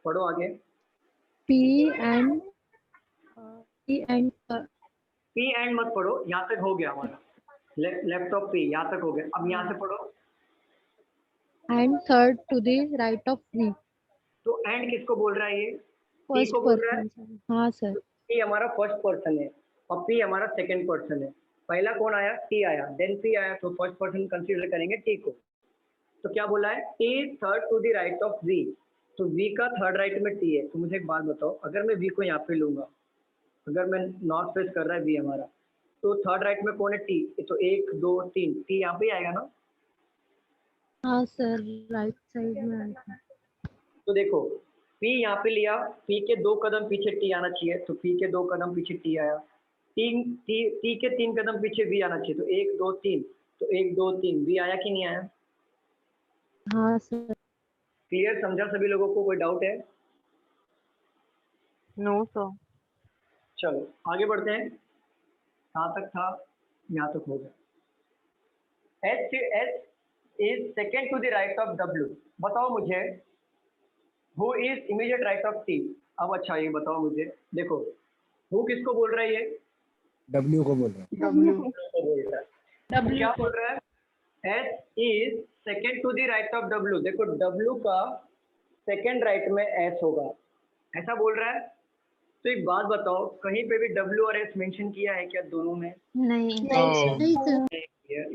पढ़ो आगे। P and मत पढ़ो, यहाँ तक हो गया हमारा। लेफ्ट ऑफ P यहाँ तक हो गया। अब यहाँ से पढ़ो। and third to the right of V. तो एंड किसको बोल रहा है ये? P First को बोल रहा है। person. हाँ सर। P हमारा फर्स्ट पर्सन है और P हमारा सेकंड पर्सन है। पहला कौन आया? T आया, देन P आया, तो फर्स्ट पर्सन कंसीडर करेंगे T को। तो क्या बोला है? T third to the right of V, तो V का थर्ड राइट में T है। तो मुझे एक बात बताओ, अगर मैं V को यहाँ पे लूंगा, अगर मैं नॉर्थ फेस कर रहा है V हमारा, तो थर्ड राइट में कौन है? T। तो 1 2 3 T यहाँ पे आएगा ना? हाँ सर राइट साइड में आएगा। तो देखो P यहाँ पे लिया, P के 2 कदम पीछे T आना चाहिए, तो P के 2 कदम पीछे T आया। T के 3 कदम पीछे V आना चाहिए, तो 1 2 3, तो 1 2 3 V आया कि नहीं आया? हाँ सर। क्लियर, समझा सभी लोगों को? कोई डाउट है? No sir. चलो आगे बढ़ते हैं। कहाँ तक था? यहाँ तक हो गया। S is second to the right of W। बताओ मुझे, who is immediate right of T? अब अच्छा ये बताओ मुझे, देखो हु किसको बोल रहा है? ये W को बोल रहा है। W को बोल रहा है। W क्या बोल रहा है? S is second to the right of W। देखो W का सेकेंड राइट में S होगा, ऐसा बोल रहा है। तो एक बात बताओ, कहीं पे भी W और S मेंशन किया है क्या दोनों में? नहीं सर।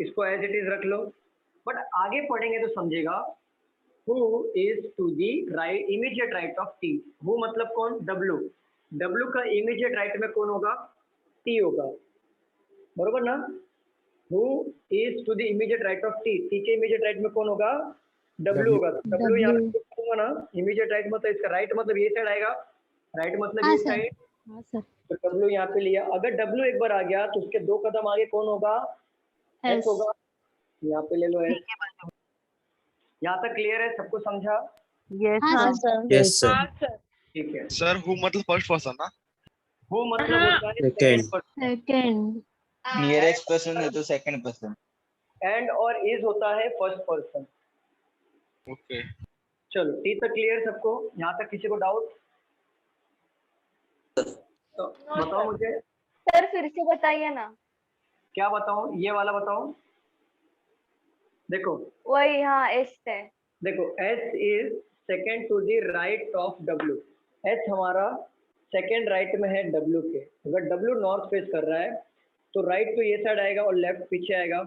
इसको एज इट इज रख लो, बट आगे पढ़ेंगे तो समझेगा। Who is to the right immediate right of T। Who मतलब कौन? W का इमीडिएट राइट में कौन होगा? T होगा, बरोबर ना? Who is to the immediate right of T के इमीडिएट राइट में कौन होगा? W होगा। W यहाँ पे होगा ना, इमीडिएट राइट मतलब इसका राइट मतलब ये साइड आएगा, राइट मतलब ये साइड। हाँ सर। तो W यहाँ पे लिया, अगर W एक बार आ गया तो उसके 2 कदम आगे कौन होगा? S होगा। यहाँ पे ले लो S। यहाँ तक क्लियर है? सबको समझा? Yes sir. Yes sir. ठीक है सर हु मतलब फर्स्ट पर्सन ना? हु मतलब होता है Second. सेकंड। नियरेस्ट पर्सन है तो सेकंड पर्सन। एंड और इज होता है फर्स्ट पर्सन। ओके। चलो T तक क्लियर सबको? यहाँ तक किसी को डाउट? तो बताओ मुझे। सर फिर से बताइए ना। क्या बताऊं? ये वाला बताऊं? देखो वही, हाँ S है। देखो S is second to the right of W। S हमारा सेकेंड राइट में है W के। अगर W नॉर्थ फेस कर रहा है तो राइट तो ये साइड आएगा और लेफ्ट पीछे आएगा,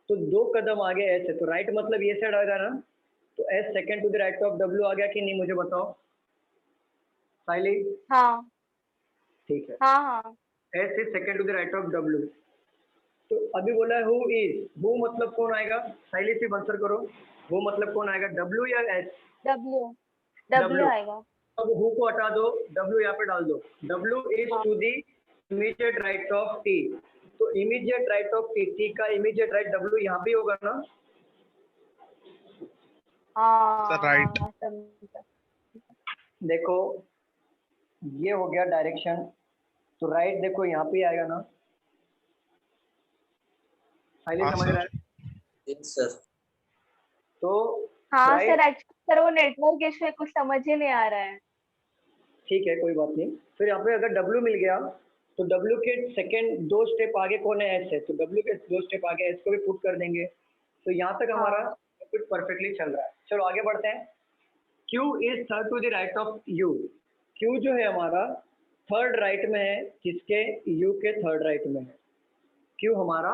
तो 2 कदम आगे S है, तो राइट मतलब ये साइड आएगा ना। तो S second to the right of W आ गया कि नहीं? मुझे बताओ साइली। हाँ ठीक है, हाँ हाँ। S is second to the right of W। तो अभी बोला है हु इज, हु मतलब कौन आएगा? साइली से आंसर करो, हु मतलब कौन आएगा? W या S? W आएगा। अब हु को हटा दो, W यहाँ पे डाल दो। W is to the immediate right of T, तो इमीडिएट राइट ऑफ T का इमीडिएट राइट W यहाँ भी होगा ना? हाँ राइट। देखो ये हो गया डायरेक्शन, तो राइट देखो यहाँ पे आएगा ना? हाँ समझ रहा है? Yes sir. तो हाँ right- सर, एक्चुअली सर वो नेटवर्क इशू है, कुछ समझ ही नहीं आ रहा है। ठीक है कोई बात नहीं। फिर यहाँ पे अगर W मिल गया तो W के सेकंड 2 स्टेप आगे कौन है? S है, तो W के 2 स्टेप आगे S को भी पुट कर देंगे। तो यहाँ तक हमारा कुछ परफेक्टली चल रहा है। चलो आगे बढ़ते हैं। Q is third to the right of U। Q जो है हमारा थर्ड राइट में है, किसके? U के थर्ड राइट में है। Q हमारा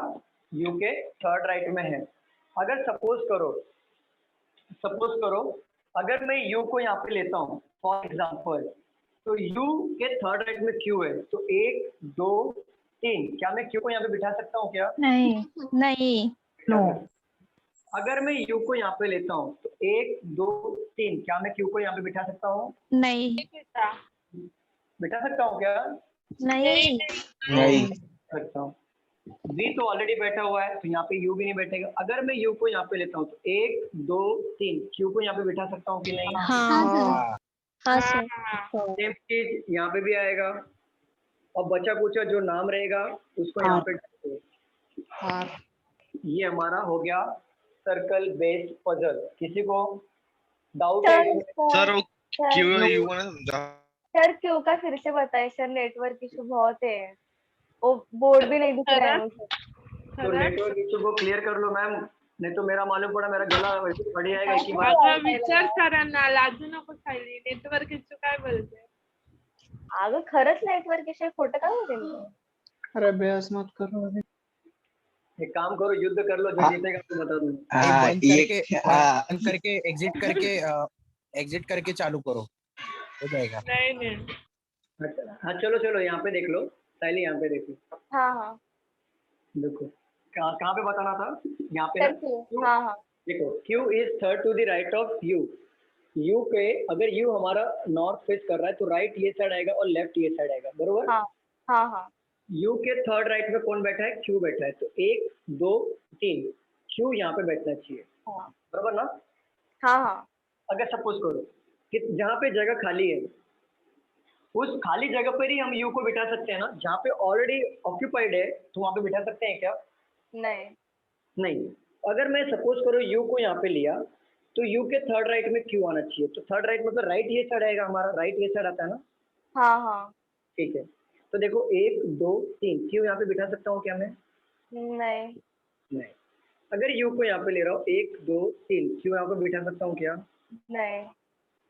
U के थर्ड राइट में है। अगर सपोज करो अगर मैं U को यहाँ पे लेता हूँ फॉर एग्जाम्पल, तो U के थर्ड राइट में Q है, तो 1 2 3, क्या मैं Q को यहाँ पे बिठा सकता हूँ क्या? नहीं नहीं नो। अगर मैं U को यहाँ पे लेता हूँ तो 1 2 3, क्या मैं Q को यहाँ पे बिठा सकता हूँ? नहीं बिठा सकता हूँ क्या? नहीं नहीं सकता हूँ। V तो ऑलरेडी बैठा हुआ है, तो यहाँ पे U भी नहीं बैठेगा। अगर मैं U को यहाँ पे लेता हूँ तो 1 2 3, Q को यहाँ पे बिठा सकता हूँ कि नहीं? हाँ हाँ सर सेम चीज यहाँ पे भी आएगा, और बचा कुचा जो नाम रहेगा उसको यहाँ पे डाल दो। ये हमारा हो गया सर्कल बेस्ड पजल। किसी को डाउट है इसमें? सर वो क्यों यू ना समझा। सर क्यों का फिर से बताइए सर, नेटवर्क इशू बहुत है, वो बोर्ड भी नहीं दिख रहा है मुझे। तो नेटवर्क इशू को क्लियर कर लो मैम, नहीं तो मेरा मालूम पड़ा मेरा गला वैसे फट जाएगा एक ही बार। विचार करा ना, लाजू नको खाली, नेटवर्क इश्यू काय बोलते? अगं खरंच नेटवर्क इशू खोटं काय बोलते? अरे बहस मत करो। एक काम करो, युद्ध कर लो, जो जीतेगा तो बता दूं। बंद करके एग्जिट करके चालू करो, हो जाएगा। नहीं हाँ चलो चलो, यहाँ पे देख लो साइली, यहाँ पे देखो। हाँ देखो कहाँ पे बताना था? यहाँ पे ना, हाँ देखो Q is third to the right of U। U पे अगर U हमारा नॉर्थ फेस कर रहा है तो राइट ये साइड आएगा और लेफ्ट ये साइड आएगा, बरोबर? हाँ U के थर्ड राइट में कौन बैठा है? Q बैठा है, तो 1 2 3 Q यहाँ पे बैठना चाहिए, बरोबर ना? हाँ अगर सपोज करो कि जहाँ पे जगह खाली है उस खाली जगह पर ही हम U को बिठा सकते हैं ना? जहाँ पे ऑलरेडी ऑक्यूपाइड है तो वहाँ पे बिठा सकते हैं क्या? नहीं। अगर मैं सपोज करो U को यहाँ पे लिया तो U के थर्ड राइट में Q आना चाहिए, तो थर्ड राइट मतलब राइट ये साइड आएगा, हमारा राइट ये साइड आता है ना? हाँ ठीक है, तो देखो 1 2 3 Q यहाँ पे बिठा सकता हूँ क्या मैं? नहीं। अगर U को यहाँ पे ले रहा हूँ 1 2 3 Q यहाँ पे बिठा सकता हूँ क्या? नहीं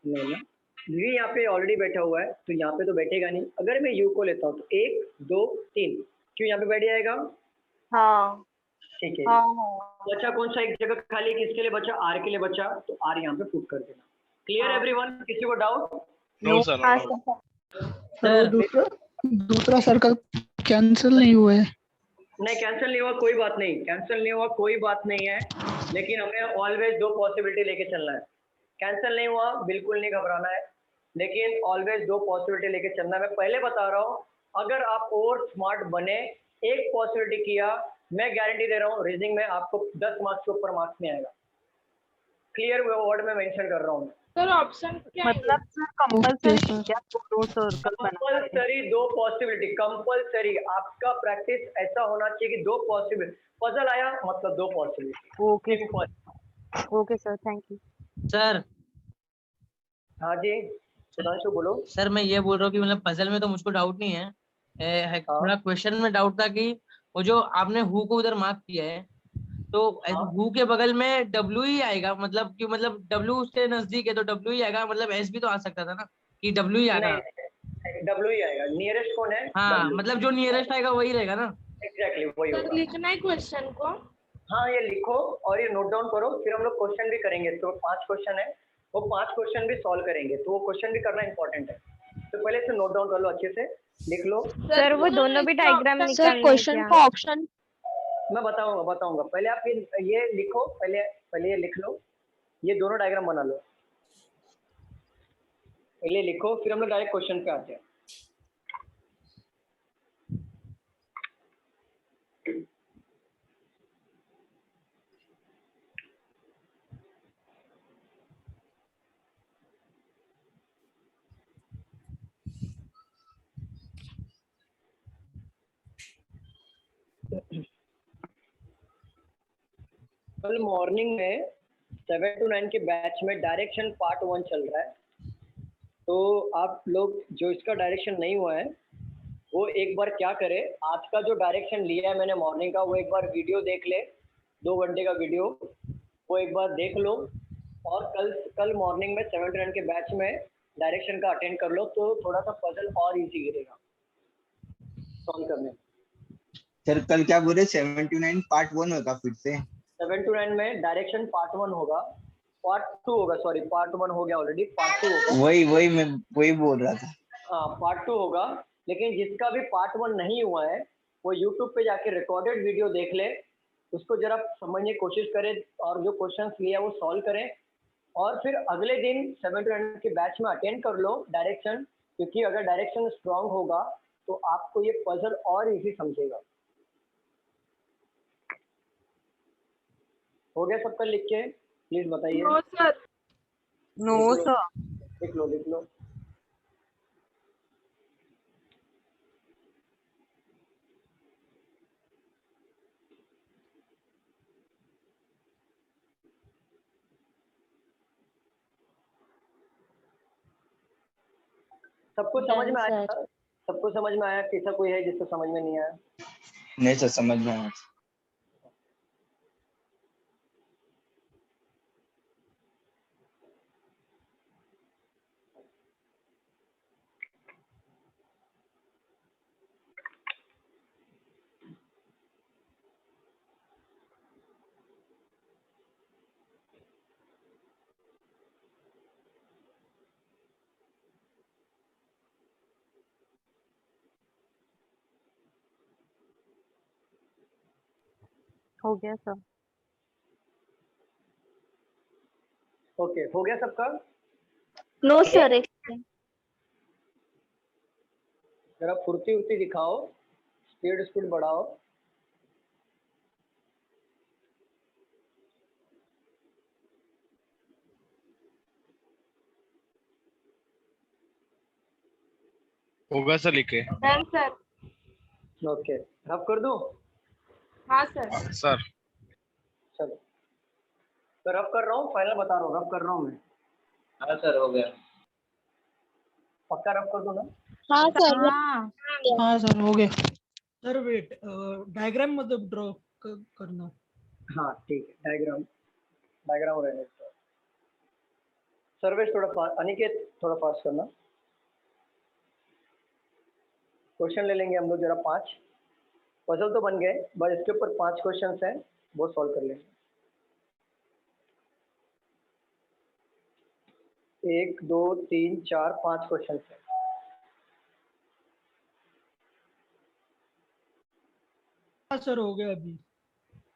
ना, V यहाँ पे ऑलरेडी बैठा हुआ है तो यहाँ पे तो बैठेगा नहीं। अगर मैं U को लेता हूँ तो 1 2 3 Q यहाँ पे बैठ जाएगा। ठीक है। बचा कौन सा एक जगह खाली है? किसके लिए बचा? R के लिए बचा, तो R यहाँ पे पुट कर देना। Clear everyone? किसी को डाउट? No sir. दूसरा सर्कल कैंसिल नहीं हुआ है। नहीं कैंसिल नहीं हुआ, कोई बात नहीं, कैंसिल नहीं हुआ कोई बात नहीं है, लेकिन हमें ऑलवेज 2 पॉसिबिलिटी लेके चलना है। कैंसिल नहीं हुआ बिल्कुल नहीं घबराना है, लेकिन ऑलवेज 2 पॉसिबिलिटी लेके चलना है। मैं पहले बता रहा हूँ, अगर आप और स्मार्ट बने, एक पॉसिबिलिटी किया, मैं गारंटी दे रहा हूँ रीजनिंग में आपको 10 मार्क्स के ऊपर मार्क्स नहीं आएगा। क्लियर वर्ड में मेंशन कर रहा हूँ। सर ऑप्शन क्या मतलब सर कंपल्सरी क्या 2 सर्कल बनाना? कंपल्सरी 2 पॉसिबिलिटी, कंपल्सरी आपका प्रैक्टिस ऐसा होना चाहिए कि 2 पॉसिबिलिटी। पजल आया मतलब 2 possibility. Okay sir, thank you sir. हाँ जी सुधांशु बोलो। सर मैं ये बोल रहा हूँ कि मतलब पजल में तो मुझको डाउट नहीं है, थोड़ा क्वेश्चन में डाउट था कि वो जो आपने हु को उधर मार्क किया है तो हु के बगल में W ही आएगा, मतलब कि मतलब W उसके नजदीक है तो W ही आएगा, मतलब S भी तो आ सकता था ना कि W ही आएगा। W ही आएगा, नियरेस्ट कौन है? हाँ मतलब जो नियरेस्ट आएगा वही रहेगा ना? एग्जैक्टली वही होगा। लिखना है क्वेश्चन को? हाँ ये लिखो और ये नोट डाउन करो, फिर हम लोग क्वेश्चन भी करेंगे। तो 5 क्वेश्चन है, वो 5 क्वेश्चन भी सॉल्व करेंगे, तो वो क्वेश्चन भी करना इंपॉर्टेंट है। तो पहले से नोट डाउन कर लो, अच्छे से लिख लो। सर वो दोनों भी डायग्राम निकालने सर क्वेश्चन का ऑप्शन मैं बताऊंगा। पहले आप ये लिखो, पहले ये लिख लो, ये दोनों डायग्राम बना लो। पहले लिखो फिर हम लोग डायरेक्ट क्वेश्चन पे आते हैं। कल मॉर्निंग में 7 to 9 के बैच में डायरेक्शन पार्ट 1 चल रहा है, तो आप लोग जो इसका डायरेक्शन नहीं हुआ है वो एक बार क्या करे, आज का जो डायरेक्शन लिया है मैंने मॉर्निंग का, वो एक बार वीडियो देख ले, 2 घंटे का वीडियो, वो एक बार देख लो, और कल मॉर्निंग में 7 to 9 के बैच में डायरेक्शन का अटेंड कर लो, तो थोड़ा सा पजल और इजी गिरेगा सॉल्व करने। सर कल क्या बोले? 7 to 9 पार्ट 1 होगा फिर से? 7 to 9 में डायरेक्शन पार्ट 1 होगा पार्ट 2 होगा, सॉरी पार्ट 1 हो गया ऑलरेडी, पार्ट 2 होगा। वही मैं वही बोल रहा था। हाँ पार्ट 2 होगा, लेकिन जिसका भी पार्ट 1 नहीं हुआ है वो यूट्यूब पे जाके रिकॉर्डेड वीडियो देख ले, उसको जरा समझने की कोशिश करें और जो क्वेश्चंस लिया वो सॉल्व करें, और फिर अगले दिन 7 to 9 के बैच में अटेंड कर लो डायरेक्शन, क्योंकि अगर डायरेक्शन स्ट्रांग होगा तो आपको ये पजल और इजी समझेगा। हो गया सबका लिख के? प्लीज बताइए। No sir. No sir. लिख लो लिख लो। सबको समझ में आया? सबको समझ में आया? कैसा कोई है जिसको समझ में नहीं आया? नहीं सर समझ में आया। हो गया सर। ओके हो गया सबका? No sir. जरा फुर्ती उर्ती दिखाओ, स्पीड बढ़ाओ। होगा सर लिखे। Done sir. ओके रब कर दूं? हाँ सर। सर चलो तो रब कर रहा हूँ, फाइनल बता रहा हूँ, रब कर रहा हूँ मैं। हाँ सर हो गया। पक्का रब कर दूं ना? हाँ सर। हाँ सर हो गया। सर वेट, डायग्राम मतलब ड्रॉ करना। हाँ ठीक है, डायग्राम रहने दो। सर्वेश थोड़ा फास्ट, अनिकेत थोड़ा फास्ट करना। क्वेश्चन ले लेंगे हम लोग जरा 5 पजल तो बन गए, बस इसके ऊपर 5 क्वेश्चंस हैं, वो सॉल्व कर लेंगे। 1 2 3 4 5 क्वेश्चन है। हाँ सर हो गया अभी।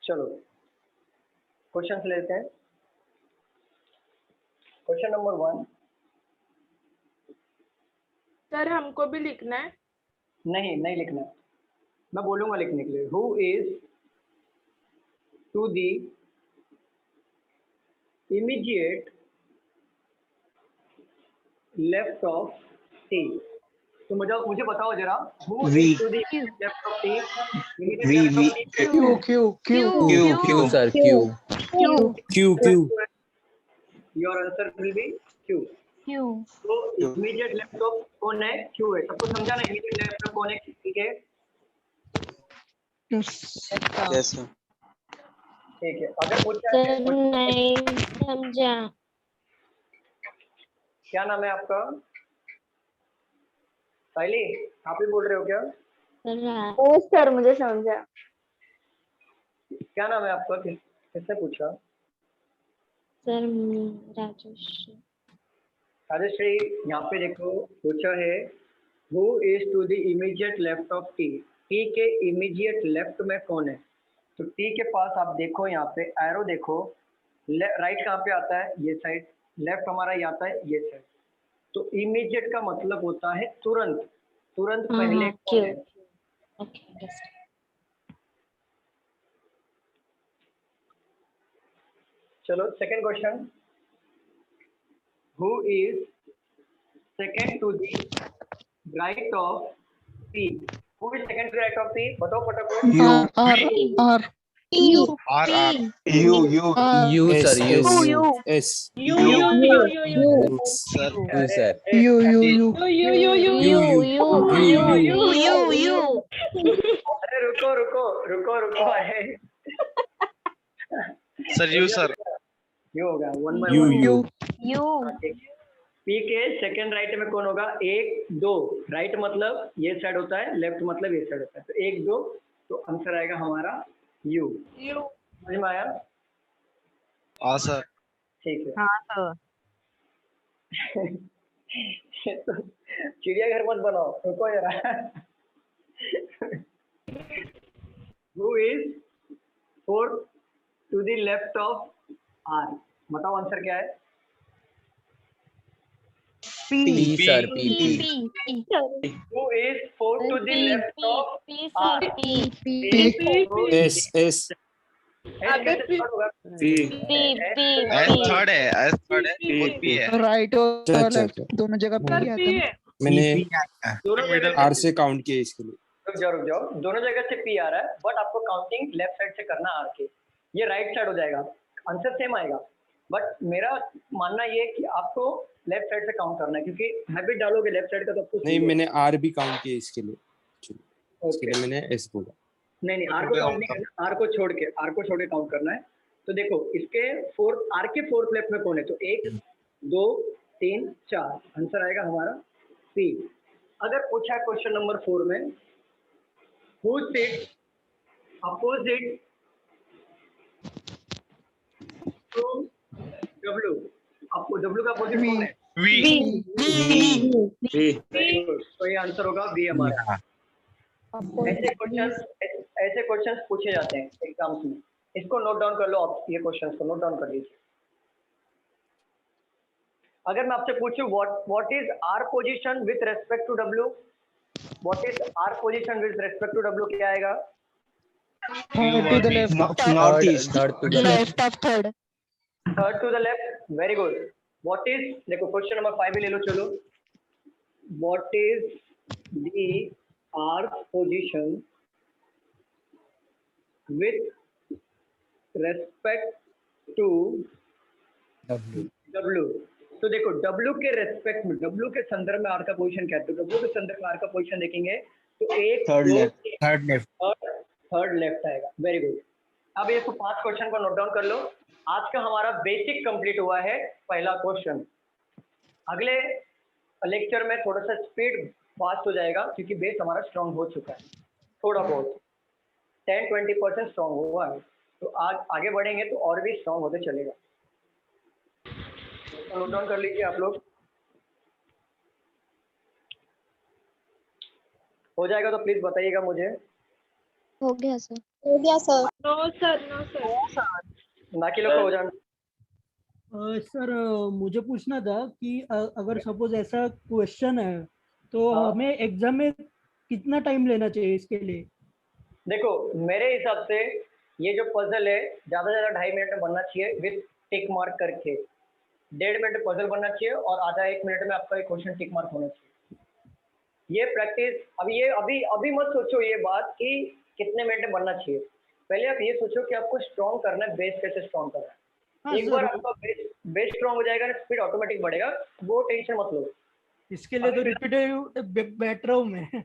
चलो क्वेश्चन लेते हैं। Question number 1। सर हमको भी लिखना है? नहीं नहीं लिखना, मैं बोलूंगा लिखने के लिए। Who is to the immediate left of T. तो मुझे बताओ जरा, who is to the left of T? Q sir Q. Your answer will be Q. तो इमीडिएट लेफ्ट ऑफ कौन है? क्यू है। सबको समझा ना इमीडिएट लेफ्ट ऑफ कौन है? ठीक है यस सर। ठीक है। अगर पूछा नहीं समझा। क्या नाम है आपका? साइली आप ही बोल रहे हो क्या? ओ सर मुझे समझा। क्या नाम है आपका? किसने पूछा? सर राजेश। राजेश्री यहाँ पे देखो पूछा है who is to the immediate left of T. T के इमीडिएट लेफ्ट में कौन है? तो टी के पास आप देखो, यहाँ पे एरो देखो, राइट कहाँ पे आता है? ये साइड। लेफ्ट हमारा ये आता है ये साइड। तो इमीडिएट का मतलब होता है तुरंत, तुरंत पहले कौन है? चलो second question. Who is second to the right of P? Who is second to right of P? बताओ फटाफट। You sir you. S sir अरे रुको अरे सर यू सर यू होगा। 1 by 1 पी के सेकंड राइट में कौन होगा? 1 2। राइट मतलब ये साइड होता है, लेफ्ट मतलब ये साइड होता है। तो 1 2, तो आंसर आएगा हमारा यू। समझ में आया? हाँ सर। ठीक है। हाँ सर। तो चिड़ियाघर मत बनाओ, रुको जरा। Who is 4 to the left of R? बताओ आंसर क्या है? P sir, P. Who is 4 to the left of R? S. S third है फोर्थ पी है। राइट और अच्छा, लेफ्ट अच्छा। दोनों जगह पे आता है। मैंने दोनों जगह R से काउंट किया इसके लिए। रुक जाओ, दोनों जगह से P आ रहा है, बट आपको काउंटिंग लेफ्ट साइड से करना R के। ये राइट साइड हो जाएगा, आंसर सेम आएगा, बट मेरा मानना ये है कि आपको लेफ्ट साइड से काउंट करना है, क्योंकि हैबिट डालोगे लेफ्ट साइड का तो आपको नहीं, मैंने R भी काउंट किया इसके लिए। इसके लिए मैंने S बोला। नहीं R को काउंट नहीं करना, R को छोड़ के काउंट करना है। तो देखो इसके R के फोर्थ लेफ्ट में कौन है? तो 1 2 3 4 आंसर आएगा हमारा C। अगर पूछा क्वेश्चन नंबर 4 में who sits opposite to W, आपको W का अपोजिट कौन है? तो ये आंसर होगा B हमारा। ऐसे क्वेश्चंस पूछे जाते हैं एग्जाम्स में, इसको नोट डाउन कर लो आप, ये क्वेश्चंस को नोट डाउन कर लीजिए। अगर मैं आपसे पूछूं what is R position with respect to W, what is R position with respect to W क्या आएगा? Third to the left, north east, left of third, third to the left, very good. What is, देखो question number 5 भी ले लो, चलो। What is the R position with respect to W। तो देखो W के रेस्पेक्ट में, W के संदर्भ में R का पोजीशन क्या है? तो W के संदर्भ में R का पोजीशन देखेंगे तो एक थर्ड लेफ्ट आएगा, वेरी गुड। अब ये 5 क्वेश्चन को नोट डाउन कर लो। आज का हमारा बेसिक कंप्लीट हुआ है, पहला क्वेश्चन। अगले लेक्चर में थोड़ा सा स्पीड फास्ट हो जाएगा, क्योंकि बेस हमारा स्ट्रांग हो चुका है, थोड़ा बहुत 10-20% स्ट्रांग हुआ है। तो आज आगे बढ़ेंगे तो और भी स्ट्रांग होते चलेगा। नोट डाउन कर लीजिए आप लोग, हो जाएगा तो प्लीज बताइएगा मुझे। हो गया सर, हो गया सर। No sir. बाकी लोग को हो जाना। सर मुझे पूछना था कि अगर सपोज ऐसा क्वेश्चन है तो हमें एग्जाम में कितना टाइम लेना चाहिए इसके लिए? देखो मेरे हिसाब से ये जो पजल है ज्यादा से ज्यादा 2.5 मिनट में बनना चाहिए, विद टिक मार्क करके। 1.5 मिनट में पजल बनना चाहिए और आधा 1 मिनट में आपका एक क्वेश्चन टिक मार्क होना चाहिए। ये प्रैक्टिस अभी मत सोचो ये बात कि कितने मिनट में बनना चाहिए। पहले आप ये सोचो कि आपको स्ट्रॉन्ग करना है, बेस कैसे स्ट्रॉन्ग करना है। एक बार आपका बेस स्ट्रॉन्ग हो जाएगा ना, स्पीड ऑटोमेटिक बढ़ेगा, वो टेंशन मत लो। इसके लिए तो रिपीटेटिव बैठ रहा हूँ मैं।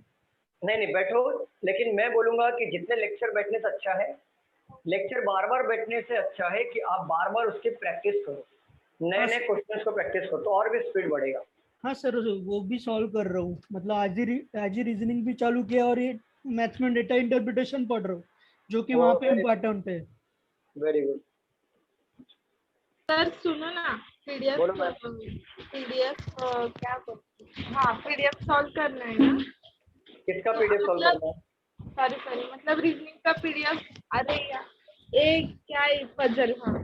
नहीं बैठो, लेकिन मैं बोलूंगा कि जितने लेक्चर बैठने से अच्छा है, लेक्चर बार बार बैठने से अच्छा है कि आप बार बार उसकी प्रैक्टिस करो, नए नए क्वेश्चंस को प्रैक्टिस करो, तो और भी स्पीड बढ़ेगा। हाँ सर, वो भी सॉल्व कर रहा हूँ, मतलब आज ही रीजनिंग भी चालू किया और ये मैथ्स में डेटा इंटरप्रिटेशन पढ़ रहा हूँ, जो कि वहाँ पे इम्पोर्टेंट है। Very good. सर सुनो ना, पीडीएफ क्या बोलते, हाँ पीडीएफ सॉल्व करना है ना। किसका पीडीएफ सॉल्व करना है? सॉरी मतलब रीजनिंग का पीडीएफ। अरे यार एक क्या है पजल, हाँ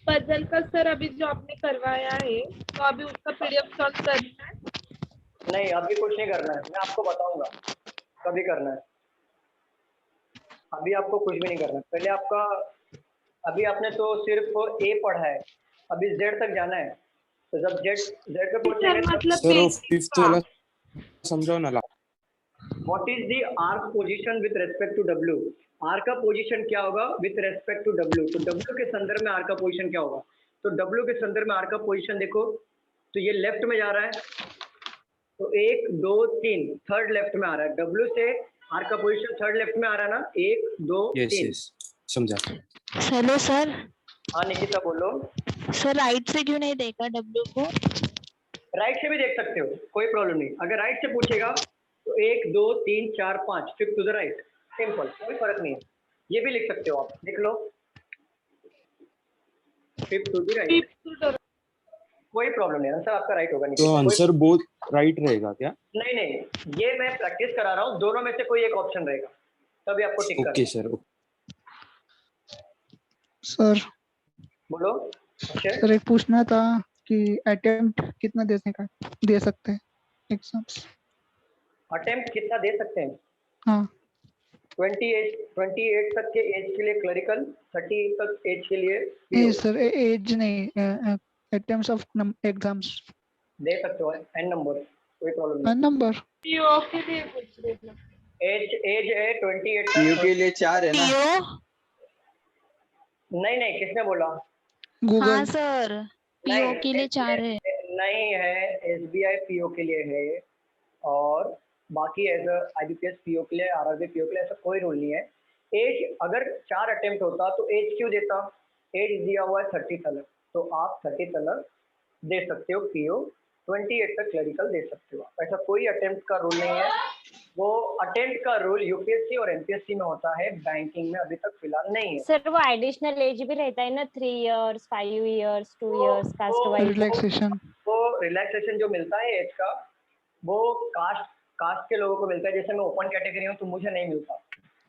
पजल का सर अभी जो आपने करवाया है तो अभी उसका पीडीएफ सॉल्व करना है। नहीं अभी कुछ नहीं करना है, मैं आपको बताऊंगा कभी करना है। अभी आपको कुछ भी नहीं करना है। पहले आपका, अभी आपने तो सिर्फ ए पढ़ा है, अभी जेड तक जाना है। तो जब जेड पे पहुंचेंगे सर समझाओ ना। What is the R position with respect to W? R का पोजीशन क्या होगा विद रेस्पेक्ट टू डब्ल्यू? तो डब्ल्यू के संदर्भ में आर का पोजीशन क्या होगा? तो डब्ल्यू के संदर्भ में आर का पोजीशन देखो, तो ये लेफ्ट में जा रहा है, तो 1 2 3 थर्ड लेफ्ट में आ रहा है। डब्ल्यू से आर का पोजीशन थर्ड लेफ्ट में आ रहा है ना, 1 2 3। समझा। Hello sir. हाँ निकिता बोलो। सर राइट से क्यों नहीं देखा डब्ल्यू को? राइट से भी देख सकते हो, कोई प्रॉब्लम नहीं। अगर राइट से पूछेगा तो 1 2 3 4 5 fifth to the right, simple, कोई फर्क नहीं है। ये भी लिख सकते हो आप, लिख लो फिफ्थ टू द राइट। कोई प्रॉब्लम नहीं, आंसर आपका राइट होगा। तो निखिल, कोई आंसर बोथ राइट रहेगा क्या? नहीं नहीं, ये मैं प्रैक्टिस करा रहा हूँ, दोनों में से कोई एक ऑप्शन रहेगा, तभी आपको टिक करना ओके है। सर। सर बोलो अक्षय। सर एक पूछना था कि अटेम्प्ट कितना दे सकते हैं एग्जाम्स? अटेम्प्ट कितना दे सकते हैं? हाँ 28 तक के एज के लिए क्लरिकल, 30 तक एज के लिए नहीं PO सर, एज नहीं, अटेम्प्ट्स ऑफ एग्जाम्स दे सकते हो, एन नंबर, कोई प्रॉब्लम नहीं। नंबर। पीओ के लिए पूछ रही थी। एज है 28 पीयू तक। के लिए 4 है ना? नहीं नहीं, किसने बोला? गूगल। हाँ सर, पीओ के लिए 4 है। नहीं है, SBI PO के लिए है, और बाकी एज IBPS PO के लिए, RRB PO के लिए ऐसा कोई रूल नहीं है। एज अगर 4 अटेम्प्ट होता तो एज क्यों देता? एज दिया हुआ है 30 तक, तो आप 30 तक दे सकते हो PO, 28 तक क्लरिकल दे सकते हो। ऐसा कोई अटेम्प्ट का रूल नहीं है। वो अटेम्प्ट का रूल UPSC और MPSC में होता है, बैंकिंग में अभी तक फिलहाल नहीं है। सर वो एडिशनल एज भी रहता है ना, 3 years 5 years 2 years caste wise. Relaxation, वो रिलैक्सेशन जो मिलता है एज का, वो कास्ट के लोगों को मिलता है। जैसे मैं ओपन कैटेगरी हूँ तो मुझे नहीं मिलता।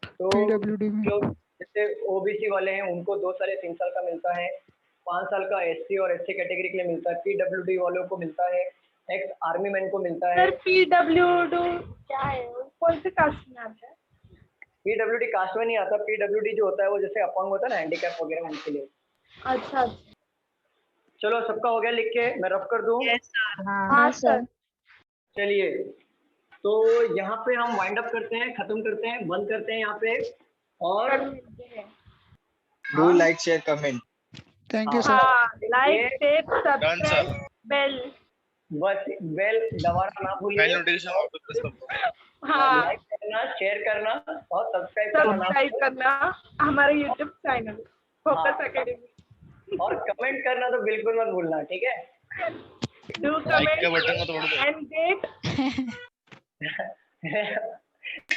तो PWD में जो जैसे OBC वाले हैं उनको 2 साल या 3 साल का मिलता है, 5 साल का SC और SC कैटेगरी के लिए मिलता है, PWD वालों को मिलता है, एक्स आर्मी मैन को मिलता है। सर PWD क्या है, कौन से कास्ट में आता है? PWD कास्ट में नहीं आता। PWD जो होता है वो जैसे अपंग होता है ना, हैंडीकैप वगैरह, उनके लिए। अच्छा चलो सबका हो गया लिख के, मैं रफ कर दूं? हाँ सर। चलिए, तो यहाँ पे हम वाइंड अप करते हैं, खत्म करते हैं, बंद करते हैं यहाँ पे। और do like share comment. Thank you हाँ, sir. Like share subscribe bell, बस बेल दबाना ना भूलिए। बेल नोटिफिकेशन ऑन कर दो। हाँ लाइक करना, शेयर करना और सब्सक्राइब करना हमारे YouTube चैनल फोकस एकेडमी, और कमेंट करना तो बिल्कुल मत भूलना, ठीक है? डू लाइक का कमेंट बटन को तोड़ दो। एंड गेट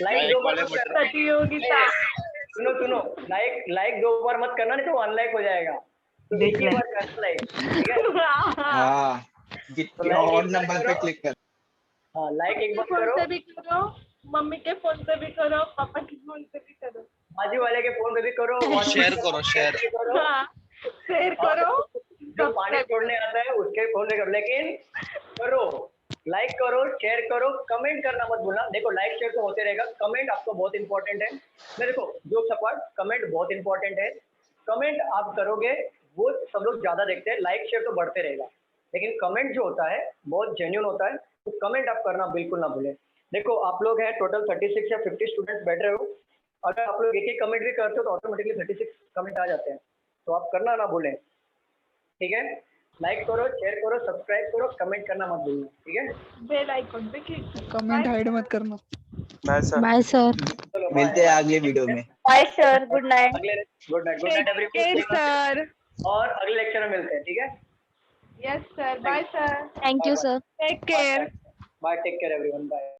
लाइक 2 बार मत करना। प्रतियोगिता। सुनो, लाइक 2 बार मत करना, नहीं तो अनलाइक हो जाएगा। तो एक ही बार करना लाइक, ठीक है? हाँ, कितने और नंबर पे क्लिक कर। हाँ, लाइक एक बार फोन करो, से भी करो, मम्मी के फोन से भी करो, पापा के फोन से भी करो, बाजू वाले के फोन पे भी करो, शेयर करो, शेयर करो, हाँ शेयर करो, जो पानी छोड़ने आता है उसके फोन पे करो, लेकिन करो, लाइक करो, शेयर करो, कमेंट करना मत भूलना। देखो लाइक शेयर तो होते रहेगा, कमेंट आपको बहुत इंपॉर्टेंट है। मैं देखो जो सपोर्ट, कमेंट बहुत इंपॉर्टेंट है। कमेंट आप करोगे वो सब लोग ज्यादा देखते हैं, लाइक शेयर तो बढ़ते रहेगा, लेकिन कमेंट जो होता है बहुत जेन्युइन होता है, तो कमेंट आप करना बिल्कुल ना भूलें। देखो आप लोग हैं टोटल 36 या 50 स्टूडेंट्स बैठ रहे हो, अगर आप लोग एक कमेंट भी करते हो तो ऑटोमेटिकली 36 कमेंट आ जाते हैं, तो आप करना ना भूलें, ठीक है? लाइक करो, शेयर करो, सब्सक्राइब करो, कमेंट करना मत भूलना, ठीक है? बेल आइकन पे क्लिक। कमेंट हाइड मत करना। Bye sir. Bye sir. चलो मिलते हैं अगले वीडियो में। Bye sir, good night. Good night everyone sir. और अगले लेक्चर में मिलते हैं, ठीक है? Yes sir, bye sir, thank you sir. Take care. Bye, take care everyone, bye.